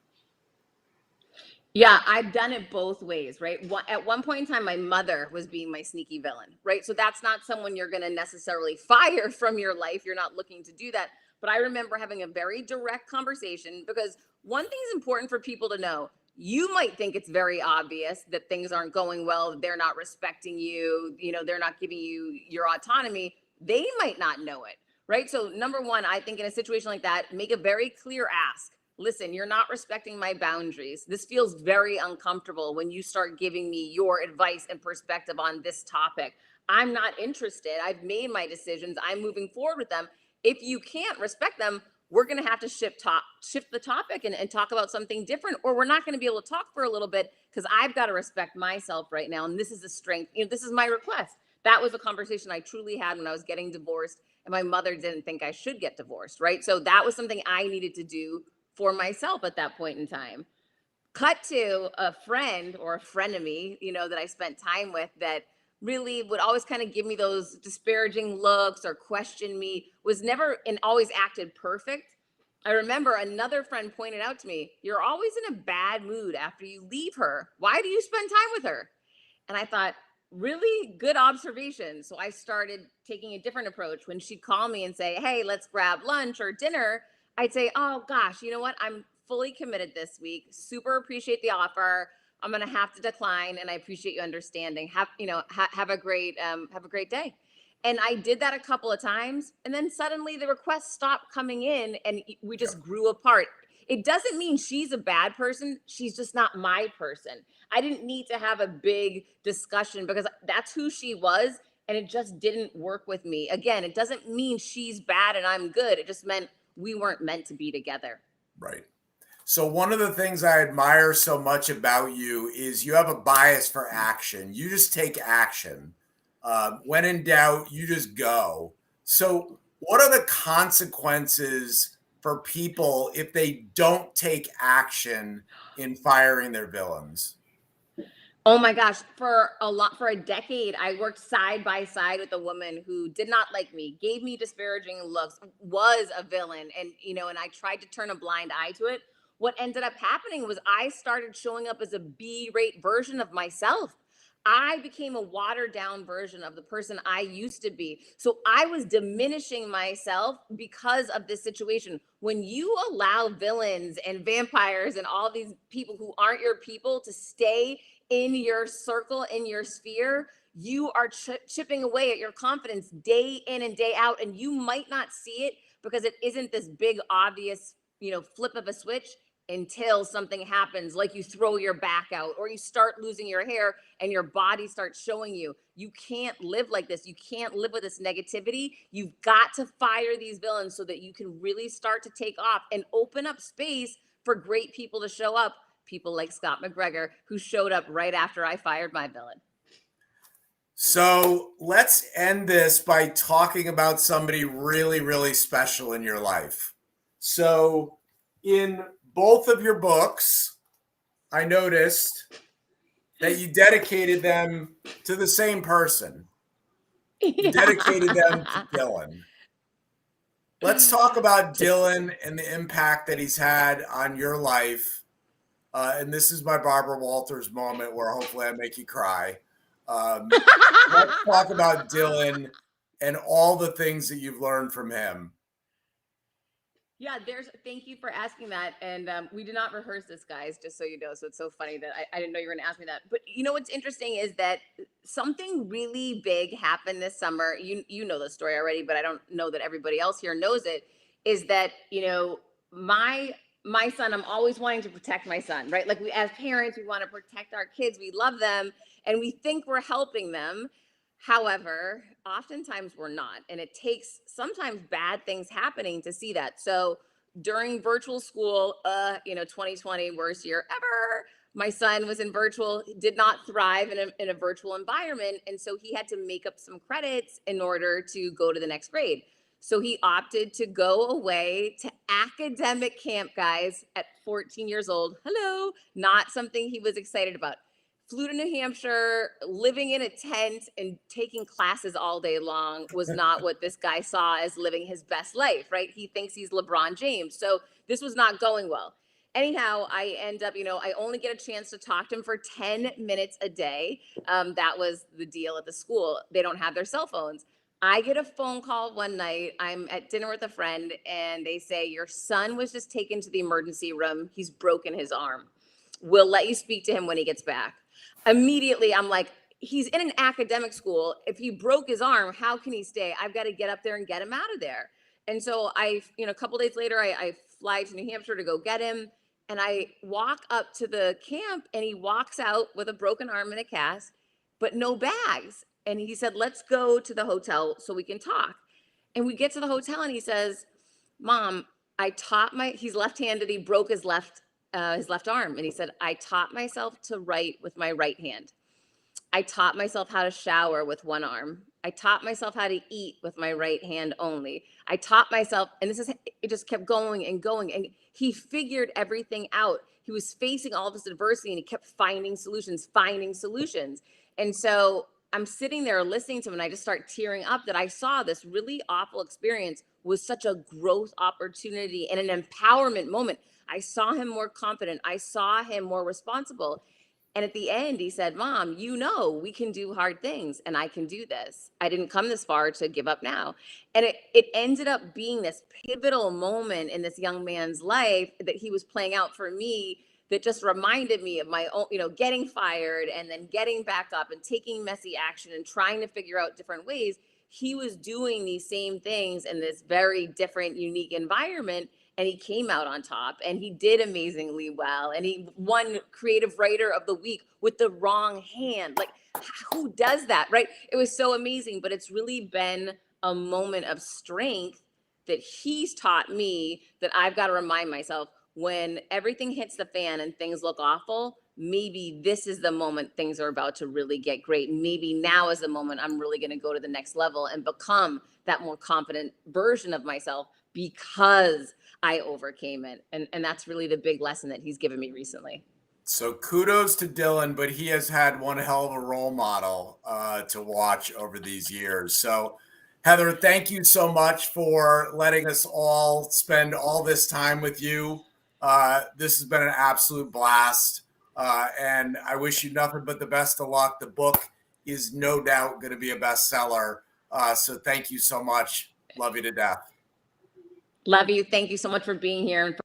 C: Yeah, I've done it both ways, right? At one point in time, my mother was being my sneaky villain, right? So that's not someone you're going to necessarily fire from your life. You're not looking to do that. But I remember having a very direct conversation, because one thing is important for people to know. You might think it's very obvious that things aren't going well, they're not respecting you, they're not giving you your autonomy. They might not know it, right? So number one, I think in a situation like that, make a very clear ask. Listen, you're not respecting my boundaries. This feels very uncomfortable when you start giving me your advice and perspective on this topic. I'm not interested. I've made my decisions. I'm moving forward with them. If you can't respect them, we're going to have to shift the topic and talk about something different, or we're not going to be able to talk for a little bit, because I've got to respect myself right now. And this is a strength. This is my request. That was a conversation I truly had when I was getting divorced, and my mother didn't think I should get divorced, right? So that was something I needed to do for myself at that point in time. Cut to a friend or a frenemy, that I spent time with, that really would always kind of give me those disparaging looks or question me, was never and always acted perfect. I remember another friend pointed out to me, you're always in a bad mood after you leave her. Why do you spend time with her? And I thought, really good observation. So I started taking a different approach. When she'd call me and say, hey, let's grab lunch or dinner, I'd say, oh gosh, you know what? I'm fully committed this week. Super appreciate the offer. I'm going to have to decline, and I appreciate you understanding. Have a great day. And I did that a couple of times, and then suddenly the requests stopped coming in, and we just grew apart. It doesn't mean she's a bad person. She's just not my person. I didn't need to have a big discussion, because that's who she was, and it just didn't work with me. Again, it doesn't mean she's bad and I'm good. It just meant we weren't meant to be together.
D: Right. So one of the things I admire so much about you is you have a bias for action. You just take action. When in doubt, you just go. So what are the consequences for people if they don't take action in firing their villains?
C: Oh my gosh, for a decade, I worked side by side with a woman who did not like me, gave me disparaging looks, was a villain, and and I tried to turn a blind eye to it. What ended up happening was I started showing up as a B-rate version of myself. I became a watered down version of the person I used to be. So I was diminishing myself because of this situation. When you allow villains and vampires and all these people who aren't your people to stay in your circle, in your sphere, you are chipping away at your confidence day in and day out. And you might not see it because it isn't this big, obvious, flip of a switch until something happens, like you throw your back out or you start losing your hair and your body starts showing you. You can't live like this. You can't live with this negativity. You've got to fire these villains so that you can really start to take off and open up space for great people to show up. People like Scott MacGregor, who showed up right after I fired my villain.
D: So let's end this by talking about somebody really, really special in your life. So in both of your books, I noticed that you dedicated them to the same person. You dedicated them to Dylan. Let's talk about Dylan and the impact that he's had on your life. And this is my Barbara Walters moment where hopefully I make you cry. Let's talk about Dylan and all the things that you've learned from him.
C: Yeah, thank you for asking that. And we did not rehearse this, guys, just so you know. So it's so funny that I didn't know you were going to ask me that. But what's interesting is that something really big happened this summer. You know the story already, but I don't know that everybody else here knows it. Is that, my son, I'm always wanting to protect my son, right? Like as parents, we want to protect our kids. We love them and we think we're helping them. However, oftentimes we're not. And it takes sometimes bad things happening to see that. So during virtual school, 2020, worst year ever. My son was in virtual, did not thrive in a virtual environment. And so he had to make up some credits in order to go to the next grade. So he opted to go away to academic camp, guys, at 14 years old. Hello, not something he was excited about. Flew to New Hampshire, living in a tent and taking classes all day long was not what this guy saw as living his best life, right? He thinks he's LeBron James. So this was not going well. Anyhow, I end up, I only get a chance to talk to him for 10 minutes a day. That was the deal at the school. They don't have their cell phones. I get a phone call one night. I'm at dinner with a friend and they say, your son was just taken to the emergency room. He's broken his arm. We'll let you speak to him when he gets back. Immediately, I'm like, he's in an academic school. If he broke his arm, how can he stay? I've got to get up there and get him out of there. And so a couple days later, I fly to New Hampshire to go get him. And I walk up to the camp and he walks out with a broken arm and a cast, but no bags. And he said, let's go to the hotel so we can talk. And we get to the hotel and he says, Mom, he's left-handed. He broke his left arm. And he said, I taught myself to write with my right hand. I taught myself how to shower with one arm. I taught myself how to eat with my right hand only. I taught myself, and it just kept going and going. And he figured everything out. He was facing all this adversity and he kept finding solutions. And so I'm sitting there listening to him and I just start tearing up that I saw this really awful experience was such a growth opportunity and an empowerment moment. I saw him more confident. I saw him more responsible. And at the end, he said, Mom, we can do hard things and I can do this. I didn't come this far to give up now. And it ended up being this pivotal moment in this young man's life that he was playing out for me that just reminded me of my own, getting fired and then getting back up and taking messy action and trying to figure out different ways. He was doing these same things in this very different, unique environment. And he came out on top and he did amazingly well. And he won Creative Writer of the Week with the wrong hand. Like, who does that, right? It was so amazing, but it's really been a moment of strength that he's taught me that I've got to remind myself when everything hits the fan and things look awful, maybe this is the moment things are about to really get great. Maybe now is the moment I'm really going to go to the next level and become that more confident version of myself because I overcame it. And that's really the big lesson that he's given me recently.
D: So kudos to Dylan, but he has had one hell of a role model to watch over these years. So Heather, thank you so much for letting us all spend all this time with you. This has been an absolute blast. And I wish you nothing but the best of luck. The book is no doubt going to be a bestseller. So thank you so much. Love you to death.
C: Love you. Thank you so much for being here.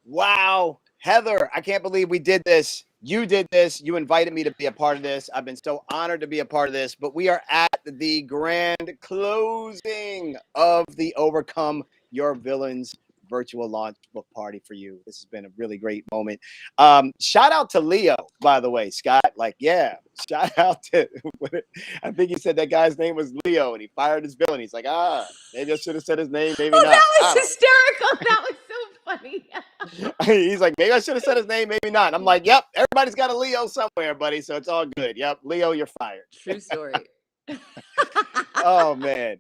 B: Wow. Heather, I can't believe we did this. You did this. You invited me to be a part of this. I've been so honored to be a part of this, but we are at the grand closing of the Overcome Your Villains virtual launch book party for you. This has been a really great moment. Shout out to Leo, by the way, Scott. Like, yeah, shout out to, I think he said that guy's name was Leo and he fired his villain. He's like, maybe I should have said his name, maybe not.
C: That was hysterical. That was so funny.
B: He's like, maybe I should have said his name, maybe not. I'm like, yep, everybody's got a Leo somewhere, buddy. So it's all good. Yep, Leo, you're fired.
C: True story.
B: Oh, man.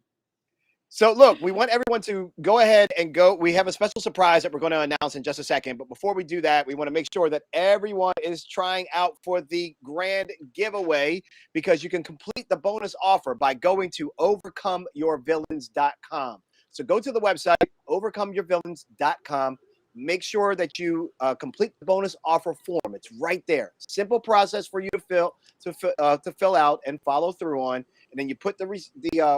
B: So look, we want everyone to go ahead and go. We have a special surprise that we're going to announce in just a second. But before we do that, we want to make sure that everyone is trying out for the grand giveaway because you can complete the bonus offer by going to overcomeyourvillains.com. So go to the website, overcomeyourvillains.com. Make sure that you complete the bonus offer form. It's right there. Simple process for you to fill out and follow through on. And then you put the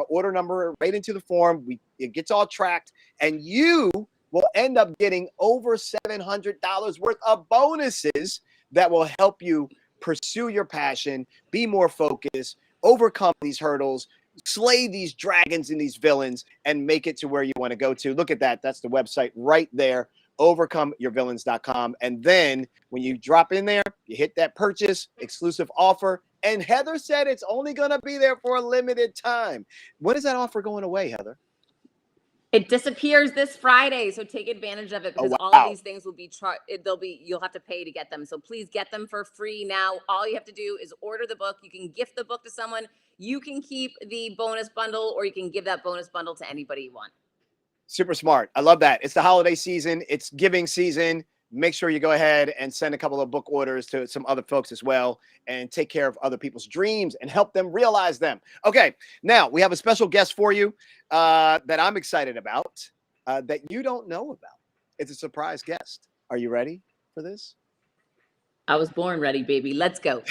B: order number right into the form. It gets all tracked, and you will end up getting over $700 worth of bonuses that will help you pursue your passion, be more focused, overcome these hurdles, slay these dragons and these villains, and make it to where you want to go to. Look at that. That's the website right there, overcomeyourvillains.com. And then when you drop in there, you hit that purchase, exclusive offer. And Heather said it's only going to be there for a limited time. When is that offer going away, Heather?
C: It disappears this Friday, so take advantage of it because all of these things will be you'll have to pay to get them. So please get them for free now. All you have to do is order the book. You can gift the book to someone. You can keep the bonus bundle, or you can give that bonus bundle to anybody you want.
B: Super smart. I love that. It's the holiday season. It's giving season. Make sure you go ahead and send a couple of book orders to some other folks as well and take care of other people's dreams and help them realize them. Okay, now we have a special guest for you that I'm excited about that you don't know about. It's a surprise guest. Are you ready for this?
C: I was born ready, baby. Let's go.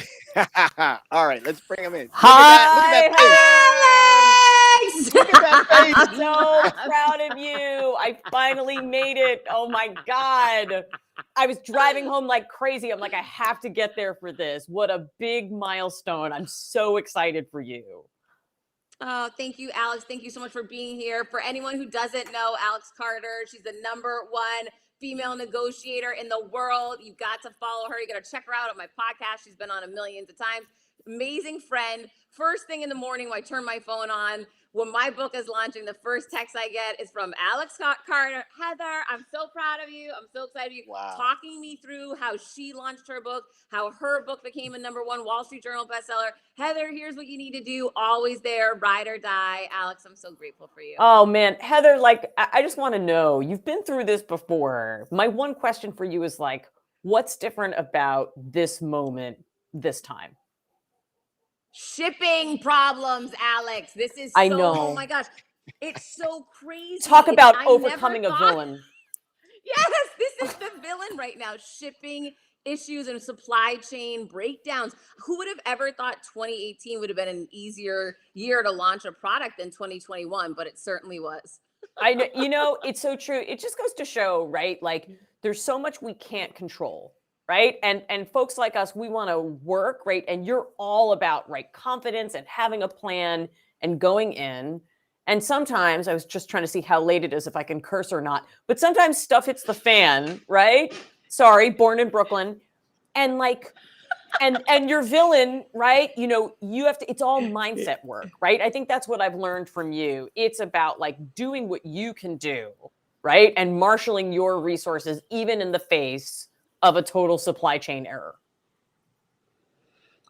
B: All right, let's bring him in.
P: Hi,
B: look at that face. Look at that face.
P: I'm so proud of you. I finally made it. Oh my God. I was driving home like crazy. I'm like, I have to get there for this. What a big milestone. I'm so excited for you.
C: Oh, thank you, Alex. Thank you so much for being here. For anyone who doesn't know Alex Carter, she's the #1 female negotiator in the world. You've got to follow her. You got to check her out on my podcast. She's been on a millions of times. Amazing friend. First thing in the morning when I turn my phone on, when my book is launching, the first text I get is from Alex Carter. Heather, I'm so proud of you. I'm so excited of you.
B: Wow.
C: Talking me through how she launched her book, how her book became a #1 Wall Street Journal bestseller. Heather, here's what you need to do. Always there, ride or die. Alex, I'm so grateful for you.
P: Oh man, Heather, like, I just want to know, you've been through this before. My one question for you is like, what's different about this moment this time?
C: Shipping problems, Alex. This is
P: I know.
C: Oh my gosh. It's so crazy.
P: Talk about
C: I
P: overcoming
C: never
P: a
C: thought-
P: villain.
C: Yes, this is the villain right now. Shipping issues and supply chain breakdowns. Who would have ever thought 2018 would have been an easier year to launch a product than 2021? But it certainly was.
P: I know, you know, it's so true. It just goes to show, right? Like, there's so much we can't control, right? And folks like us, we want to work, right? And you're all about, right, confidence and having a plan and going in. And sometimes, I was just trying to see how late it is, if I can curse or not, but sometimes stuff hits the fan, right? Sorry, born in Brooklyn. And like, and your villain, right? You know, you have to, it's all mindset work, right? I think that's what I've learned from you. It's about like doing what you can do, right? And marshaling your resources, even in the face of a total supply chain error.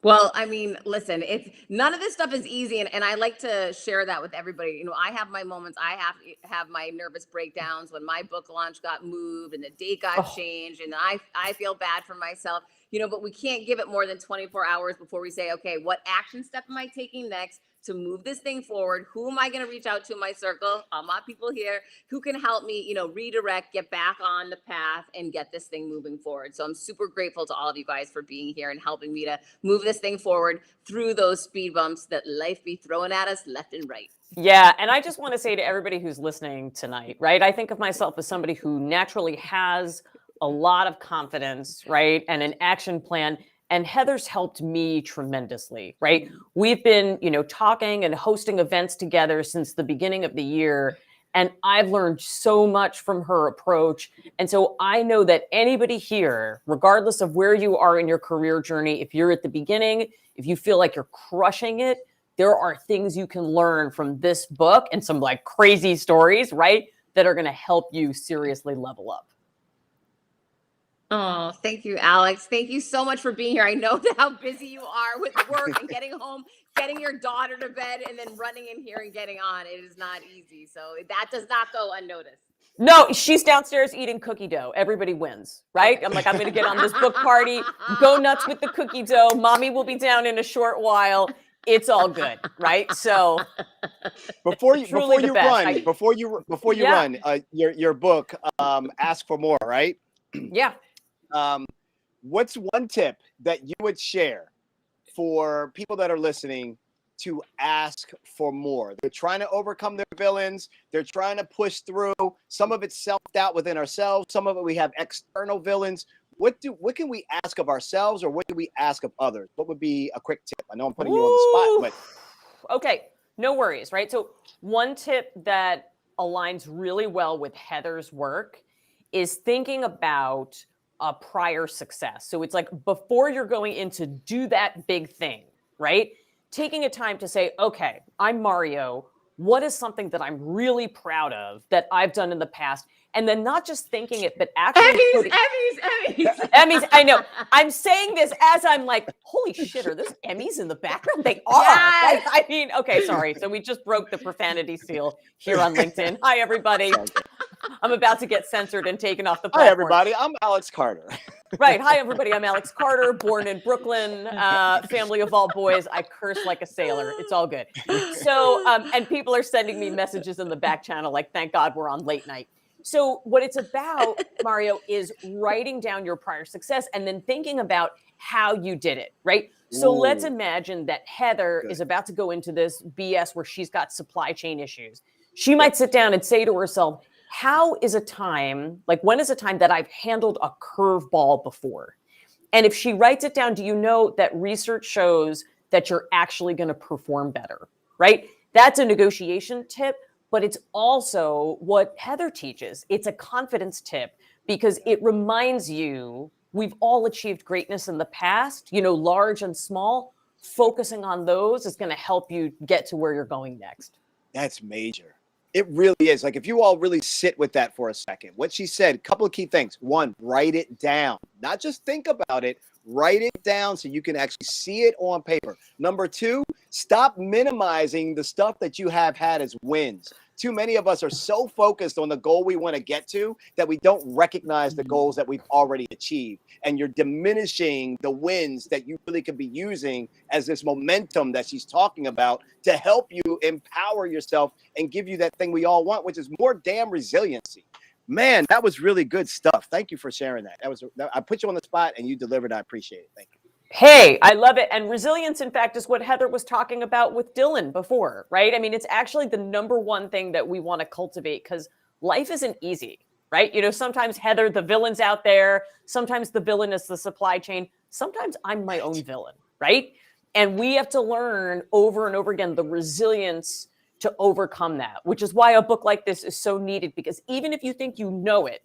C: Well, I mean, listen, it's none of this stuff is easy, and I like to share that with everybody. You know, I have my moments, I have my nervous breakdowns when my book launch got moved and the date got changed, and I feel bad for myself, you know, but we can't give it more than 24 hours before we say, okay, what action step am I taking next to move this thing forward? Who am I going to reach out to in my circle? All my people here who can help me, you know, redirect, get back on the path and get this thing moving forward. So I'm super grateful to all of you guys for being here and helping me to move this thing forward through those speed bumps that life be throwing at us left and right.
P: Yeah. And I just want to say to everybody who's listening tonight, right? I think of myself as somebody who naturally has a lot of confidence, right? And an action plan. And Heather's helped me tremendously, right? We've been, you know, talking and hosting events together since the beginning of the year. And I've learned so much from her approach. And so I know that anybody here, regardless of where you are in your career journey, if you're at the beginning, if you feel like you're crushing it, there are things you can learn from this book and some like crazy stories, right? That are going to help you seriously level up.
C: Oh, thank you, Alex. Thank you so much for being here. I know how busy you are with work and getting home, getting your daughter to bed, and then running in here and getting on. It is not easy. So that does not go unnoticed.
P: No, she's downstairs eating cookie dough. Everybody wins, right? I'm like, I'm going to get on this book party, go nuts with the cookie dough. Mommy will be down in a short while. It's all good, right? So
B: before you run,
P: Yeah.
B: Your book, Ask for More, right?
P: Yeah.
B: What's one tip that you would share for people that are listening to ask for more? They're trying to overcome their villains. They're trying to push through. Some of it's self-doubt within ourselves. Some of it we have external villains. What can we ask of ourselves, or what do we ask of others? What would be a quick tip? I know I'm putting you on the spot, but
P: okay, no worries, right? So one tip that aligns really well with Heather's work is thinking about a prior success. So it's like before you're going in to do that big thing, right? Taking a time to say, okay, I'm Mario. What is something that I'm really proud of that I've done in the past? And then not just thinking it, but actually Emmys. I know. I'm saying this as I'm like, holy shit, are those Emmys in the background? They are.
C: Yes.
P: I mean, okay, sorry. So we just broke the profanity seal here on LinkedIn. Hi, everybody. I'm about to get censored and taken off the platform.
B: Hi, everybody. I'm Alex Carter.
P: Right. Hi, everybody. I'm Alex Carter, born in Brooklyn, family of all boys. I curse like a sailor. It's all good. So, and people are sending me messages in the back channel like, thank God we're on late night. So what it's about, Mario, is writing down your prior success and then thinking about how you did it, right? So let's imagine that Heather is about to go into this BS where she's got supply chain issues. She might sit down and say to herself, how is a time, like when is a time that I've handled a curveball before? And if she writes it down, do you know that research shows that you're actually going to perform better, right? That's a negotiation tip, but it's also what Heather teaches. It's a confidence tip because it reminds you we've all achieved greatness in the past, you know, large and small. Focusing on those is going to help you get to where you're going next.
B: That's major. It really is. Like if you all really sit with that for a second, what she said, a couple of key things. One, write it down, not just think about it, write it down so you can actually see it on paper. Number two, stop minimizing the stuff that you have had as wins. Too many of us are so focused on the goal we want to get to that we don't recognize the goals that we've already achieved. And you're diminishing the wins that you really could be using as this momentum that she's talking about to help you empower yourself and give you that thing we all want, which is more damn resiliency. Man, that was really good stuff. Thank you for sharing that. I put you on the spot and you delivered. I appreciate it. Thank you.
P: Hey, I love it. And resilience, in fact, is what Heather was talking about with Dylan before, right? I mean, it's actually the number one thing that we want to cultivate because life isn't easy, right? You know, sometimes Heather, the villain's out there. Sometimes the villain is the supply chain. Sometimes I'm my own villain, right? And we have to learn over and over again the resilience to overcome that, which is why a book like this is so needed because even if you think you know it,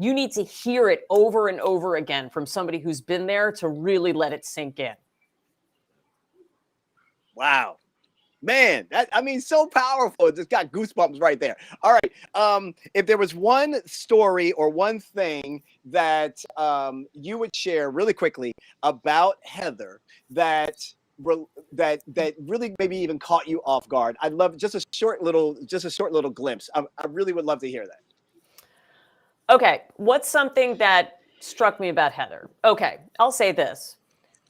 P: You need to hear it over and over again from somebody who's been there to really let it sink in.
B: Wow. Man, so powerful. It just got goosebumps right there. All right. If there was one story or one thing that you would share really quickly about Heather that really maybe even caught you off guard, I'd love just a short little glimpse. I really would love to hear that.
P: Okay, what's something that struck me about Heather? Okay, I'll say this.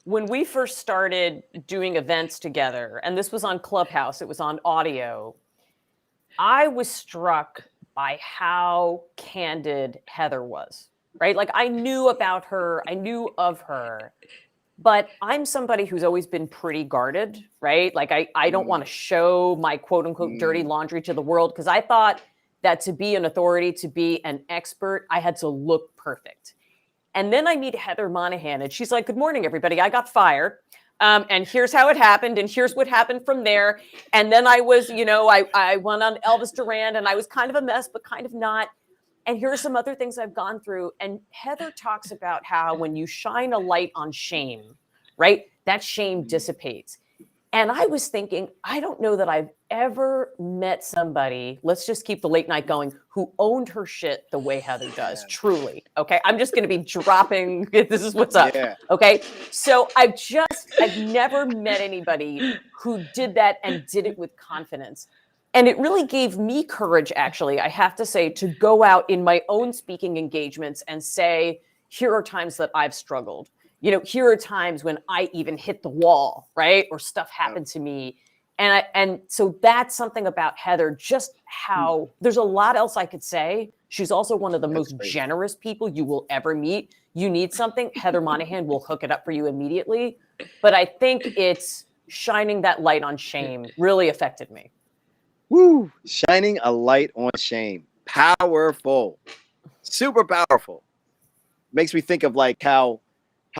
P: When we first started doing events together, and this was on Clubhouse, it was on audio, I was struck by how candid Heather was, right? Like I knew about her, I knew of her, but I'm somebody who's always been pretty guarded, right? Like I don't want to show my quote unquote dirty laundry to the world because I thought that to be an authority, to be an expert, I had to look perfect. And then I meet Heather Monahan and she's like, good morning, everybody. I got fired. And here's how it happened. And here's what happened from there. And then I was, I went on Elvis Duran and I was kind of a mess, but kind of not. And here's some other things I've gone through. And Heather talks about how when you shine a light on shame, right, that shame dissipates. And I was thinking, I don't know that I've ever met somebody, let's just keep the late night going, who owned her shit the way Heather does, truly. Okay. I'm just going to be dropping, this is what's up. Yeah. Okay. So I've never met anybody who did that and did it with confidence. And it really gave me courage, actually, I have to say, to go out in my own speaking engagements and say, here are times that I've struggled. Here are times when I even hit the wall, right? Or stuff happened to me. And so that's something about Heather, just how there's a lot else I could say. She's also one of the most generous people you will ever meet. You need something, Heather Monahan will hook it up for you immediately. But I think it's shining that light on shame really affected me.
B: Woo! Shining a light on shame. Powerful. Super powerful. Makes me think of like how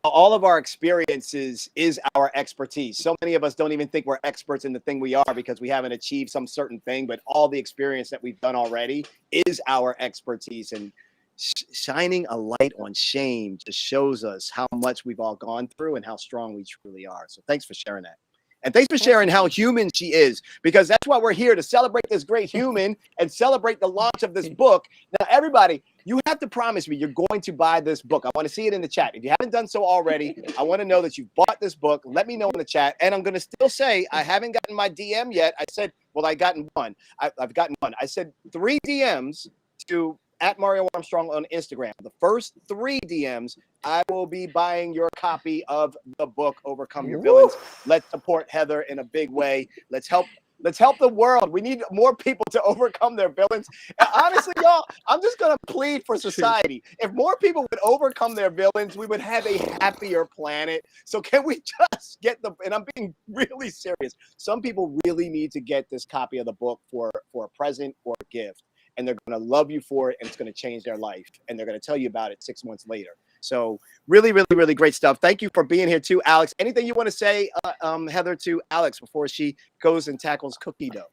B: all of our experiences is our expertise. So many of us don't even think we're experts in the thing we are because we haven't achieved some certain thing, but all the experience that we've done already is our expertise. And shining a light on shame just shows us how much we've all gone through and how strong we truly are. So thanks for sharing that. And thanks for sharing how human she is, because that's why we're here, to celebrate this great human and celebrate the launch of this book. Now, everybody, you have to promise me you're going to buy this book. I want to see it in the chat. If you haven't done so already, I want to know that you've bought this book. Let me know in the chat. And I'm going to still say I haven't gotten my DM yet. I said, well, I've gotten one. I've gotten one. I said 3 DMs to @Mario Armstrong on Instagram. The first 3 DMs, I will be buying your copy of the book, Overcome Your Villains. Let's support Heather in a big way. Let's help the world. We need more people to overcome their villains. And honestly, y'all, I'm just going to plead for society. If more people would overcome their villains, we would have a happier planet. So can we just get and I'm being really serious. Some people really need to get this copy of the book for a present or a gift. And they're going to love you for it, and it's going to change their life. And they're going to tell you about it 6 months later. So really, really, really great stuff. Thank you for being here too, Alex. Anything you want to say, Heather, to Alex before she goes and tackles cookie dough?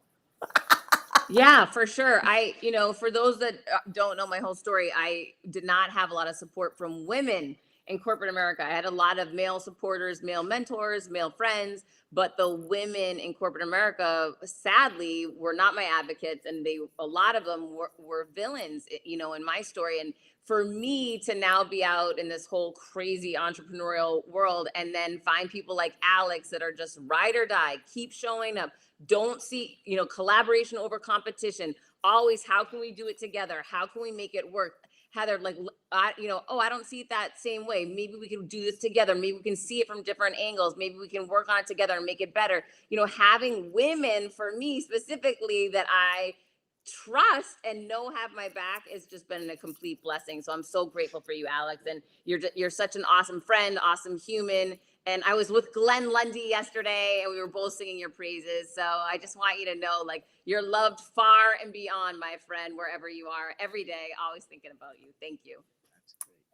C: Yeah, for sure. For those that don't know my whole story, I did not have a lot of support from women in corporate America. I had a lot of male supporters, male mentors, male friends, but the women in corporate America, sadly, were not my advocates, and a lot of them were villains, in my story. And for me to now be out in this whole crazy entrepreneurial world and then find people like Alex that are just ride or die, keep showing up, don't see, collaboration over competition, always, how can we do it together? How can we make it work? Heather, I don't see it that same way. Maybe we can do this together. Maybe we can see it from different angles. Maybe we can work on it together and make it better. Having women, for me specifically, that I trust and know have my back has just been a complete blessing. So I'm so grateful for you, Alex. And you're such an awesome friend, awesome human. And I was with Glenn Lundy yesterday, and we were both singing your praises. So I just want you to know, you're loved far and beyond, my friend, wherever you are, every day, always thinking about you. Thank you.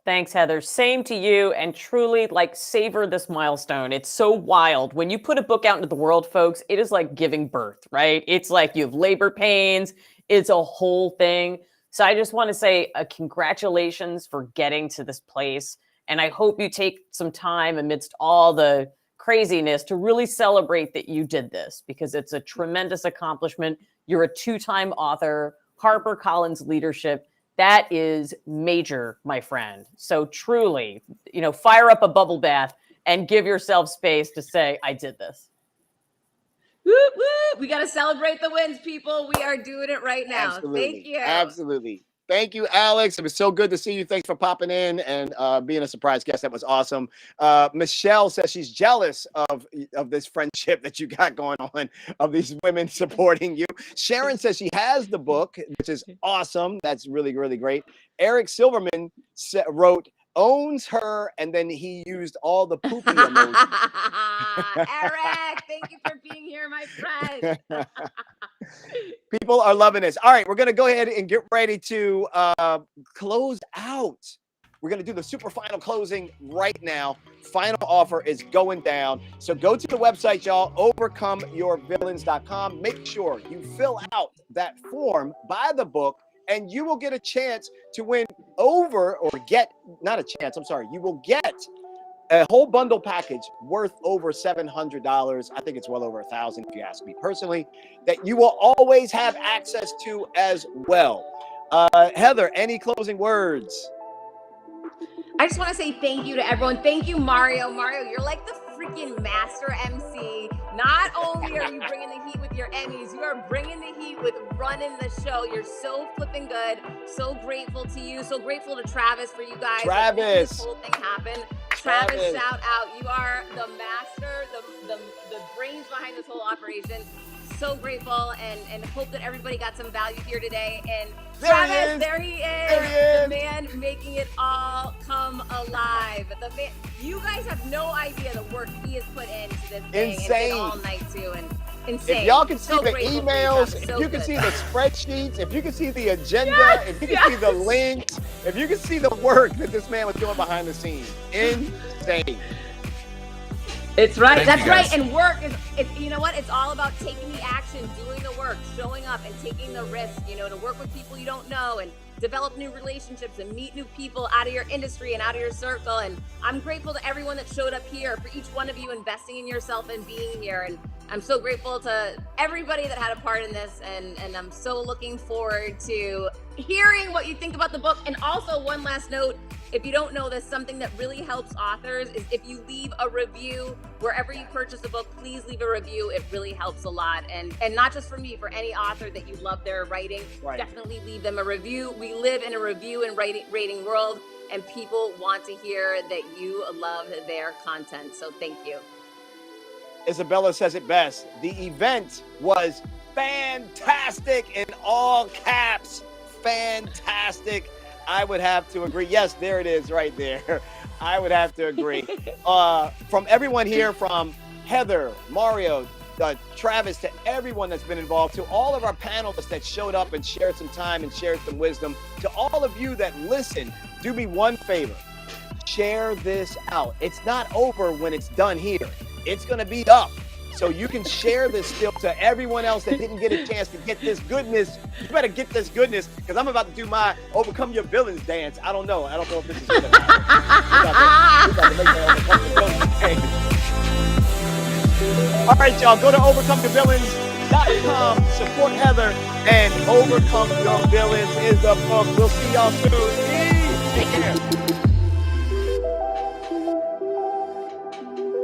P: Thanks, Heather. Same to you. And truly, savor this milestone. It's so wild. When you put a book out into the world, folks, it is like giving birth, right? It's like you have labor pains. It's a whole thing. So I just want to say congratulations for getting to this place. And I hope you take some time amidst all the craziness to really celebrate that you did this, because it's a tremendous accomplishment. You're a 2-time author, HarperCollins leadership. That is major, my friend. So truly, fire up a bubble bath and give yourself space to say, I did this.
C: Whoop, whoop. We got to celebrate the wins, people. We are doing it right now.
B: Absolutely.
C: Thank you.
B: Absolutely. Thank you, Alex. It was so good to see you. Thanks for popping in and being a surprise guest. That was awesome. Michelle says she's jealous of this friendship that you got going on, of these women supporting you. Sharon says she has the book, which is awesome. That's really, really great. Eric Silverman wrote, owns her, and then he used all the poopy emojis.
C: Eric, thank you for being here, my friend.
B: People are loving this. All right, we're going to go ahead and get ready to close out. We're going to do the super final closing right now. Final offer is going down. So go to the website, y'all, overcomeyourvillains.com. Make sure you fill out that form, buy the book, and you will get a chance to win you will get a whole bundle package worth over $700. I think it's well over $1,000 if you ask me personally, that you will always have access to as well. Heather, any closing words?
C: I just want to say thank you to everyone. Thank you, Mario. Mario, you're like the freaking master MC. Not only are you bringing the heat with your Emmys, you are bringing the heat with running the show. You're so flipping good. So grateful to you. So grateful to Travis for you guys.
B: Travis.
C: This whole thing happened. Travis, shout out. You are the master, the brains behind this whole operation. So grateful and hope that everybody got some value here today. And Travis, there he is. The man making it all come alive. You guys have no idea the work he has put into this thing.
B: Insane.
C: And all night too. And insane.
B: If y'all can see
C: So
B: the
C: grateful for you,
B: emails,
C: Travis.
B: if
C: So
B: you can
C: good.
B: see the spreadsheets, if you can see the agenda, if you can see the links, if you can see the work that this man was doing behind the scenes, insane.
C: It's right.
B: Thank
C: That's
B: you,
C: right.
B: guys.
C: And work is, you know what? It's all about taking the action, doing the work, showing up and taking the risk, to work with people you don't know and develop new relationships and meet new people out of your industry and out of your circle. And I'm grateful to everyone that showed up here, for each one of you investing in yourself and being here. And I'm so grateful to everybody that had a part in this. And I'm so looking forward to hearing what you think about the book. And also, one last note, if you don't know this, something that really helps authors is if you leave a review wherever you purchase a book. Please leave a review. It really helps a lot. And not just for me, for any author that you love their writing, definitely leave them a review. We live in a review and rating world, and people want to hear that you love their content. So thank you.
B: Isabella says it best. The event was fantastic, in all caps. Fantastic. I would have to agree. Yes, there it is right there. I would have to agree. From everyone here, from Heather, Mario, Travis, to everyone that's been involved, to all of our panelists that showed up and shared some time and shared some wisdom, to all of you that listen, do me one favor. Share this out. It's not over when it's done here. It's going to be up. So you can share this still to everyone else that didn't get a chance to get this goodness. You better get this goodness, because I'm about to do my Overcome Your Villains dance. I don't know if this is going to happen. We about to make that Overcome Your Villains dance. All right, y'all. Go to overcomeyourvillains.com. Support Heather, and Overcome Your Villains is the book. We'll see y'all soon. Take care.